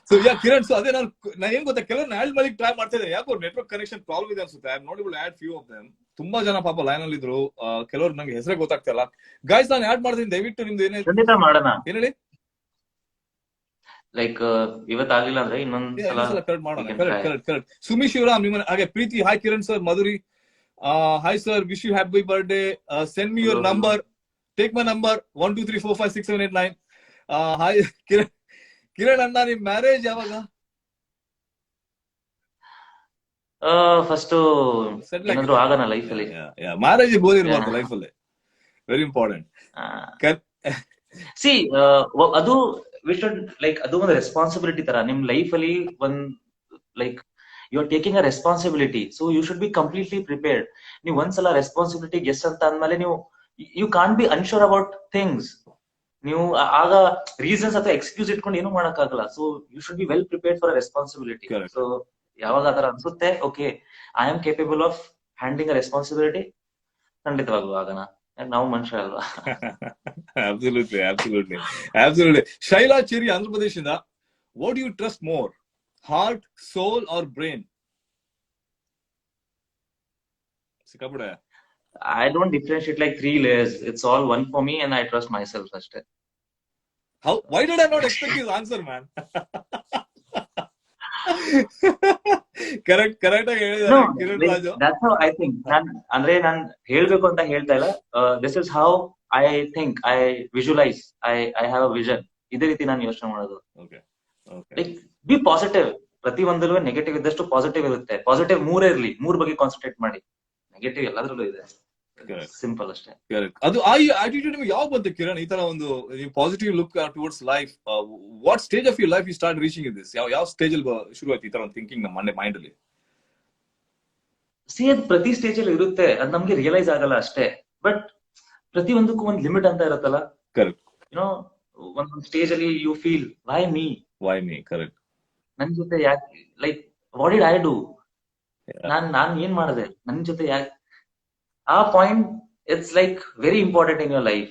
So yeah Kiran, so ಅದೇ ನಾನು ಏನ್ ಗೊತ್ತಾ, ಕೆಲವ್ರನ್ನ ಆಡ್ ಮಾಡಿ ಟ್ರೈ ಮಾಡ್ತಾ ಇದ್ದಾರೆ. ಯಾಕೋ ನೆಟ್ವರ್ಕ್ ಕನೆಕ್ಷನ್ ಪ್ರಾಬ್ಲಮ್ ಇದೆ ಅನ್ಸುತ್ತೆ. I am not able to add few of them. ತುಂಬಾ ಜನ ಪಾಪ ಲೈನ್ ಅಲ್ಲಿ ಇದ್ರು. ಕೆಲವ್ರು ನಂಗೆ ಹೆಸರೇ ಗೊತ್ತಾಗ್ತಾ ಇಲ್ಲ. ಗೈಸ್, ನಾನು ಆಡ್ ಮಾಡ್ತೀನಿ, ದಯವಿಟ್ಟು ನಿಮ್ದು ಏನೇ ಖಂಡಿತ ಮಾಡೋಣ. ಏನ್ ಹೇಳಿ. ಲೈಕ್ ಇವತ್ತಾಗ್ಲಿಲ್ಲ ಅಂದ್ರೆ ಇನ್ನೊಂದ್ಸಲ ಕರೆಕ್ಟ್ ಮಾಡೋಣ. ಕರೆಕ್ಟ್. ಸುಮಿ ಶಿವರಾಮ್, ನಿಮ್ಮ ಹಾಗೆ ಪ್ರೀತಿ. Hi Kiran sir. Madhuri, hi sir, wish you happy birthday. Send me your number. Take my number 12345678 hi Kiran ಅಣ್ಣ, ನಿಮ್ ಮ್ಯಾರೇಜ್ ಯಾವಾಗ? ಫಸ್ಟ್ ಏನಾದ್ರು ಆಗೋಣ ಲೈಫ್ ಅಲ್ಲಿ. ಮ್ಯಾರೇಜ್ ಗೋಲ್ ಇರಬಾರ್ದು ಲೈಫ್ ಅಲ್ಲಿ. Very important. ಸಿ ಅದು ವಿ ಶುಡ್ ಲೈಕ್, ಅದು ಒಂದು ರೆಸ್ಪಾನ್ಸಿಬಿಲಿಟಿ ತರ ನಿಮ್ ಲೈಫ್ ಅಲ್ಲಿ. ಒಂದ್ like you are taking a responsibility. So you should be completely prepared. ನೀವು ಒಂದ್ಸಲ ರೆಸ್ಪಾನ್ಸಿಬಿಲಿಟಿ ಗೆಸ್ ಅಂತ ಅಂದ್ಮೇಲೆ ನೀವು you can't be unsure about things. ನೀವು ಆಗ ರೀಸನ್ಸ್ ಅಥವಾ ಎಕ್ಸ್ಕ್ಯೂಸ್ ಇಟ್ಕೊಂಡು ಏನು ಮಾಡಕ್ಕಾಗಲ್ಲ. So you should be well prepared for a responsibility. So ಯಾವಾಗ ಆತರ ಅನ್ಸುತ್ತೆ, okay I am capable of handling a responsibility, ಖಂಡಿತವಾಗ್ಲೂ ಆಗೋಣ. ನಾವು ಮನುಷ್ಯ ಅಲ್ವಾ? Absolutely. Shaila Cheri, Andhra Pradesh ಇಂದ, what do you trust more, heart, soul or brain? ಸಿಕ್ಕಾಪಟ್ಟೆ. I don't differentiate like 3 layers. It's all one for me and I trust myself ಅಷ್ಟೇ. Why did I not expect his answer, man? Correct ಆಗಿ ಹೇಳಿದ್ದಾರೆ Kiran Raju. That's how I think. ನಾನ್ ಹೇಳ್ಬೇಕು ಅಂತ ಹೇಳ್ತಾ ಇಲ್ಲ. This is how I think. I visualize. I have a vision. ಇದೇ ರೀತಿ ನಾನು ಯೋಚನೆ ಮಾಡೋದು. Like be positive. ಪ್ರತಿ ಒಂದಲ್ಲೂ ನೆಗೆಟಿವ್ ಇದ್ದಷ್ಟು ಪಾಸಿಟಿವ್ ಇರುತ್ತೆ. ಪಾಸಿಟಿವ್ 3 ಇರ್ಲಿ, 3 ಬಗ್ಗೆ ಕಾನ್ಸಂಟ್ರೇಟ್ ಮಾಡಿ. ನೆಗೆಟಿವ್ ಎಲ್ಲದರಲ್ಲೂ ಇದೆ. ಸಿಂಪಲ್ ಅಷ್ಟೇ. ಅದು ಆ ಆಟಿಟ್ಯೂಡ್ ನಿಮಗೆ ಯಾವಾಗ ಬಂತು ಕಿರಣ್? ಈ ತರ ಒಂದು positive look towards life. What stage of your life you start reaching in this? ಯಾವ ಸ್ಟೇಜ್ ಅಲ್ಲಿ ಶುರು ಆಯ್ತು ಈ ತರ ಒಂದು ಥಿಂಕಿಂಗ್ ನಮ್ಮ ಮೈಂಡ್ ಅಲ್ಲಿ? ಅದು ಪ್ರತಿ ಸ್ಟೇಜ್ ಅಲ್ಲಿ ಇರುತ್ತೆ, ಅದ್ ನಮ್ಗೆ ರಿಯಲೈಸ್ ಆಗಲ್ಲ ಅಷ್ಟೇ. ಬಟ್ ಪ್ರತಿ ಒಂದಕ್ಕೂ ಒಂದು ಲಿಮಿಟ್ ಅಂತ ಇರುತ್ತಲ್ಲ. ಕರೆಕ್ಟ್. ಒಂದೊಂದು ಸ್ಟೇಜ್ ಅಲ್ಲಿ you feel why me. Correct. ನನ್ ಜೊತೆ ಯಾಕೆ, like what did I do? ನಾನ್ ಏನ್ ಮಾಡಿದೆ? ನನ್ ಜೊತೆ ಯಾಕೆ? ಆ point it's like very important in your life.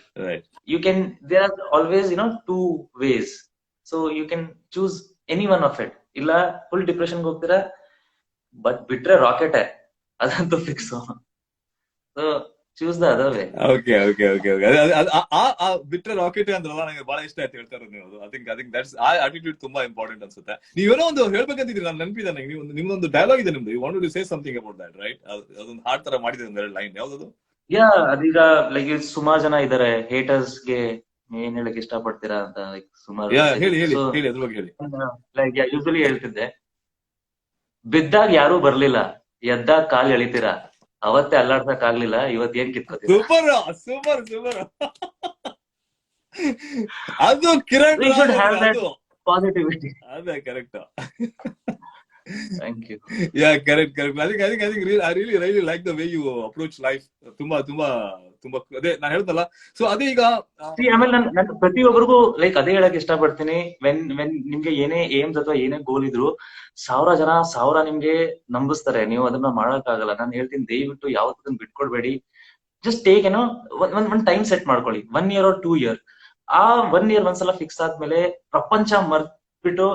There are always 2 ways, so you can choose any one of it. ಇಲ್ಲ ಫುಲ್ ಡಿಪ್ರೆಷನ್ ಹೋಗ್ತೀರಾ, ಬಟ್ ಬಿಟ್ರೆ ರಾಕೆಟ್ ಅದಂತೂ fix. So choose the other way. Okay. ಬಿಟ್ರೆ ರಾಕೆಟ್ ಅಂದ್ರಲ್ಲ, ನನಗೆ ಬಹಳ ಇಷ್ಟ ಆಯ್ತು ಹೇಳ್ತಾ ಇರೋದು ನೀವು. ಐ ಥಿಂಕ್ ದಟ್ಸ್ ಆ ಆಟಿಟ್ಯೂಡ್ ತುಂಬಾ ಇಂಪಾರ್ಟೆಂಟ್ ಅನ್ಸುತ್ತೆ. ನೀವೇನೋ ಒಂದು ಹೇಳ್ಬೇಕಂತಿದ್ರಿ, ನಾನು ನೆನಪಿದೆ ನನಗೆ. ನಿಮ್ದೊಂದು ಡೈಲಾಗ್ ಇದೆ ನಿಮ್ದು, you want to say something about that, right? ಅದೊಂದು ಹಾಡ್ ತರ ಮಾಡಿದೆ, ಒಂದೆರಡು ಲೈನ್. ಯಾವ್ದದು? ಅದೀಗ ಲೈಕ್ ಸುಮಾರು ಜನ ಇದಾರೆ ಹೇಟರ್ಸ್ ಗೆ ಏನ್ ಹೇಳಕ್ ಇಷ್ಟ ಪಡ್ತೀರಾ ಅಂತ. ಲೈಕ್ ಸುಮಾರು ಹೇಳಿ ಅದ್ರ ಬಗ್ಗೆ ಹೇಳಿ. ಲೈಕ್ ಯೂಶಲಿ ಹೇಳ್ತಿದ್ದೆ, ಬಿದ್ದಾಗ ಯಾರು ಬರ್ಲಿಲ್ಲ, ಎದ್ದಾಗ ಕಾಲ್ ಎಳಿತೀರಾ, ಅವತ್ತೇ ಅಲ್ಲಾಡ್ಸಕ್ ಆಗ್ಲಿಲ್ಲ, ಇವತ್ ಏನ್ ಕಿತ್ಕೋತೀರಾ? ಸೂಪರ್. ಅದು ಕಿರಣ್ ಪಾಸಿಟಿವಿಟಿ. ಅದೇ correct. Thank you. Yeah, correct. I think I really like the way you approach life. ತುಂಬಾ ಅದೇ ನಾನು ಹೇಳ್ದಲ್ಲ. ಸೊ ಅದೇ ಈಗ ಆಮೇಲೆ ನಾನು ಪ್ರತಿಯೊಬ್ಬರಿಗೂ ಲೈಕ್ ಅದೇ ಹೇಳಕ್ ಇಷ್ಟಪಡ್ತೀನಿ. ವೆನ್ ನಿಮ್ಗೆ ಏನೇ ಏಮ್ಸ್ ಅಥವಾ ಏನೇ ಗೋಲ್ ಇದ್ರು 1000 ಜನ ನಿಮ್ಗೆ ನಂಬಿಸ್ತಾರೆ, ನೀವು ಅದನ್ನ ಮಾಡಕ್ ಆಗಲ್ಲ. ನಾನು ಹೇಳ್ತೀನಿ, ದಯವಿಟ್ಟು ಯಾವತ್ತೂ ಬಿಟ್ಕೊಡ್ಬೇಡಿ. ಜಸ್ಟ್ ಟೇಕ್ ಒಂದ್ ಟೈಮ್ ಸೆಟ್ ಮಾಡ್ಕೊಳ್ಳಿ, 1 year or 2 year. ಆ 1 year ಒಂದ್ಸಲ ಫಿಕ್ಸ್ ಆದ್ಮೇಲೆ ಪ್ರಪಂಚ ಮರ್ತ್ಬಿಟ್ಟು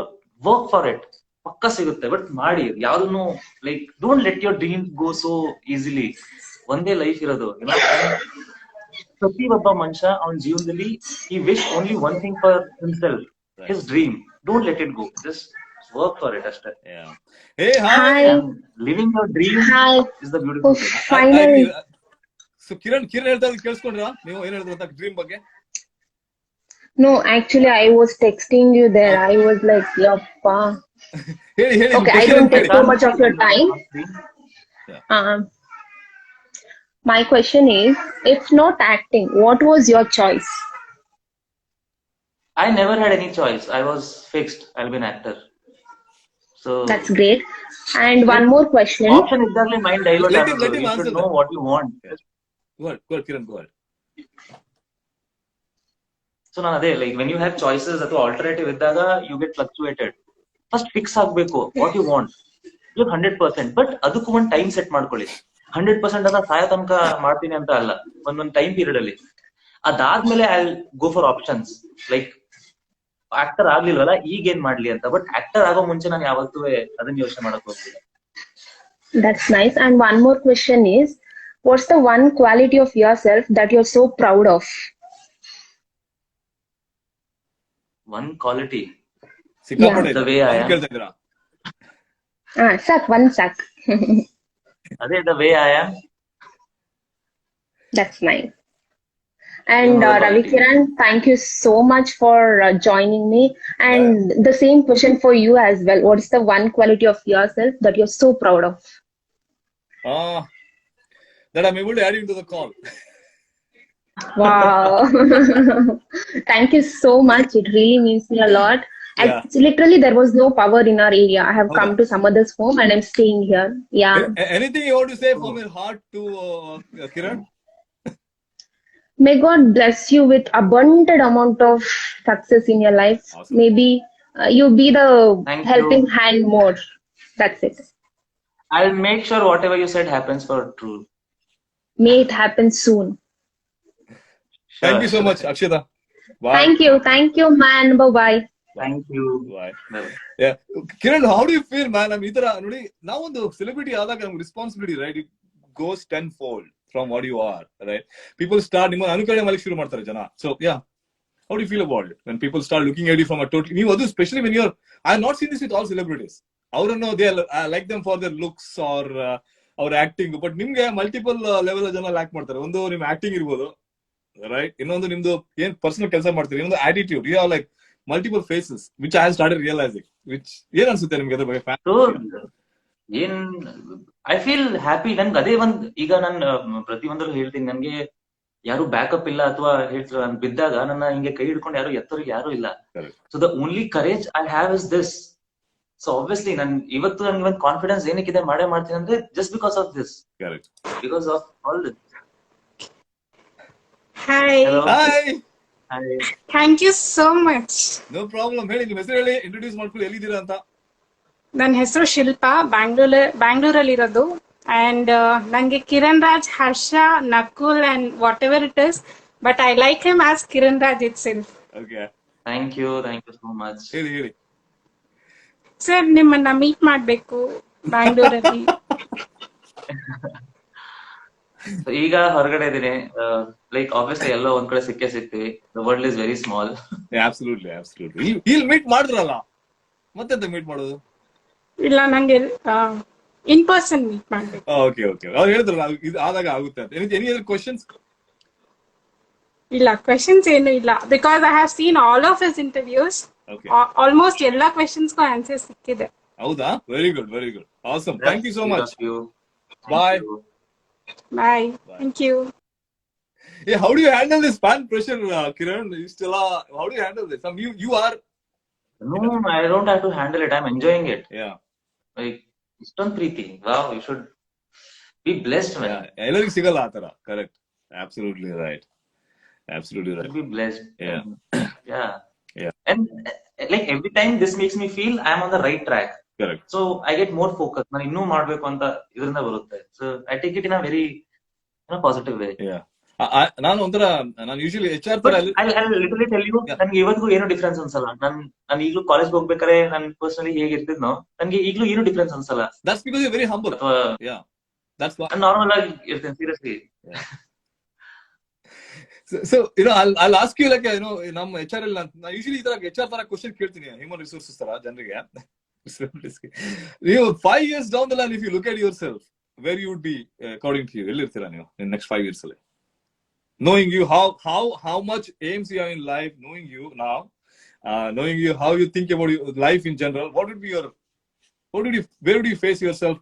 ವರ್ಕ್ ಫಾರ್ ಇಟ್, ಪಕ್ಕ ಸಿಗುತ್ತೆ. ಬಟ್ ಮಾಡಿ ಯಾವ್ದನ್ನು like don't let your dream go so easily. ಒಂದೇ ಲೈಫ್ ಇರೋದು. ಪ್ರತಿ ಒಬ್ಬ ಮನುಷ್ಯ ಅವನ ಜೀವನದಲ್ಲಿ he wish only one thing for himself, his dream. Don't let it go, just work for it ಅಷ್ಟೇ. Hey, hi. Living your dream is the beautiful thing. Finally. So Kiran ಹೇಳ್ತಾ ಇರೋದು ಕೇಳಿಸ್ಕೊಂಡ್ರಾ ನೀವು? ಏನ್ ಹೇಳಿದ್ರು ಅಂತ ಡ್ರೀಮ್ ಬಗ್ಗೆ? No, actually I was texting you there. I was like, yappa. ಹೇಳಿ. Okay, I don't take so much of your time. My question is, if not acting, what was your choice? I never had any choice. I was fixed. I'll be an actor. So that's great. And one more question. Option exactly mind divert. Let him you answer should know what you want. Go ahead, Kiran, go ahead. So ನಾನು ಅದೇ like when you have choices ಅಥವಾ ಆಲ್ಟರ್ನೇಟಿವ್ ಇದ್ದಾಗ you get fluctuated. First fix ಆಗ್ಬೇಕು what you want. You 100%, but ಅದಕ್ಕೂ ಒಂದು ಟೈಮ್ ಸೆಟ್ ಮಾಡ್ಕೊಳ್ಳಿ. 100% ಅದ ಸಾಯ ತನಕ ಮಾಡ್ತೀನಿ ಅಂತ ಅಲ್ಲ, ಒಂದೊಂದು ಟೈಮ್ ಪೀರಿಯಡ್ ಅಲ್ಲಿ. ಅದಾದ್ಮೇಲೆ I go for options. Like actor ಆಗ್ಲಿಲ್ವಲ್ಲ, ಈಗೇನ್ ಮಾಡ್ಲಿ ಅಂತ. ಬಟ್ ಆಕ್ಟರ್ ಆಗೋ ಮುಂಚೆ ನಾನು ಯಾವತ್ತೂ ಅದನ್ನ ಯೋಚನೆ ಮಾಡಕ್ ಹೋಗ್ತಿದ್ದೆ. That's nice. And one more question is, what's the one quality of yourself that you're so proud of? One quality. The way I am. One sack. ಅದೇ the way I am. That's nice. And Ravi Kiran, thank you so much for joining me. And the same question for you as well. What is the one quality of yourself that you're so proud of? That I'm able to add into the call. Wow. Thank you so much. It really means me a lot. Literally, there was no power in our area. I have come to some other's home and I'm staying here. Yeah. Anything you want to say from your heart to Kiran? May God bless you with abundant amount of success in your life. Awesome. Maybe you be the helping hand more. That's it. I'll make sure whatever you said happens for true. May it happen soon. Thank you so much Akshata. Bye. Thank you, man. Bye bye. Thank you. Bye. Kiran, how do you feel man? ನಮ್ ಈ ತರ ನೋಡಿ, ನಾವೊಂದು ಸೆಲೆಬ್ರಿಟಿ ಆದಾಗ ನಮ್ಗೆ responsibility, right, it goes 10-fold from what you are, right? People start ನಿಮ್ಮ ಅನುಕರಣೆ ಮಾಡಲಿಕ್ಕೆ ಶುರು ಮಾಡ್ತಾರೆ ಜನ. So yeah, how do you feel about it when people start looking at you from a totally, ನೀವು ಅದು especially when you're, I have not seen this with all celebrities, ಅವರನ್ನು they like them for their looks or ಅವ್ರ ಆಕ್ಟಿಂಗ್, ಬಟ್ ನಿಮ್ಗೆ ಮಲ್ಟಿಪಲ್ ಲೆವೆಲ್ ಜನ ಲ್ಯಾಕ್ ಮಾಡ್ತಾರೆ. ಒಂದು ನಿಮ್ ಆಕ್ಟಿಂಗ್ ಇರ್ಬೋದು, ರೈಟ್, ಇನ್ನೊಂದು ನಿಮ್ದು ಏನ್ ಪರ್ಸನಲ್ ಕೆಲಸ ಮಾಡ್ತೀರಿ, ಇನ್ನೊಂದು attitude. You have like multiple faces which I have started realising. Which ಏನ್ ಅನ್ಸುತ್ತೆ ನಿಮ್ಗೆ ಅದ್ರ ಬಗ್ಗೆ? ಏನ್ ಐ ಫೀಲ್ ಹ್ಯಾಪಿ. ನನ್ಗೆ ಅದೇ ಈಗ ನಾನು ಪ್ರತಿಯೊಂದರಲ್ಲೂ ಹೇಳ್ತೀನಿ, ನನ್ಗೆ ಯಾರು ಬ್ಯಾಕಪ್ ಇಲ್ಲ ಅಥವಾ ಹೇಳ್ತಾರೆ, ನಾನು ಬಿದ್ದಾಗ ನನ್ನ ಹಿಂಗೆ ಕೈ ಹಿಡ್ಕೊಂಡು ಯಾರು ಎತ್ತರಿಗೆ ಯಾರು ಇಲ್ಲ. So the only courage I have is this. So obviously ಇವತ್ತು ನನ್ಗೆ ಇವನ್ ಕಾನ್ಫಿಡೆನ್ಸ್ ಏನಕ್ಕಿದೆ ಮಾಡೇ ಮಾಡ್ತೀನಿ ಅಂದ್ರೆ just because of this, because of all this. Hi. Hi. Thank you so much. No problem. ಹೇಳಿ, ನಿಮ್ಮ ಹೆಸರು ಹೇಳಿ, ಇಂಟ್ರೊಡ್ಯೂಸ್ ಮಾಡ್ಕೊಳ್ಳಿ, ಎಲ್ಲಿದ್ದೀರಾ ಅಂತ. ನನ್ನ ಹೆಸರು ಶಿಲ್ಪಾ, ಬ್ಯಾಂಗ್ಳೂರಲ್ಲಿ ಇರೋದು. ಅಂಡ್ ನಂಗೆ Kiran Raj, Harsha, Nakul and whatever it is, but I like him as Kiran Raj itself. Okay. Thank you so much. ಹೇಳಿ. ಸರ್, ನಿಮ್ಮನ್ನ ಮೀಟ್ ಮಾಡ್ಬೇಕು ಬ್ಯಾಂಗ್ಳೂರಲ್ಲಿ. ಈಗ ಹೊರಗಡೆ ಇದೀನಿ, ಲೈಕ್ ಆಬ್ವಿಯಸ್ಲಿ ಎಲ್ಲೋ ಒಂದ್ ಕಡೆ ಸಿಗ್ತೀವಿ. The world is very small. Absolutely. ಇಲ್ಲಿ ಮೀಟ್ ಮಾಡಿದ್ರಲ್ಲ, ಮತ್ತೆಂತ ಮೀಟ್ ಮಾಡೋದು? ಇಲ್ಲ, ನಂಗೆ ಇನ್ ಪರ್ಸನ್ ಮೀಟ್ ಮಾಡ್ಬೇಕು. ಓಕೆ. ಅವ್ರು ಹೇಳಿದ್ರಲ್ಲ, ಇದು ಆದಾಗ ಆಗುತ್ತೆ ಅಂತ. Any other questions? ಇಲ್ಲ, ಕ್ವೆಶನ್ಸ್ ಏನು ಇಲ್ಲ, because I have seen all of his interviews. Almost ಎಲ್ಲಾ ಕ್ವೆಶನ್ಸ್ಗೂ ಆನ್ಸರ್ ಸಿಕ್ಕಿದೆ. ಹೌದಾ? Very good. Awesome. Thank you so much. Bye. Bye. Thank you. Yeah, how do you handle this fan pressure, Kiran? How do you handle this? You are. No, I don't have to handle it. I'm enjoying it. Yeah. Like, istond preeti. Wow, you should be blessed, man. Yeah, ಎಲ್ಲರಿಗೂ ಸಿಗಲ್ಲ ಆ ತರ. Correct. Absolutely right. Be blessed. Yeah. Yeah. And like every time this makes me feel I'm on the right track. Correct. So I get more focused. ನಾನು ಇನ್ನೂ ಮಾಡ್ಬೇಕು ಅಂತ ಇದರಿಂದ ಬರುತ್ತೆ. So I take it in a very positive way. Yeah. ನಾನು ಯೂಶುವಲಿ HR ತರ I'll literally tell you, ನನ್ಗೆ ಇವತ್ತಿಗೂ ಏನು ಡಿಫರೆನ್ಸ್ ಅನ್ಸಲ್ಲ. ನಾನು ಈಗಲೂ ಕಾಲೇಜ್ ಹೋಗ್ಬೇಕಾದ್ರೆ ನಾನು ಪರ್ಸನಲಿ ಹೇಗಿರ್ತಿದ್ನೋ ನನ್ಗೆ ಈಗಲೂ ಏನು ಡಿಫರೆನ್ಸ್ ಅನ್ಸಲ್ಲ. That's because you're very humble. Yeah. That's why. Normal ಆಗಿ ಇರ್ತೀನಿ, seriously. So I'll ask you, like, ನಮ್ಮ HR ಅಲ್ಲಿ ನಾನು ಯೂಶುವಲಿ ಈ ತರ HR ತರ ಕ್ವೆಶ್ಚನ್ ಕೇಳ್ತೀನಿ, ಹ್ಯೂಮನ್ ರಿಸೋರ್ಸಸ್ ತರ ಜನರಿಗೆ. ನೀವು 5 years down the line, if you look at yourself, where you would be according to you? ಎಲ್ಲಿರ್ತೀರಾ ನೀವು in next 5 years ಅಲ್ಲಿ? Knowing you, how much aims you have in life, knowing you now, knowing you, how you think about life in general, where would you face yourself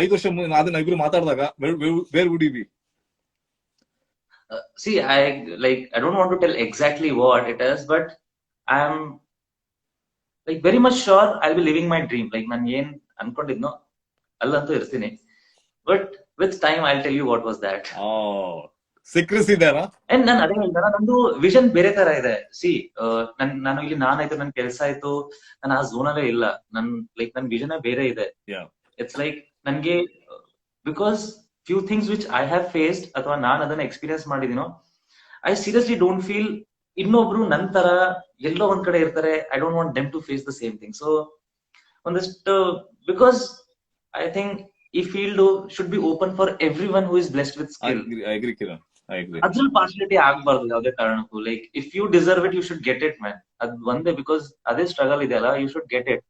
5 ವರ್ಷ ಮುಂದೆ ಅದನ್ನ ಇಬ್ರು ಮಾತಾಡಿದಾಗ? where would you be? See, I don't want to tell exactly what it is, but I'm like very much sure I'll be living my dream. Like ನಾನು ಏನ್ ಅನ್ಕೊಂಡಿದ್ನೋ ಅಲ್ಲಂತೂ ಇರ್ತೀನಿ, but with time I'll tell you what was that. Secrecy ಇದೆನಾ? ಅಂಡ್ ನಾನು ಅದೇ ಹೇಳ್ತಾರ, ನಂದು ವಿಷನ್ ಬೇರೆ ತರ ಇದೆ. ಸಿ, ನಾನು ಇಲ್ಲಿ ನಾನಾಯ್ತು, ನನ್ ಕೆಲಸ ಆಯ್ತು, ನಾನು ಆ ಝೋನ್ ಅಲ್ಲೇ ಇಲ್ಲ. ನನ್ ವಿಷನ್ ಬೇರೆ ಇದೆ. ಇಟ್ಸ್ ಲೈಕ್ ನನ್ಗೆ because few things which I have faced ಅಥವಾ ನಾನು ಅದನ್ನ ಎಕ್ಸ್ಪೀರಿಯನ್ಸ್ ಮಾಡಿದೀನೋ, ಐ ಸೀರಿಯಸ್ಲಿ ಡೋಂಟ್ ಫೀಲ್ ಇನ್ನೊಬ್ರು ನನ್ ತರ ಎಲ್ಲೋ ಒಂದ್ ಕಡೆ ಇರ್ತಾರೆ. I don't want them to face the same thing. So ಒಂದಷ್ಟು ಬಿಕಾಸ್ ಐ ಥಿಂಕ್ ಈ field should be open for every one who is blessed with skill. ಅದ್ರಲ್ಲಿ ಪಾರ್ಶಿಯಾಲಿಟಿ ಆಗ್ಬಾರ್ದು ಯಾವುದೇ ಕಾರಣಕ್ಕೂ. Like if you deserve it, you should get it, man. ಅದ್ ಒಂದೇ, ಬಿಕಾಸ್ ಅದೇ ಸ್ಟ್ರಗಲ್ ಇದೆಯಲ್ಲ, ಯು ಶುಡ್ ಗೆಟ್ ಇಟ್.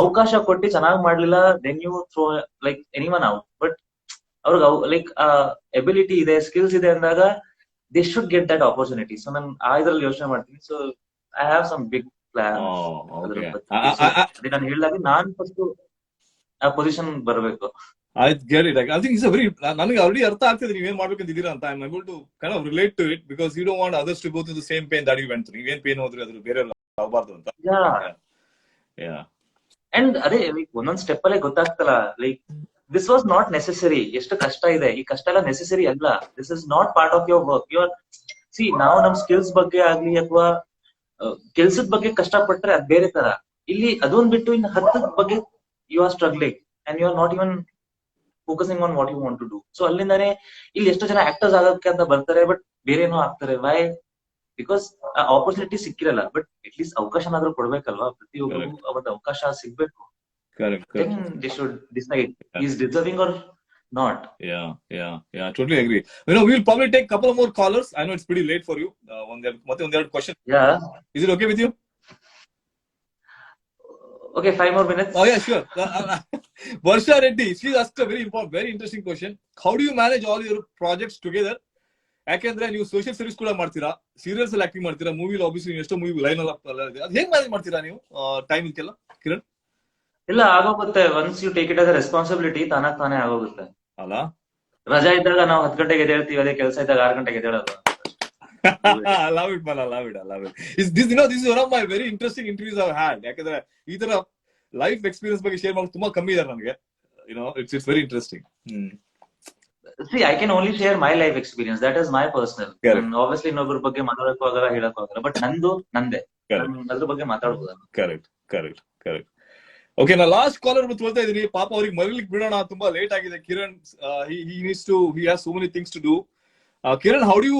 ಅವಕಾಶ ಕೊಟ್ಟು ಚೆನ್ನಾಗಿ ಮಾಡ್ಲಿಲ್ಲ, then you throw like anyone out. But ಅವ್ರಿಗೆ ಲೈಕ್ ಎಬಿಲಿಟಿ ಇದೆ, ಸ್ಕಿಲ್ಸ್ ಇದೆ ಅಂದಾಗ they should get that opportunity. So ನಾನು ಇದ್ರಲ್ಲಿ ಯೋಚನೆ ಮಾಡ್ತೀನಿ. So I have some big plan. ನಾನು ಹೇಳಿದಾಗ ನಾನ್ ಫಸ್ಟ್ ಆ ಪೊಸಿಷನ್ ಬರಬೇಕು. I get it. I think it's a very, ನನಗೆ already ಅರ್ಥ ಆಗ್ತಿದೆ ನೀವೇನ್ ಮಾಡ್ಬೇಕಂತಿದ್ದೀರಾ ಅಂತ. I'm able to kind of relate to it because you don't want others to go through the same pain that you went through. ನೀವೇನ್ ಪೇನ್ ಹೋದ್ರೆ ಅದ್ರ ಬೇರೆ ಆಗಬಾರ್ದು ಅಂತ. ಅಂಡ್ ಅದೇ ಲೈಕ್ ಒಂದೊಂದ್ ಸ್ಟೆಪ್ ಅಲ್ಲೇ ಗೊತ್ತಾಗ್ತಲ್ಲ, like this was not necessary. ಎಷ್ಟು ಕಷ್ಟ ಇದೆ, ಈ ಕಷ್ಟ ಎಲ್ಲ ನೆಸೆಸರಿ ಅಲ್ಲ. This is not part of your work. See, ನಾವು ನಮ್ ಸ್ಕಿಲ್ಸ್ ಬಗ್ಗೆ ಆಗ್ಲಿ ಅಥವಾ ಕೆಲ್ಸದ ಬಗ್ಗೆ ಕಷ್ಟಪಟ್ರೆ ಅದ್ ಬೇರೆ ತರ. ಇಲ್ಲಿ ಅದೊಂದ್ ಬಿಟ್ಟು ಇನ್ನು 10 ಬಗ್ಗೆ you are struggling and you are not even focusing on what you want to do. So ಅಲ್ಲಿಂದಾನೆ ಇಲ್ಲಿ ಎಷ್ಟೋ ಜನ ಆಕ್ಟರ್ಸ್ ಆಗೋಕೆ ಅಂತ ಬರ್ತಾರೆ, ಬಟ್ ಬೇರೆ ಏನೋ ಆಗ್ತಾರೆ. ವೈ? ಬಿಕಾಸ್ ಆಪರ್ಚುನಿಟಿ ಸಿಕ್ಕಿರಲ್ಲ, ಬಟ್ ಅಟ್ ಲೀಸ್ಟ್ ಅವಕಾಶನಾದ್ರೂ ಕೊಡ್ಬೇಕಲ್ವಾ, ಪ್ರತಿಯೊಬ್ಬರಿಗೂ ಒಂದು ಅವಕಾಶ ಸಿಗ್ಬೇಕು. Correct. Then they should decide is deserving or not. Yeah, totally agree. We'll probably take a couple more callers. I know it's pretty late for you. One question. Yeah. Is it okay with you? Okay, 5 more minutes. Oh yeah, sure. Varsha Reddy, she asked a very important, very interesting question. How do you manage all your projects together? ಯಾಕೆಂದ್ರೆ ನೀವು ಸೋಷಿಯಲ್ ಸರ್ವಿಸ್ ಕೂಡ ಮಾಡ್ತೀರಾ, ಸೀರಿಯಲ್ಸ್ ಅಲ್ಲಿ ಆಕ್ಟಿಂಗ್ ಮಾಡ್ತೀರಾ, ಮೂವಿಲಿ ಆಬ್ವಿಯಸ್ಲಿ ಎಷ್ಟೋ ಮೂವಿ ಲೈನ್ ಅಲ್ಲಿ ಅದ್ ಹೇಗ್ ಮ್ಯಾನೇಜ್ ಮಾಡ್ತೀರಾ ನೀವು ಟೈಮ್ ಇದಕ್ಕೆಲ್ಲ ಕಿರಣ್? ಇಲ್ಲ, ಆಗೋಗುತ್ತೆ. Once you take it as responsibility, ತಾನೇ ಆಗೋಗುತ್ತೆ ಅಲ್ಲ. ರಜಾ ಇದ್ದಾಗ ನಾವು 10 ಗಂಟೆಗೆ ಎದ್ದೇಳ್ತೀವಿ, ಅದೇ ಕೆಲಸ ಇದ್ದಾಗ 6 ಗಂಟೆಗೆ ಎದ್ದೇಳಲ್ಲ. I love it, man. I love it. This is one of my very interesting interviews I've had. ಯಾಕಂದ್ರೆ ಈ ತರ ಲೈಫ್ ಎಕ್ಸ್ಪೀರಿಯನ್ಸ್ ಬಗ್ಗೆ ಶೇರ್ ಮಾಡೋದು ತುಂಬಾ ಕಮ್ಮಿ ಇದಾರೆ ನನಗೆ. It's very interesting. See, I can only share my life experience. That is my personal. And obviously ಇನ್ನೊಬ್ಬರ ಬಗ್ಗೆ ಮಾತಾಡಕ್ಕೂ ಆಗಲ್ಲ, ಹೇಳಕ್ಕೂ ಆಗಲ್ಲ. ಬಟ್ ನಂದೇ ಅದ್ರ ಬಗ್ಗೆ ಮಾತಾಡ್ಬೋದು. ಕರೆಕ್ಟ್. ಓಕೆ, ನಾ ಲಾಸ್ಟ್ ಕಾಲರ್ ತೊಳ್ತಾ ಇದೀನಿ. ಪಾಪ ಅವ್ರಿಗೆ ಮರಳಿಕ್ ಬಿಡೋಣ, ತುಂಬಾ ಲೇಟ್ ಆಗಿದೆ. Kiran, he has so many things to do. Kiran, how do you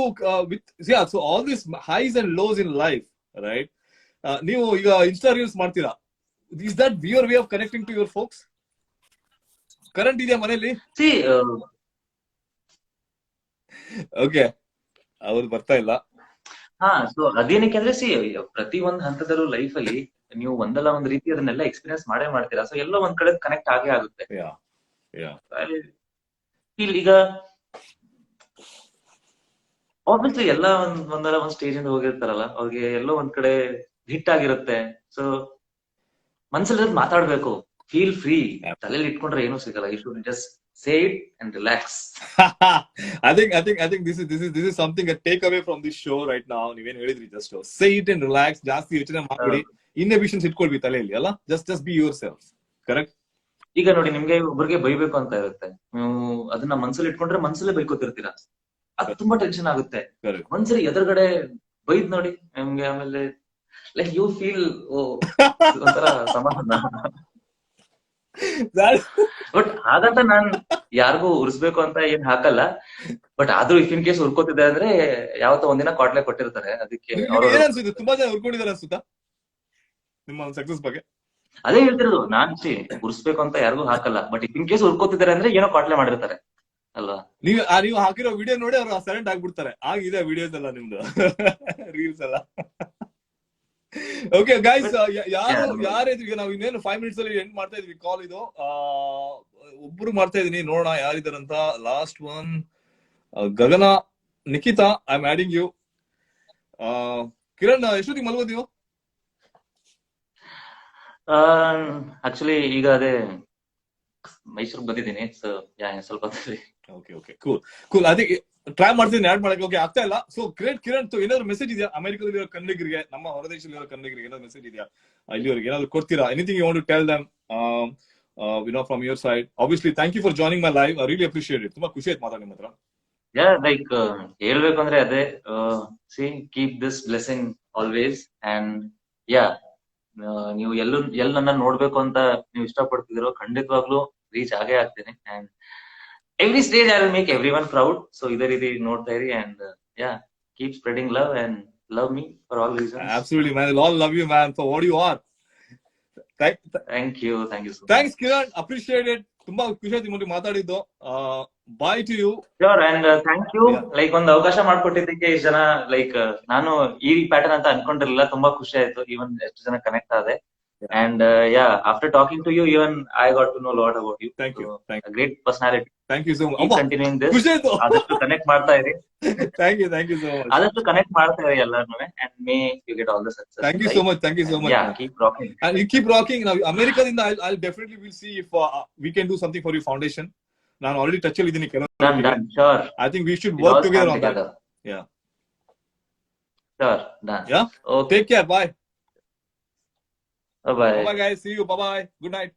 so all these highs and lows in life, right? ನೀವು ಈಗ ಇನ್ಸ್ಟಾ ರೀಲ್ಸ್ ಮಾಡ್ತೀರಾ, is that your way of connecting to your folks? Current ಇದೆಯಾ ಮನೆಯಲ್ಲಿ? See, ಓಕೆ, ಅವ್ರು ಬರ್ತಾ ಇಲ್ಲ. ಸೊ ಅದೇನಕ್ಕೆ ಅಂದ್ರೆ, ಪ್ರತಿ ಒಂದ್ ಹಂತದಲ್ಲೂ ಲೈಫ್ ಅಲ್ಲಿ ನೀವು ಒಂದಲ್ಲ ಒಂದ್ ರೀತಿ ಅದನ್ನೆಲ್ಲ ಎಕ್ಸ್ಪೀರಿಯನ್ಸ್ ಮಾಡ್ತೀರಾ. ಸೊ ಎಲ್ಲೋ ಒಂದ್ ಕಡೆ ಕನೆಕ್ಟ್ ಆಗೇ ಆಗುತ್ತೆ. ಈಗ ಆಬ್ವಿಯಸ್ಲಿ ಎಲ್ಲ ಒಂದಲ್ಲ ಒಂದ್ ಸ್ಟೇಜ್ ಇಂದ ಹೋಗಿರ್ತಾರಲ್ಲ, ಅವ್ರಿಗೆ ಎಲ್ಲೋ ಒಂದ್ ಕಡೆ ಹಿಟ್ ಆಗಿರುತ್ತೆ. ಸೊ ಮನ್ಸಲ್ಲಿ ಮಾತಾಡ್ಬೇಕು, ಫೀಲ್ ಫ್ರೀ. ತಲೆಯಲ್ಲಿ ಇಟ್ಕೊಂಡ್ರೆ ಏನೂ ಸಿಗಲ್ಲ. You should just say it and relax. I think this is something a take away from this show right now. ನೀವೇನ್ ಹೇಳಿದ್ರಿ, just say it and relax. ಜಾಸ್ತಿ ಯೋಚನೆ ಮಾಡ್ಬೇಡಿ, ಇನ್ಹಿಬಿಷನ್ಸ್ ಇಟ್ಕೊಳ್ವಿ ತಲೆಯಲ್ಲಿ, ಅಲ್ಲ? just be yourself. ಕರೆಕ್ಟ್. ಈಗ ನೋಡಿ, ನಿಮ್ಗೆ ಒಬ್ಬರಿಗೆ ಬೈಬೇಕು ಅಂತ ಇರುತ್ತೆ, ನೀವು ಅದನ್ನ ಮನ್ಸಲ್ಲಿ ಇಟ್ಕೊಂಡ್ರೆ ಮನ್ಸಲ್ಲೇ ಬೈಕೋತಿರ್ತೀರಾ, ಅದು ತುಂಬಾ ಟೆನ್ಷನ್ ಆಗುತ್ತೆ. ಒಂದ್ಸರಿ ಎದುರುಗಡೆ ಬೈದ್ ನೋಡಿ ನಿಮ್ಗೆ, ಆಮೇಲೆ ಲೈಕ್ ಯು ಫೀಲ್ ಒಂಥರ ಸಮಾಧಾನ. ಬಟ್ ಹಾಗಂತ ನಾನ್ ಯಾರಿಗೂ ಉರ್ಸ್ಬೇಕು ಅಂತ ಏನ್ ಹಾಕಲ್ಲ. ಬಟ್ ಆದ್ರೂ ಇಫ್ ಇನ್ ಕೇಸ್ ಉರ್ಕೋತಿದೆ ಅಂದ್ರೆ ಯಾವತ್ತೋ ಒಂದಿನ ಕ್ವಾಟ್ಲೆ ಕೊಟ್ಟಿರ್ತಾರೆ. ಅದಕ್ಕೆ ತುಂಬಾ ಜನ ಉರ್ಕೊಂಡಿದ್ದಾರೆ ಅನ್ಸುತ್ತಾ ನಿಮ್ಮ ಸಕ್ಸಸ್ ಬಗ್ಗೆ? ಅದೇ ಹೇಳ್ತಿರೋದು, ನಾನ್ ಉರ್ಸ್ಬೇಕು ಅಂತ ಯಾರಿಗೂ ಹಾಕಲ್ಲ. ಬಟ್ ಇಫ್ ಇನ್ ಕೇಸ್ ಉರ್ಕೋತಿದ್ದಾರೆ ಅಂದ್ರೆ ಏನೋ ಕ್ವಾಟ್ಲೆ ಮಾಡಿರ್ತಾರೆ ಅಲ್ವಾ? ನೀವು ಹಾಕಿರೋ ವಿಡಿಯೋ ನೋಡಿ ಅವ್ರು ಸೈಲೆಂಟ್ ಆಗ್ಬಿಡ್ತಾರೆ. ಆಗಿದೆ ವಿಡಿಯೋಸ್ ಎಲ್ಲ ನಿಮ್ದು, ರೀಲ್ಸ್ ಎಲ್ಲ. ಓಕೆ ಗೈಸ್, ಯಾರಿದ್ರು ಈಗ ನಾವು ಇನ್ನೇನು 5 minutes ಅಲ್ಲಿ ಎಂಡ್ ಮಾಡ್ತಾ ಇದ್ವಿ ಕಾಲ್. ಇದು ಒಬ್ರು ಮಾಡ್ತಾ ಇದೀನಿ, ನೋಡೋಣ ಯಾರಿದಾರಂತ. Last one Gagana, Nikhita, I am adding you. Kiran, ಎಷ್ಟೊತ್ತಿಗೆ ಮಲ್ಗೋದು ನೀವು? ಆಕ್ಚುಲಿ ಈಗ ಅದೇ ಮೈಸೂರಿಗೆ ಬಂದಿದ್ದೀನಿ, ಸ್ವಲ್ಪ. Okay, cool. ಅದಕ್ಕೆ ಟ್ರೈ ಮಾಡ್ತೀನಿ ಆಡ್ ಮಾಡಕ್ಕೆ. ಓಕೆ, ಆಗ್ತಾ ಇಲ್ಲ. ಸೊ ಗ್ರೇಟ್ ಕಿರಣ್, ಏನಾದ್ರು ಮೆಸೇಜ್ ಇದೆಯಾ ಅಮೆರಿಕದಲ್ಲಿ ಇರೋ ಕನ್ನಡಿಗರಿಗೆ, ನಮ್ಮ ಹೊರದೇಶದಲ್ಲಿ ಇರೋ ಕನ್ನಡಿಗರಿಗೆ ಏನಾದ್ರು ಮೆಸೇಜ್ ಇದೆಯಾ? ಇಲ್ಲಿವರೆಗೆ ಏನಾದ್ರು ಕೊಡ್ತೀರಾ? Anything you want to tell them from your side? Obviously thank you for joining my live. I really appreciate it. ತುಂಬಾ ಖುಷಿ ಆಯ್ತು ಮಾತಾಡಿ ನಿಮ್ಮ ಹತ್ರ. ಲೈಕ್ ಹೇಳ್ಬೇಕು ಅಂದ್ರೆ ಅದೇ, keep this blessing always. And ನೀವು ಎಲ್ಲಿ ನನ್ನ ನೋಡ್ಬೇಕು ಅಂತ ನೀವು ಇಷ್ಟಪಡ್ತಿದಿರೋ, ಖಂಡಿತವಾಗ್ಲೂ ರೀಚ್ ಆಗೇ ಆಗ್ತೀನಿ. And every stage I will make everyone proud. So ಇದೇ ರೀತಿ ನೋಡ್ತಾ ಇರಿ. And keep spreading love and love me for all reasons. Absolutely, man. We'll all love you, man, for what you are. Thank you so much. Thanks Kiran, appreciate it. ತುಂಬಾ ಖುಷಿ ಆಯ್ತು ನಿಮ್ಮೊಂದಿಗೆ ಮಾತಾಡಿದ್ದು. Bye to you. Sure, and thank you. Like ಒಂದು ಅವಕಾಶ ಮಾಡ್ಕೊಟ್ಟಿದ್ದಕ್ಕೆ ಇಷ್ಟು ಜನ, ಲೈಕ್ ನಾನು ಈ ಪ್ಯಾಟರ್ನ್ ಅಂತ ಅನ್ಕೊಂಡಿರ್ಲಿಲ್ಲ. ತುಂಬಾ ಖುಷಿ ಆಯ್ತು. ಈವನ್ ಎಷ್ಟು ಜನ ಕನೆಕ್ಟ್ ಆದೆ. And after talking to you, even I got to know a lot about you. Thank you. A great personality. Thank you so much. Keep continuing this. ಆದಷ್ಟು ಕನೆಕ್ಟ್ ಮಾಡ್ತಾ ಇರಿ. Thank you so much. ಆದಷ್ಟು ಕನೆಕ್ಟ್ ಮಾಡ್ತಾ ಇರಿ ಎಲ್ಲಾರ್ನೂ. And may you get all the success. Thank you so much. Yeah, keep rocking. And you keep rocking. Now Americaದಿಂದ I'll definitely will see if we can do something for your foundation. ನಾನು already touch ಅಲ್ಲಿ ಇದೀನಿ. Done. Sure. I think we should work together on that. Yeah. Sure. Done. Yeah. Okay. Take care. Bye. Bye. Bye guys. See you. Bye. Good night.